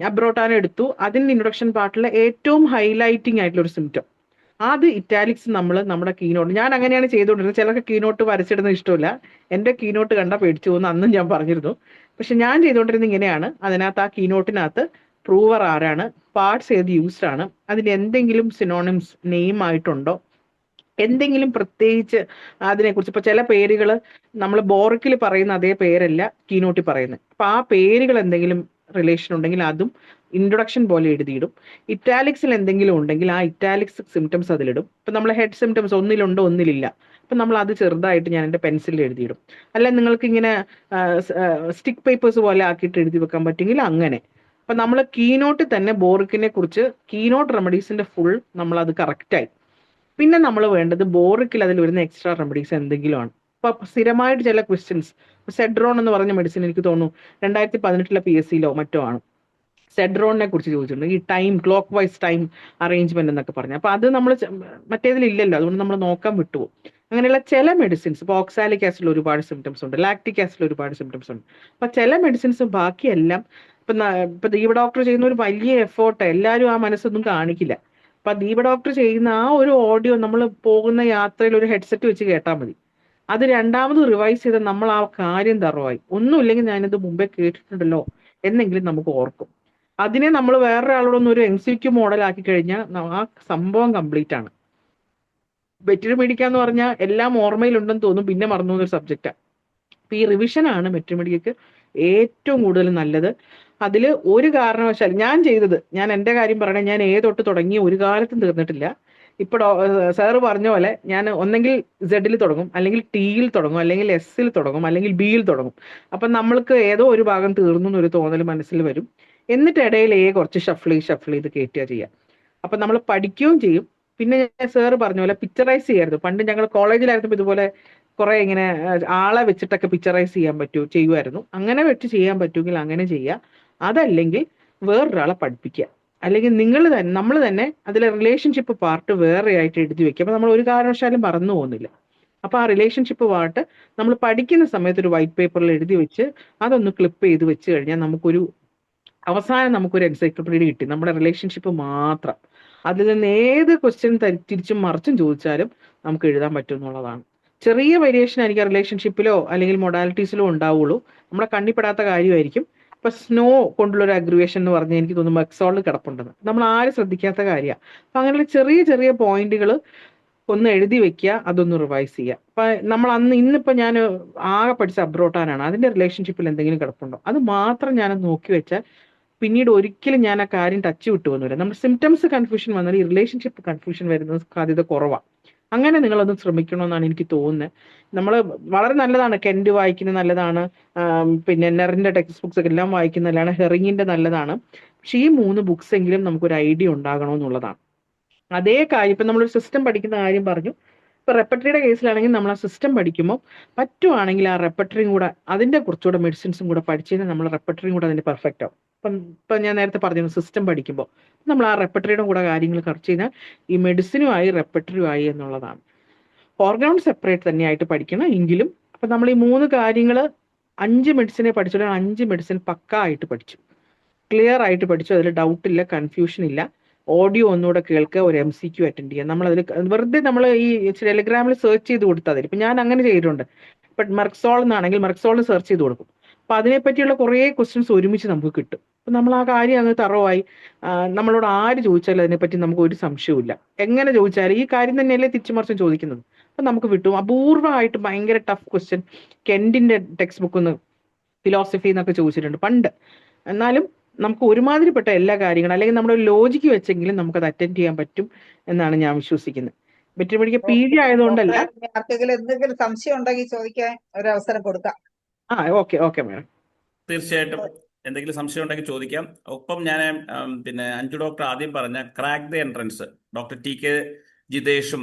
അബ്രോട്ടാൻ എടുത്തു, അതിന്റെ ഇൻട്രൊഡക്ഷൻ പാർട്ടിലെ ഏറ്റവും ഹൈലൈറ്റിംഗ് ആയിട്ടുള്ള ഒരു സിംറ്റം അത് ഇറ്റാലിക്സ് നമ്മുടെ കീനോട്ട്, ഞാൻ അങ്ങനെയാണ് ചെയ്തുകൊണ്ടിരുന്നത്. ചിലർക്ക് കീനോട്ട് വരച്ചിടുന്നത് ഇഷ്ടമില്ല, എന്റെ കീനോട്ട് കണ്ടാൽ പേടിച്ചു പോകുന്നു, അന്നും ഞാൻ പറഞ്ഞിരുന്നു. പക്ഷെ ഞാൻ ചെയ്തുകൊണ്ടിരുന്നത് ഇങ്ങനെയാണ്. അതിനകത്ത് ആ കീനോട്ടിനകത്ത് പ്രൂവർ ആരാണ്, പാർട്സ് ഏത് യൂസ്ഡ് ആണ്, അതിന് എന്തെങ്കിലും സിനോണിംസ് നെയിം ആയിട്ടുണ്ടോ, എന്തെങ്കിലും പ്രത്യേകിച്ച് അതിനെക്കുറിച്ച്. ഇപ്പൊ ചില പേരുകൾ നമ്മൾ ബോറിക്കിൽ പറയുന്ന അതേ പേരല്ല കീനോട്ടിൽ പറയുന്നത്. അപ്പൊ ആ പേരുകൾ എന്തെങ്കിലും റിലേഷൻ ഉണ്ടെങ്കിൽ അതും ഇൻട്രൊഡക്ഷൻ പോലെ എഴുതിയിടും. ഇറ്റാലിക്സിൽ എന്തെങ്കിലും ഉണ്ടെങ്കിൽ ആ ഇറ്റാലിക്സ് സിംറ്റംസ് അതിലിടും. ഇപ്പൊ നമ്മൾ ഹെഡ് സിംറ്റംസ് ഒന്നിലുണ്ടോ ഒന്നിലില്ല, അപ്പൊ നമ്മൾ അത് ചെറുതായിട്ട് ഞാൻ എൻ്റെ പെൻസിലിൽ എഴുതിയിടും. അല്ല നിങ്ങൾക്ക് ഇങ്ങനെ സ്റ്റിക്ക് പേപ്പേഴ്സ് പോലെ ആക്കിയിട്ട് എഴുതി വെക്കാൻ പറ്റുമെങ്കിൽ അങ്ങനെ. അപ്പൊ നമ്മൾ കീനോട്ടിൽ തന്നെ ബോറിക്കിനെ കുറിച്ച് കീനോട്ട് റെമഡീസിന്റെ ഫുൾ നമ്മൾ അത് കറക്റ്റായി. പിന്നെ നമ്മൾ വേണ്ടത് ബോറിക്കിൽ അതിൽ വരുന്ന എക്സ്ട്രാ റെമഡീസ് എന്തെങ്കിലും ആണ്. അപ്പൊ സ്ഥിരമായിട്ട് ചില ക്വസ്റ്റ്യൻസ്, സെഡ്രോൺ എന്ന് പറഞ്ഞ മെഡിസിൻ എനിക്ക് തോന്നുന്നു 2018 PSCയിലോ മറ്റോ ആണ് സെഡ്രോണിനെ കുറിച്ച് ചോദിച്ചിട്ടുണ്ട്. ഈ time clock vice time arrangement എന്നൊക്കെ പറഞ്ഞു. അപ്പൊ അത് നമ്മൾ മറ്റേതിലില്ലല്ലോ, അതുകൊണ്ട് നമ്മൾ നോക്കാൻ വിട്ടുപോകും. അങ്ങനെയുള്ള ചില മെഡിസിൻസ്, ഇപ്പോൾ ഓക്സാലിക് ആസിഡിൽ ഒരുപാട് സിംറ്റംസ് ഉണ്ട്, ലാക്ടിക് ആസിഡിൽ ഒരുപാട് സിംറ്റംസ് ഉണ്ട്. അപ്പൊ ചില മെഡിസിൻസ് ബാക്കിയെല്ലാം ഇപ്പൊ ദീപ ഡോക്ടർ ചെയ്യുന്ന ഒരു വലിയ എഫേർട്ട് എല്ലാവരും ആ മനസ്സൊന്നും കാണിക്കില്ല. അപ്പൊ ദീപ ഡോക്ടർ ചെയ്യുന്ന ആ ഒരു ഓഡിയോ നമ്മൾ പോകുന്ന യാത്രയിൽ ഒരു ഹെഡ്സെറ്റ് വെച്ച് കേട്ടാൽ മതി. അത് രണ്ടാമത് റിവൈസ് ചെയ്ത് നമ്മൾ ആ കാര്യം തറവായി, ഒന്നുമില്ലെങ്കിൽ ഞാനിത് മുമ്പേ കേട്ടിട്ടുണ്ടല്ലോ എന്നെങ്കിലും നമുക്ക് ഓർക്കും. അതിനെ നമ്മൾ വേറൊരാളോടൊന്നും ഒരു MCQ മോഡൽ ആക്കി കഴിഞ്ഞാൽ ആ സംഭവം കംപ്ലീറ്റ് ആണ്. മെറ്റീരിയൽ മേടിക്കാന്ന് പറഞ്ഞാൽ എല്ലാം ഓർമ്മയിലുണ്ടെന്ന് തോന്നും, പിന്നെ മറന്നു പോകുന്നൊരു സബ്ജക്റ്റാണ്. അപ്പൊ ഈ റിവിഷൻ ആണ് മെറ്റീരിയൽ ഏറ്റവും കൂടുതൽ നല്ലത്. അതിൽ ഒരു കാരണവശാലും ഞാൻ എൻ്റെ കാര്യം പറയണേ, ഞാൻ തൊട്ട് തുടങ്ങി ഒരു കാലത്തും തീർന്നിട്ടില്ല. ഇപ്പൊ സാറ് പറഞ്ഞ പോലെ ഞാൻ ഒന്നെങ്കിൽ സെഡിൽ തുടങ്ങും, അല്ലെങ്കിൽ ടിയിൽ തുടങ്ങും, അല്ലെങ്കിൽ എസ്സിൽ തുടങ്ങും, അല്ലെങ്കിൽ ബിയിൽ തുടങ്ങും. അപ്പൊ നമ്മൾക്ക് ഏതോ ഒരു ഭാഗം തീർന്നു എന്നൊരു തോന്നൽ മനസ്സിൽ വരും. എന്നിട്ട് ഇടയിൽ കുറച്ച് ഷഫിൾ ചെയ്ത് കയറ്റുക ചെയ്യാം. അപ്പൊ നമ്മൾ പഠിക്കുകയും ചെയ്യും. പിന്നെ സാറ് പറഞ്ഞ പോലെ പിക്ചറൈസ് ചെയ്യായിരുന്നു. പണ്ട് ഞങ്ങൾ കോളേജിലായിരുന്നപ്പോൾ ഇതുപോലെ കുറെ ഇങ്ങനെ ആളെ വെച്ചിട്ടൊക്കെ പിക്ചറൈസ് ചെയ്യാൻ ചെയ്യുമായിരുന്നു. അങ്ങനെ വെച്ച് ചെയ്യാൻ പറ്റുമെങ്കിൽ അങ്ങനെ ചെയ്യുക. അതല്ലെങ്കിൽ വേറൊരാളെ പഠിപ്പിക്കുക. അല്ലെങ്കിൽ നമ്മൾ തന്നെ അതിലെ റിലേഷൻഷിപ്പ് പാർട്ട് വേറെ ആയിട്ട് എഴുതി വെക്കുക. അപ്പൊ നമ്മൾ ഒരു കാരണവശാലും മറന്നു പോകുന്നില്ല. അപ്പൊ ആ റിലേഷൻഷിപ്പ് പാർട്ട് നമ്മൾ പഠിക്കുന്ന സമയത്ത് ഒരു വൈറ്റ് പേപ്പറിൽ എഴുതി വെച്ച് അതൊന്ന് ക്ലിപ്പ് ചെയ്ത് വെച്ച് കഴിഞ്ഞാൽ അവസാനം നമുക്കൊരു എൻസൈക്ലോപീഡിയ കിട്ടി, നമ്മുടെ റിലേഷൻഷിപ്പ് മാത്രം. അതിൽ നിന്ന് ഏത് ക്വസ്റ്റ്യൻ തിരിച്ചും മറിച്ചും ചോദിച്ചാലും നമുക്ക് എഴുതാൻ പറ്റും എന്നുള്ളതാണ്. ചെറിയ വേരിയേഷൻ ആയിരിക്കും റിലേഷൻഷിപ്പിലോ അല്ലെങ്കിൽ മൊഡാലിറ്റീസിലോ ഉണ്ടാവുള്ളൂ. നമ്മുടെ കണ്ണിപ്പെടാത്ത കാര്യമായിരിക്കും. ഇപ്പൊ സ്നോ കൊണ്ടുള്ള ഒരു അഗ്രിവേഷൻ എന്ന് പറഞ്ഞാൽ എനിക്ക് തോന്നുന്നു മെക്സോളിൽ കിടപ്പുണ്ടെന്ന്, നമ്മൾ ആരും ശ്രദ്ധിക്കാത്ത കാര്യമാണ്. അപ്പൊ അങ്ങനെയുള്ള ചെറിയ ചെറിയ പോയിന്റുകൾ ഒന്ന് എഴുതി വെക്കുക, അതൊന്ന് റിവൈസ് ചെയ്യുക. അപ്പൊ നമ്മൾ ഇന്നിപ്പോ ഞാൻ ആകെ പഠിച്ച അബ്രോട്ടാനാണ്, അതിന്റെ റിലേഷൻഷിപ്പിൽ എന്തെങ്കിലും കിടപ്പുണ്ടോ അത് മാത്രം ഞാൻ നോക്കി വെച്ചാൽ പിന്നീട് ഒരിക്കലും ഞാൻ ആ കാര്യം ടച്ച് വിട്ടു പോകുന്നില്ല. നമ്മുടെ സിംറ്റംസ് കൺഫ്യൂഷൻ വന്നാൽ ഈ റിലേഷൻഷിപ്പ് കൺഫ്യൂഷൻ വരുന്ന സാധ്യത കുറവാണ്. അങ്ങനെ നിങ്ങളൊന്ന് ശ്രമിക്കണമെന്നാണ് എനിക്ക് തോന്നുന്നത്. നമ്മൾ വളരെ നല്ലതാണ്, കെൻഡ് വായിക്കുന്നത് നല്ലതാണ്, പിന്നെ നെറിന്റെ ടെക്സ്റ്റ് ബുക്സ് ഒക്കെ എല്ലാം വായിക്കുന്നത് നല്ലതാണ്, ഹെറിങ്ങിന്റെ നല്ലതാണ്. പക്ഷെ ഈ 3 ബുക്സ് എങ്കിലും നമുക്കൊരു ഐഡിയ ഉണ്ടാകണമെന്നുള്ളതാണ്. അതേ കാര്യം ഇപ്പൊ നമ്മളൊരു സിസ്റ്റം പഠിക്കുന്ന കാര്യം പറഞ്ഞു. ഇപ്പൊ റെപ്പട്രിയുടെ കേസിലാണെങ്കിൽ നമ്മൾ ആ സിസ്റ്റം പഠിക്കുമ്പോൾ പറ്റുവാണെങ്കിൽ ആ റെപ്പട്രിയും കൂടെ അതിന്റെ കുറച്ചുകൂടെ മെഡിസിൻസും കൂടെ പഠിച്ചു കഴിഞ്ഞാൽ നമ്മൾ റെപ്പട്രിയും കൂടെ അതിന്റെ പെർഫെക്റ്റ് ആവും. ഇപ്പൊ ഞാൻ നേരത്തെ പറഞ്ഞു സിസ്റ്റം പഠിക്കുമ്പോൾ നമ്മൾ ആ റെപ്പട്രിയുടെ കൂടെ കാര്യങ്ങൾ കുറച്ച് കഴിഞ്ഞാൽ ഈ മെഡിസിനുമായി റെപ്പട്രിയുമായി എന്നുള്ളതാണ്. ഫോർഗ്രൗണ്ട് സെപ്പറേറ്റ് തന്നെയായിട്ട് പഠിക്കണം എങ്കിലും അപ്പൊ നമ്മൾ ഈ 3 കാര്യങ്ങൾ 5 മെഡിസിനെ പഠിച്ചാൽ 5 മെഡിസിൻ പക്ക ആയിട്ട് പഠിച്ചു, ക്ലിയർ ആയിട്ട് പഠിച്ചു. അതിൽ ഡൗട്ട് ഇല്ല, കൺഫ്യൂഷൻ ഇല്ല. ഓഡിയോ ഒന്നുകൂടെ കേൾക്കുക, ഒരു MCQ അറ്റൻഡ് ചെയ്യുക. നമ്മൾ അതിൽ വെറുതെ നമ്മൾ ഈ ടെലിഗ്രാമിൽ സെർച്ച് ചെയ്ത് കൊടുത്താൽ മതി. ഇപ്പൊ ഞാൻ അങ്ങനെ ചെയ്തിട്ടുണ്ട്. ഇപ്പൊ മെർക്സോൾ എന്നാണെങ്കിൽ മെർക്സോളിന് സെർച്ച് ചെയ്ത് കൊടുക്കും. അപ്പൊ അതിനെപ്പറ്റിയുള്ള കുറേ ക്വസ്റ്റ്യൻസ് ഒരുമിച്ച് നമുക്ക് കിട്ടും. അപ്പൊ നമ്മൾ ആ കാര്യം അങ്ങ് തറവായി നമ്മളോട് ആര് ചോദിച്ചാലും അതിനെപ്പറ്റി നമുക്ക് ഒരു സംശയവുമില്ല. എങ്ങനെ ചോദിച്ചാലും ഈ കാര്യം തന്നെയല്ലേ തിരിച്ചു മറിച്ചും ചോദിക്കുന്നത്. അപ്പൊ നമുക്ക് വിട്ടു. അപൂർവമായിട്ട് ഭയങ്കര ടഫ് ക്വസ്റ്റ്യൻ കെന്റിന്റെ ടെക്സ്റ്റ് ബുക്ക് ഒന്ന് ഫിലോസഫി എന്നൊക്കെ ചോദിച്ചിട്ടുണ്ട് പണ്ട്. എന്നാലും നമുക്ക് ഒരുമാതിരിപ്പെട്ട എല്ലാ കാര്യങ്ങളും അല്ലെങ്കിൽ നമ്മുടെ ലോജിക്ക് വെച്ചെങ്കിലും നമുക്കത് അറ്റൻഡ് ചെയ്യാൻ പറ്റും എന്നാണ് ഞാൻ വിശ്വസിക്കുന്നത്. Veterinary PG ആയതുകൊണ്ടല്ല.
ആർക്കെങ്കിലും എന്തെങ്കിലും സംശയം ഉണ്ടെങ്കിൽ ചോദിക്കാൻ ഒരു അവസരം കൊടുക്കാം.
Okay madam.
തീർച്ചയായിട്ടും എന്തെങ്കിലും സംശയം ഉണ്ടെങ്കിൽ ചോദിക്കാം. ഒപ്പം ഞാൻ പിന്നെ അഞ്ജു ഡോക്ടർ ആദ്യം പറഞ്ഞ crack the entrance, doctor TK ജിതേഷും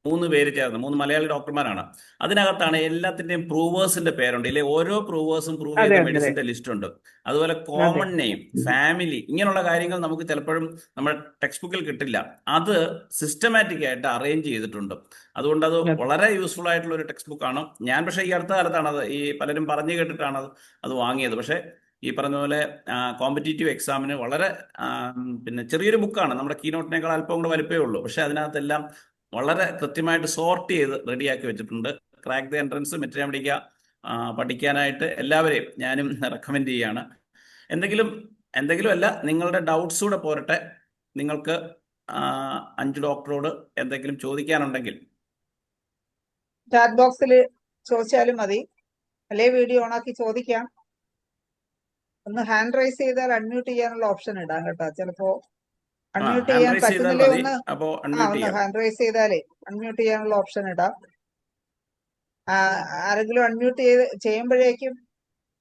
3 പേര് ചേർന്ന് 3 മലയാളി ഡോക്ടർമാരാണ്. അതിനകത്താണ് എല്ലാത്തിന്റെയും പ്രൂവേഴ്സിന്റെ പേരുണ്ട് ഇല്ലേ, ഓരോ പ്രൂവേഴ്സും പ്രൂവ് ചെയ്ത മെഡിസിന്റെ ലിസ്റ്റ് ഉണ്ട്. അതുപോലെ കോമൺ നെയിം, ഫാമിലി, ഇങ്ങനെയുള്ള കാര്യങ്ങൾ നമുക്ക് ചിലപ്പോഴും നമ്മുടെ ടെക്സ്റ്റ് ബുക്കിൽ കിട്ടില്ല. അത് സിസ്റ്റമാറ്റിക് ആയിട്ട് അറേഞ്ച് ചെയ്തിട്ടുണ്ട്. അതുകൊണ്ട് അത് വളരെ യൂസ്ഫുൾ ആയിട്ടുള്ള ഒരു ടെക്സ്റ്റ് ബുക്കാണ്. ഞാൻ പക്ഷേ ഈ അടുത്ത കാലത്താണ് അത് പലരും പറഞ്ഞു കേട്ടിട്ടാണ് അത് വാങ്ങിയത്. പക്ഷേ ഈ പറഞ്ഞ പോലെ കോമ്പറ്റീറ്റീവ് എക്സാമിന് വളരെ പിന്നെ ചെറിയൊരു ബുക്കാണ്, നമ്മുടെ കീനോട്ടിനേക്കാൾ അല്പം കൂടെ വലിപ്പമേ ഉള്ളൂ. പക്ഷെ അതിനകത്തെല്ലാം വളരെ കൃത്യമായിട്ട് സോർട്ട് ചെയ്ത് റെഡിയാക്കി വെച്ചിട്ടുണ്ട്. ക്രാക്ക് ദ എൻട്രൻസ് മെട്രിയാമെഡിക്ക പഠിക്കാനായിട്ട് എല്ലാവരെയും ഞാനും റെക്കമെൻഡ് ചെയ്യാണ്. എന്തെങ്കിലും അല്ല, നിങ്ങളുടെ ഡൗട്ട്സ് കൂടെ പോരട്ടെ. നിങ്ങൾക്ക് അഞ്ജു ഡോക്ടറോട് എന്തെങ്കിലും ചോദിക്കാനുണ്ടെങ്കിൽ
ചാറ്റ് ബോക്സിൽ ചോദിച്ചാലും മതി, അല്ലെ വീഡിയോ ഓണാക്കി ചോദിക്കാം. ഒന്ന് ഹാൻഡ് റൈസ് ചെയ്താൽ അൺമ്യൂട്ട് ചെയ്യാനുള്ള ഓപ്ഷൻ ഇടാം കേട്ടോ. ചിലപ്പോ അൺമ്യൂട്ട് ചെയ്യാൻ പറ്റുന്നില്ലേ, ഒന്ന് ഹാൻഡ് റൈസ് ചെയ്താലേ അൺമ്യൂട്ട് ചെയ്യാനുള്ള ഓപ്ഷൻ ഇടാം. ആരെങ്കിലും അൺമ്യൂട്ട് ചെയ്യുമ്പോഴേക്കും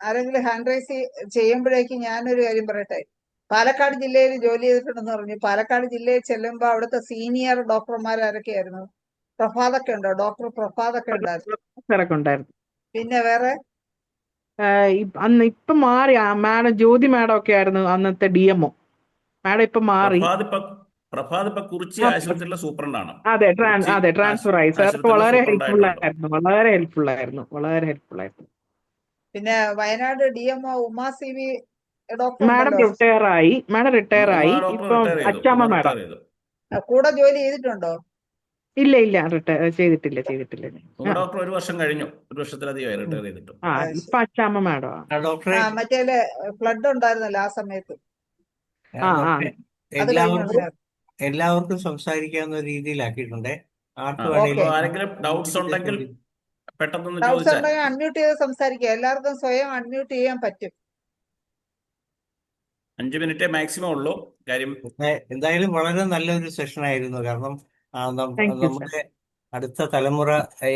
ആരെങ്കിലും ഹാൻഡ് റൈസ് ചെയ്യുമ്പോഴേക്കും ഞാനൊരു കാര്യം പറയട്ടെ. പാലക്കാട് ജില്ലയിൽ ജോലി ചെയ്തിട്ടുണ്ടെന്ന് പറഞ്ഞു. പാലക്കാട് ജില്ലയിൽ ചെല്ലുമ്പോ അവിടുത്തെ സീനിയർ ഡോക്ടർമാർ ആരൊക്കെയായിരുന്നു? പ്രഭാതൊക്കെ ഉണ്ടോ? ഡോക്ടർ പ്രഭാതൊക്കെ ഉണ്ടായിരുന്നു. പിന്നെ വേറെ
അന്ന് ഇപ്പൊ മാറി മാഡം ജ്യോതി മാഡം ഒക്കെ ആയിരുന്നു അന്നത്തെ DMO. മാഡം ഇപ്പൊ മാറി.
പ്രഭാത് ഇപ്പൊ കുറിച്ചി ആശുപത്രിയിലെ സൂപ്രണ്ടാണ്.
അതെ ട്രാൻസ്ഫർ ആയി. സാർ വളരെ ഹെൽപ്ഫുൾ ആയിരുന്നു.
പിന്നെ Wayanad DMO Uma CV doctor
madam retire ആയി. ഇപ്പം അച്ചാമ്മ മാഡം
കൂടെ ജോലി ചെയ്തിട്ടുണ്ടോ?
ഇല്ല റിട്ടയർ ചെയ്തിട്ടില്ല.
ഡോക്ടർ 1 വർഷം കഴിഞ്ഞു, 1 വർഷത്തിലധികമായി റിട്ടയർ ചെയ്തിട്ട്.
ഇപ്പൊ അച്ചാമ്മ മാഡം
മറ്റേ ഫ്ലഡ് ഉണ്ടായിരുന്നല്ലോ ആ സമയത്ത്.
എല്ലാവർക്കും സംസാരിക്കാവുന്ന രീതിയിലാക്കിയിട്ടുണ്ട്.
ആരെങ്കിലും ഡൗട്ട്സ് ഉണ്ടെങ്കിൽ പെട്ടെന്ന്
അൺമ്യൂട്ട് ചെയ്ത് സംസാരിക്കുക. എല്ലാവർക്കും സ്വയം അൺമ്യൂട്ട് ചെയ്യാൻ പറ്റും.
5 മിനിറ്റേ മാക്സിമം ഉള്ളൂ. കാര്യം
എന്തായാലും വളരെ നല്ലൊരു സെഷൻ ആയിരുന്നു. കാരണം
താങ്ക് യു സർ.
നമ്മുടെ അടുത്ത തലമുറ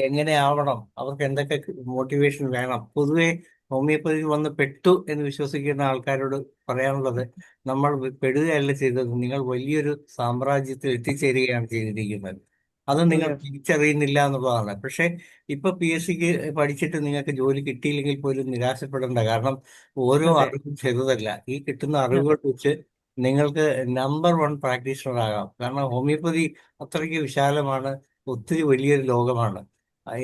എങ്ങനെയാവണം, അവർക്ക് എന്തൊക്കെ മോട്ടിവേഷൻ വേണം. പൊതുവെ ഹോമിയോപ്പതിയിൽ വന്ന് പെട്ടു എന്ന് വിശ്വസിക്കുന്ന ആൾക്കാരോട് പറയാനുള്ളത്, നമ്മൾ പെടുകയല്ല ചെയ്തത്, നിങ്ങൾ വലിയൊരു സാമ്രാജ്യത്തിൽ എത്തിച്ചേരുകയാണ് ചെയ്തിരിക്കുന്നത്. അത് നിങ്ങൾ
Yes.
തിരിച്ചറിയുന്നില്ല എന്നുള്ളതാണ്. പക്ഷെ ഇപ്പൊ PSCക്ക് പഠിച്ചിട്ട് നിങ്ങൾക്ക് ജോലി കിട്ടിയില്ലെങ്കിൽ പോലും നിരാശപ്പെടേണ്ട. കാരണം ഓരോ
അതെ
അറിവും ചെറുതല്ല. ഈ കിട്ടുന്ന
അതെ
അറിവുകൾ വെച്ച് നിങ്ങൾക്ക് നമ്പർ 1 പ്രാക്ടീഷണർ ആകാം. കാരണം ഹോമിയോപ്പതി അത്രയ്ക്ക് വിശാലമാണ്, ഒത്തിരി വലിയൊരു ലോകമാണ്.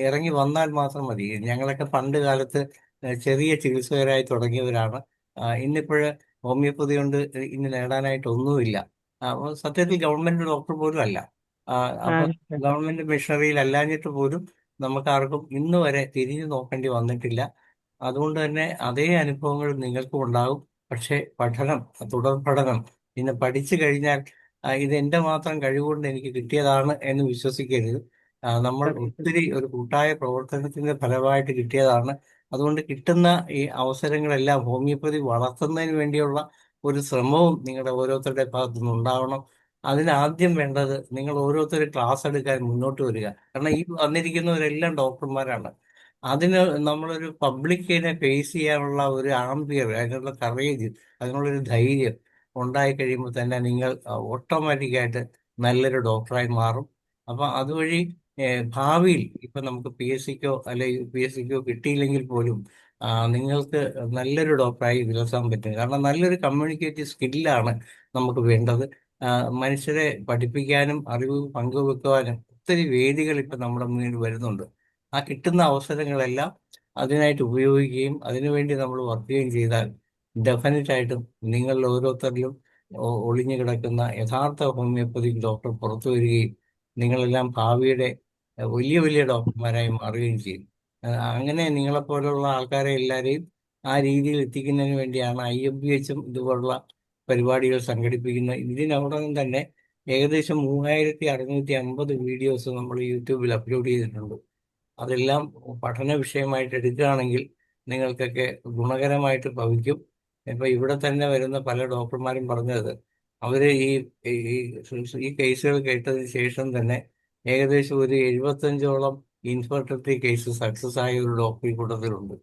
ഇറങ്ങി വന്നാൽ മാത്രം മതി. ഞങ്ങളൊക്കെ പണ്ട് കാലത്ത് ചെറിയ ചികിത്സകരായി തുടങ്ങിയവരാണ്. ഇന്നിപ്പോഴ് ഹോമിയോപ്പതി കൊണ്ട് ഇന്ന് നേടാനായിട്ട് ഒന്നുമില്ല. അപ്പോൾ സത്യത്തിൽ ഗവൺമെന്റ് ഡോക്ടർ പോലും അല്ല. അപ്പൊ
അതെ
ഗവൺമെന്റ് മിഷണറിയിൽ അല്ലാഞ്ഞിട്ട് പോലും നമുക്ക് ആർക്കും ഇന്ന് വരെ തിരിഞ്ഞു നോക്കേണ്ടി വന്നിട്ടില്ല. അതുകൊണ്ട് തന്നെ അതേ അനുഭവങ്ങൾ നിങ്ങൾക്കും ഉണ്ടാകും. പക്ഷേ പഠനം, തുടർ പഠനം, പിന്നെ പഠിച്ചു കഴിഞ്ഞാൽ ഇത് എന്റെ മാത്രം കഴിവുകൊണ്ട് എനിക്ക് കിട്ടിയതാണ് എന്ന് വിശ്വസിക്കരുത്. നമ്മൾ
സത്യം.
ഒത്തിരി ഒരു കൂട്ടായ പ്രവർത്തനത്തിന്റെ ഫലമായിട്ട് കിട്ടിയതാണ്. അതുകൊണ്ട് കിട്ടുന്ന ഈ അവസരങ്ങളെല്ലാം ഹോമിയോപ്പതി വളർത്തുന്നതിന് വേണ്ടിയുള്ള ഒരു ശ്രമവും നിങ്ങളുടെ ഓരോരുത്തരുടെ ഭാഗത്തു നിന്ന് ഉണ്ടാവണം. അതിനാദ്യം വേണ്ടത് നിങ്ങൾ ഓരോരുത്തരും ക്ലാസ് എടുക്കാൻ മുന്നോട്ട് വരിക. കാരണം ഈ വന്നിരിക്കുന്നവരെല്ലാം ഡോക്ടർമാരാണ്. അതിന് നമ്മളൊരു പബ്ലിക്കിനെ ഫേസ് ചെയ്യാനുള്ള ഒരു ആംബിയർ, അതിനുള്ള കറേജ്, അതിനുള്ളൊരു ധൈര്യം ഉണ്ടായി കഴിയുമ്പോൾ തന്നെ നിങ്ങൾ ഓട്ടോമാറ്റിക്കായിട്ട് നല്ലൊരു ഡോക്ടറായി മാറും. അപ്പൊ അതുവഴി ഭാവിയിൽ ഇപ്പൊ നമുക്ക് PSCക്കോ അല്ലെ UPSCക്കോ കിട്ടിയില്ലെങ്കിൽ പോലും നിങ്ങൾക്ക് നല്ലൊരു ഡോക്ടറായി വിലസാൻ പറ്റും. കാരണം നല്ലൊരു കമ്മ്യൂണിക്കേറ്റീവ് സ്കില്ലാണ് നമുക്ക് വേണ്ടത്. മനുഷ്യരെ പഠിപ്പിക്കാനും അറിവ് പങ്കുവെക്കുവാനും ഒത്തിരി വേദികൾ ഇപ്പൊ നമ്മുടെ മുന്നിൽ വരുന്നുണ്ട്. ആ കിട്ടുന്ന അവസരങ്ങളെല്ലാം അതിനായിട്ട് ഉപയോഗിക്കുകയും അതിനുവേണ്ടി നമ്മൾ വർക്ക് ചെയ്യുകയും ചെയ്താൽ ഡെഫിനറ്റ് ആയിട്ടും നിങ്ങളിൽ ഓരോരുത്തരിലും ഒളിഞ്ഞു കിടക്കുന്ന യഥാർത്ഥ ഹോമിയോപ്പതി ഡോക്ടർ പുറത്തു വരികയും നിങ്ങളെല്ലാം ഭാവിയുടെ വലിയ വലിയ ഡോക്ടർമാരായി മാറുകയും ചെയ്യും. അങ്ങനെ നിങ്ങളെപ്പോലുള്ള ആൾക്കാരെ എല്ലാവരെയും ആ രീതിയിൽ എത്തിക്കുന്നതിന് വേണ്ടിയാണ് IMPHും ഇതുപോലുള്ള പരിപാടികൾ സംഘടിപ്പിക്കുന്നത്. ഇതിനോടകം തന്നെ ഏകദേശം 3650 വീഡിയോസ് നമ്മൾ യൂട്യൂബിൽ അപ്ലോഡ് ചെയ്തിട്ടുണ്ട്. അതെല്ലാം പഠന വിഷയമായിട്ട് എടുക്കുകയാണെങ്കിൽ നിങ്ങൾക്കൊക്കെ ഗുണകരമായിട്ട് ഭവിക്കും. ഇപ്പൊ ഇവിടെ തന്നെ വരുന്ന പല ഡോക്ടർമാരും പറഞ്ഞത്, അവര് ഈ കേസുകൾ കേട്ടതിന് ശേഷം തന്നെ ഏകദേശം ഒരു 75ഓളം ഇൻഫെർട്ടിലിറ്റി കേസ് സക്സസ് ആയ ഒരു ഡോക്ടർ ഈ കൂട്ടത്തിലുണ്ട്.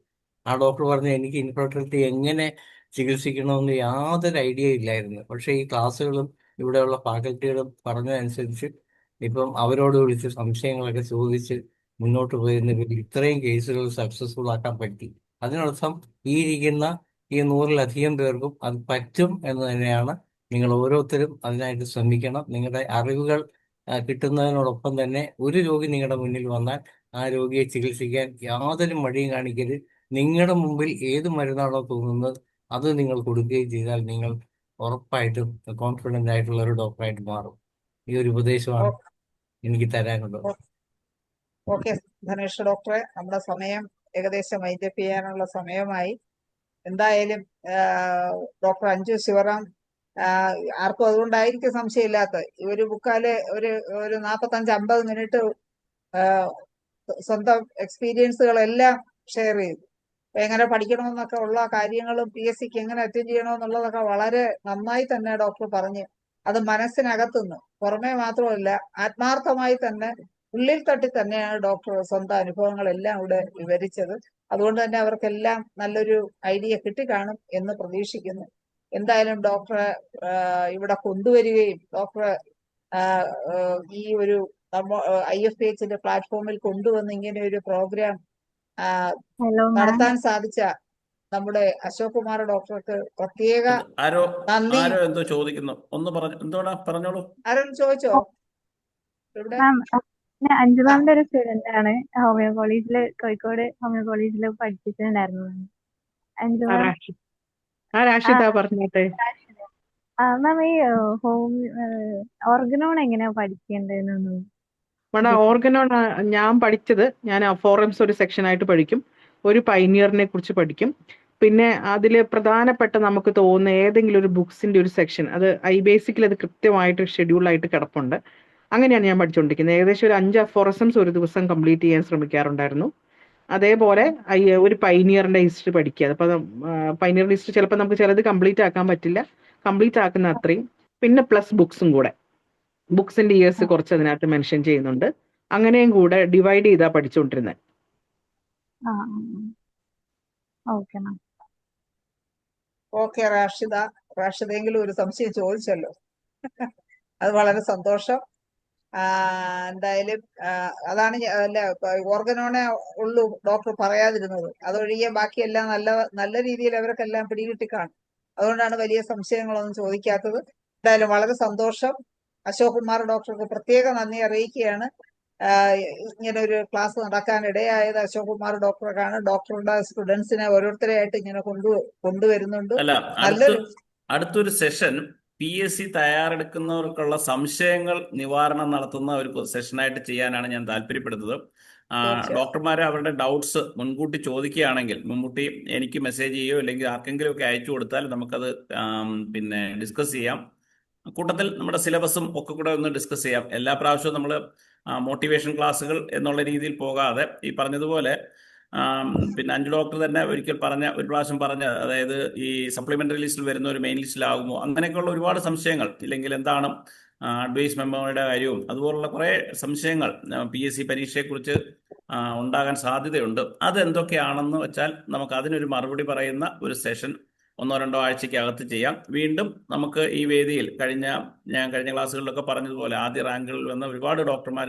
ആ ഡോക്ടർ പറഞ്ഞു, എനിക്ക് ഇൻഫെർട്ടിലിറ്റി എങ്ങനെ ചികിത്സിക്കണമെന്ന് യാതൊരു ഐഡിയ ഇല്ലായിരുന്നു. പക്ഷെ ഈ ക്ലാസ്സുകളും ഇവിടെയുള്ള ഫാക്കൽറ്റികളും പറഞ്ഞതനുസരിച്ച് ഇപ്പം അവരോട് വിളിച്ച് സംശയങ്ങളൊക്കെ ചോദിച്ച് മുന്നോട്ട് പോയിരുന്നെങ്കിൽ ഇത്രയും കേസുകൾ സക്സസ്ഫുൾ ആക്കാൻ പറ്റി. അതിനർത്ഥം ഈ ഇരിക്കുന്ന ഈ 100-ലധികം പേർക്കും അത് പറ്റും എന്ന് തന്നെയാണ്. നിങ്ങൾ ഓരോരുത്തരും അതിനായിട്ട് ശ്രമിക്കണം. നിങ്ങളുടെ അറിവുകൾ കിട്ടുന്നതിനോടൊപ്പം തന്നെ ഒരു രോഗി നിങ്ങളുടെ മുന്നിൽ വന്നാൽ ആ രോഗിയെ ചികിത്സിക്കാൻ യാതൊരു മടിയും കാണിക്കരുത്. നിങ്ങളുടെ മുമ്പിൽ ഏത് മരുന്നാണോ തോന്നുന്നത് അത് നിങ്ങൾ കൊടുക്കുകയും ചെയ്താൽ നിങ്ങൾ ഉറപ്പായിട്ടും കോൺഫിഡന്റ് ആയിട്ടുള്ള ഒരു ഡോക്ടറായിട്ട് മാറും. ഈ ഒരു ഉപദേശമാണ് എനിക്ക് തരാനുള്ളത്.
ഓക്കെ ധനേഷ് ഡോക്ടറെ, നമ്മുടെ സമയം ഏകദേശം വൈൻഡപ്പ് ചെയ്യാനുള്ള സമയമായി. എന്തായാലും ഡോക്ടർ അഞ്ജു ശിവറാം, ആർക്കും അതുകൊണ്ടായിരിക്കും സംശയമില്ലാത്ത ഒരു ബുക്കാല് ഒരു 45-50 മിനിറ്റ് സ്വന്തം എക്സ്പീരിയൻസുകളെല്ലാം ഷെയർ ചെയ്തു. എങ്ങനെ പഠിക്കണമെന്നൊക്കെ ഉള്ള കാര്യങ്ങളും PSCക്ക് എങ്ങനെ അറ്റൻഡ് ചെയ്യണമെന്നുള്ളതൊക്കെ വളരെ നന്നായി തന്നെ ഡോക്ടർ പറഞ്ഞ്, അത് മനസ്സിനകത്തുനിന്ന്, പുറമേ മാത്രമല്ല ആത്മാർത്ഥമായി തന്നെ ഉള്ളിൽ തട്ടി തന്നെയാണ് ഡോക്ടർ സ്വന്തം അനുഭവങ്ങളെല്ലാം ഇവിടെ വിവരിച്ചത്. അതുകൊണ്ട് തന്നെ അവർക്കെല്ലാം നല്ലൊരു ഐഡിയ കിട്ടിക്കാണും എന്ന് പ്രതീക്ഷിക്കുന്നു. എന്തായാലും ഡോക്ടറെ ഇവിടെ കൊണ്ടുവരികയും ഡോക്ടറെ ഈ ഒരു IFPHന്റെ പ്ലാറ്റ്ഫോമിൽ കൊണ്ടുവന്ന് ഇങ്ങനെ ഒരു പ്രോഗ്രാം നടത്താൻ സാധിച്ച നമ്മുടെ അശോക് കുമാർ ഡോക്ടർക്ക് പ്രത്യേക
ആരോ
നന്ദി.
എന്തോ ചോദിക്കുന്നു, ഒന്ന് പറഞ്ഞു. എന്തോടാ, പറഞ്ഞോളൂ.
ആരും ചോദിച്ചോ ഇവിടെ?
അഞ്ജു മാമിന്റെ ഒരു സ്റ്റുഡന്റ് ആണ്. ഹോമിയോ കോളേജില്, കോഴിക്കോട് ഹോമിയോ കോളേജിൽ പഠിപ്പിച്ചിട്ടുണ്ടായിരുന്നു. അഞ്ജു മാം
പറഞ്ഞോട്ടെ.
മാം, ഈ ഓർഗനോൺ എങ്ങനെയാ പഠിക്കേണ്ടതെന്നൊന്നും?
ഓർഗനോൺ ഞാൻ പഠിച്ചത്, ഞാൻ ഫോറംസ് ഒരു സെക്ഷനായിട്ട് പഠിക്കും, ഒരു പൈനിയറിനെ കുറിച്ച് പഠിക്കും, പിന്നെ അതിൽ പ്രധാനപ്പെട്ട നമുക്ക് തോന്നുന്ന ഏതെങ്കിലും ഒരു ബുക്സിന്റെ ഒരു സെക്ഷൻ, അത് ബേസിക്കലി അത് കൃത്യമായിട്ട് ഷെഡ്യൂളായിട്ട് കിടപ്പുണ്ട്. അങ്ങനെയാണ് ഞാൻ പഠിച്ചുകൊണ്ടിരിക്കുന്നത്. ഏകദേശം ഒരു 5 ഫോറസംസ് ഒരു ദിവസം കംപ്ലീറ്റ് ചെയ്യാൻ ശ്രമിക്കാറുണ്ടായിരുന്നു. അതേപോലെ ഒരു പൈനിയറിന്റെ ഹിസ്റ്ററി പഠിക്കുക. അപ്പോൾ പൈനിയറിന്റെ ഹിസ്റ്ററി ചിലപ്പോൾ നമുക്ക് ചിലത് കംപ്ലീറ്റ് ആക്കാൻ പറ്റില്ല, കംപ്ലീറ്റ് ആക്കുന്ന അത്രയും, പിന്നെ പ്ലസ് ബുക്സും കൂടെ. ബുക്സിന്റെ ഇയേഴ്സ് കുറച്ച് അതിനകത്ത് മെൻഷൻ ചെയ്യുന്നുണ്ട്. അങ്ങനെയും കൂടെ ഡിവൈഡ് ചെയ്താ പഠിച്ചുകൊണ്ടിരുന്നത്.
Okay ma'am.
ഓക്കെ റാഷിദെങ്കിലും ഒരു സംശയം ചോദിച്ചല്ലോ. അത് വളരെ സന്തോഷം. എന്തായാലും അതാണ് ഓർഗനോണെ ഉള്ളൂ ഡോക്ടർ പറയാതിരുന്നത്. അതൊഴികെ ബാക്കിയെല്ലാം നല്ല രീതിയിൽ അവർക്കെല്ലാം പിടികിട്ടി കാണും. അതുകൊണ്ടാണ് വലിയ സംശയങ്ങളൊന്നും ചോദിക്കാത്തത്. എന്തായാലും വളരെ സന്തോഷം. അശോക് കുമാർ ഡോക്ടർക്ക് പ്രത്യേക നന്ദി അറിയിക്കുകയാണ്. ഇങ്ങനെ ഒരു ക്ലാസ് നടക്കാൻ ഇടയായത് അശോക് കുമാർ ഡോക്ടർക്കാണ്. ഡോക്ടറുടെ സ്റ്റുഡൻസിനെ ഓരോരുത്തരെയായിട്ട് ഇങ്ങനെ കൊണ്ടുവരുന്നുണ്ട്.
അല്ല,
നല്ലൊരു
അടുത്തൊരു സെഷൻ PSC തയ്യാറെടുക്കുന്നവർക്കുള്ള സംശയങ്ങൾ നിവാരണം നടത്തുന്ന ഒരു സെഷനായിട്ട് ചെയ്യാനാണ് ഞാൻ താല്പര്യപ്പെടുന്നത്. ഡോക്ടർമാർ അവരുടെ ഡൗട്ട്സ് മുൻകൂട്ടി ചോദിക്കുകയാണെങ്കിൽ മുൻകൂട്ടി എനിക്ക് മെസ്സേജ് ചെയ്യോ അല്ലെങ്കിൽ ആർക്കെങ്കിലും ഒക്കെ അയച്ചു കൊടുത്താൽ നമുക്കത് പിന്നെ ഡിസ്കസ് ചെയ്യാം. കൂട്ടത്തിൽ നമ്മുടെ സിലബസും ഒക്കെ കൂടെ ഒന്ന് ഡിസ്കസ് ചെയ്യാം. എല്ലാ പ്രാവശ്യവും നമ്മൾ മോട്ടിവേഷൻ ക്ലാസ്സുകൾ എന്നുള്ള രീതിയിൽ പോകാതെ ഈ പറഞ്ഞതുപോലെ പിന്നെ അഞ്ജു ഡോക്ടർ തന്നെ ഒരു പ്രാവശ്യം പറഞ്ഞ, അതായത് ഈ സപ്ലിമെന്ററി ലിസ്റ്റിൽ വരുന്ന ഒരു മെയിൻ ലിസ്റ്റിലാകുമോ, അങ്ങനെയൊക്കെയുള്ള ഒരുപാട് സംശയങ്ങൾ, ഇല്ലെങ്കിൽ എന്താണ് അഡ്വൈസ് മെമ്മോയുടെ കാര്യവും അതുപോലുള്ള കുറേ സംശയങ്ങൾ PSC പരീക്ഷയെക്കുറിച്ച് ഉണ്ടാകാൻ സാധ്യതയുണ്ട്. അതെന്തൊക്കെയാണെന്ന് വെച്ചാൽ നമുക്ക് അതിനൊരു മറുപടി പറയുന്ന ഒരു സെഷൻ 1-2 ആഴ്ചയ്ക്കകത്ത് ചെയ്യാം. വീണ്ടും നമുക്ക് ഈ വേദിയിൽ ഞാൻ കഴിഞ്ഞ ക്ലാസ്സുകളിലൊക്കെ പറഞ്ഞതുപോലെ ആദ്യ റാങ്കുകളിൽ വന്ന ഒരുപാട് ഡോക്ടർമാർ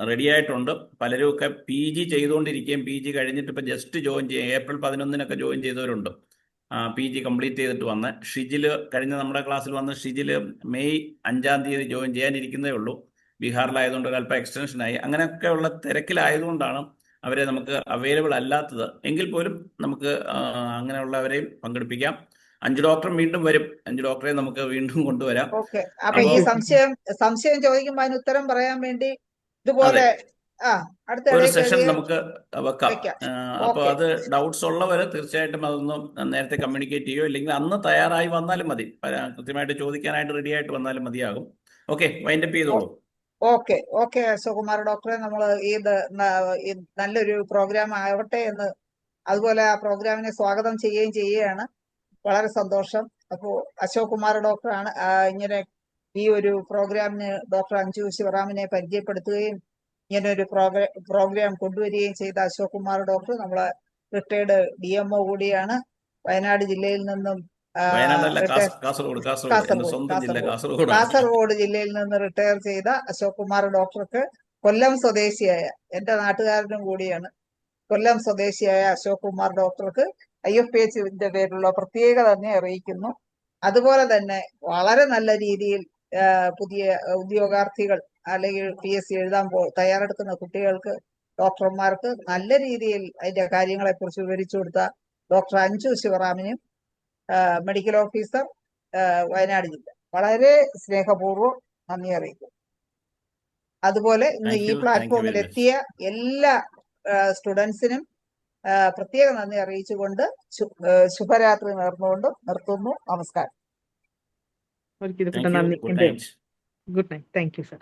റെഡി ആയിട്ടുണ്ട്. പലരും ഒക്കെ PG ചെയ്തുകൊണ്ടിരിക്കുകയും PG കഴിഞ്ഞിട്ട് ഇപ്പം ജസ്റ്റ് ജോയിൻ ചെയ്യും. ഏപ്രിൽ 11 ജോയിൻ ചെയ്തവരുണ്ട്. PG കംപ്ലീറ്റ് ചെയ്തിട്ട് വന്ന് ഷിജില് നമ്മുടെ ക്ലാസ്സിൽ വന്ന് ഷിജില് മെയ് 5 ജോയിൻ ചെയ്യാനിരിക്കുന്നേ ഉള്ളൂ. ബീഹാറിലായതുകൊണ്ട് ഒരല്പം എക്സ്റ്റൻഷനായി. അങ്ങനെയൊക്കെയുള്ള തിരക്കിലായതുകൊണ്ടാണ് അവരെ നമുക്ക് അവൈലബിൾ അല്ലാത്തത്. എങ്കിൽ പോലും നമുക്ക് അങ്ങനെയുള്ളവരെയും പങ്കെടുപ്പിക്കാം. അഞ്ജു ഡോക്ടർ വീണ്ടും വരും. അഞ്ജു ഡോക്ടറെ നമുക്ക് വീണ്ടും കൊണ്ടുവരാം.
ഓക്കെ. അപ്പൊ ഈ സംശയം ചോദിക്കുമ്പോ അതിന് ഉത്തരം പറയാൻ വേണ്ടി ഇതുപോലെ അടുത്ത
ഒരു സെഷൻ നമുക്ക് വെക്കാം. അപ്പൊ
ഓക്കെ.
അത് ഡൗട്ട്സ് ഉള്ളവര് തീർച്ചയായിട്ടും അതൊന്നും നേരത്തെ കമ്മ്യൂണിക്കേറ്റ് ചെയ്യോ, ഇല്ലെങ്കിൽ അന്ന് തയ്യാറായി വന്നാലും മതി. കൃത്യമായിട്ട് ചോദിക്കാനായിട്ട് റെഡി ആയിട്ട് വന്നാലും മതിയാകും. ഓക്കെ, വൈൻഡപ്പ് ചെയ്തോളൂ.
ഓക്കെ അശോക് കുമാർ ഡോക്ടറെ, നമ്മൾ നല്ലൊരു പ്രോഗ്രാം ആവട്ടെ എന്ന്, അതുപോലെ ആ പ്രോഗ്രാമിനെ സ്വാഗതം ചെയ്യുകയാണ്. വളരെ സന്തോഷം. അപ്പോ അശോക് കുമാർ ഡോക്ടറാണ് ഇങ്ങനെ ഈ ഒരു പ്രോഗ്രാമിന് ഡോക്ടർ അഞ്ജു ശിവറാമിനെ പരിചയപ്പെടുത്തുകയും ഇങ്ങനെ ഒരു പ്രോഗ്രാം കൊണ്ടുവരികയും ചെയ്ത അശോക് കുമാർ ഡോക്ടർ നമ്മളെ റിട്ടയർഡ് DMO കൂടിയാണ്. വയനാട് ജില്ലയിൽ നിന്നും കാസർഗോഡ് ജില്ലയിൽ നിന്ന് റിട്ടയർ ചെയ്ത അശോക് കുമാർ ഡോക്ടർക്ക് കൊല്ലം സ്വദേശിയായ, എന്റെ നാട്ടുകാരനും കൂടിയാണ്, കൊല്ലം സ്വദേശിയായ അശോക് കുമാർ ഡോക്ടർക്ക് IFPHന്റെ പേരിലുള്ള പ്രത്യേക നന്ദി അറിയിക്കുന്നു. അതുപോലെ തന്നെ വളരെ നല്ല രീതിയിൽ പുതിയ ഉദ്യോഗാർത്ഥികൾ അല്ലെങ്കിൽ PSC എഴുതാൻ തയ്യാറെടുക്കുന്ന കുട്ടികൾക്ക്, ഡോക്ടർമാർക്ക് നല്ല രീതിയിൽ അതിന്റെ കാര്യങ്ങളെക്കുറിച്ച് വിവരിച്ചു കൊടുത്ത ഡോക്ടർ അഞ്ജു ശിവറാമിനും മെഡിക്കൽ ഓഫീസർ വയനാട് ജില്ല വളരെ സ്നേഹപൂർവ്വം നന്ദി അറിയിക്കുന്നു. അതുപോലെ ഇന്ന് ഈ പ്ലാറ്റ്ഫോമിൽ എത്തിയ എല്ലാ സ്റ്റുഡൻസിനും പ്രത്യേക നന്ദി അറിയിച്ചുകൊണ്ട് ശുഭരാത്രി നേർന്നുകൊണ്ട് നിർത്തുന്നു. നമസ്കാരം.
Good night. Thank you sir.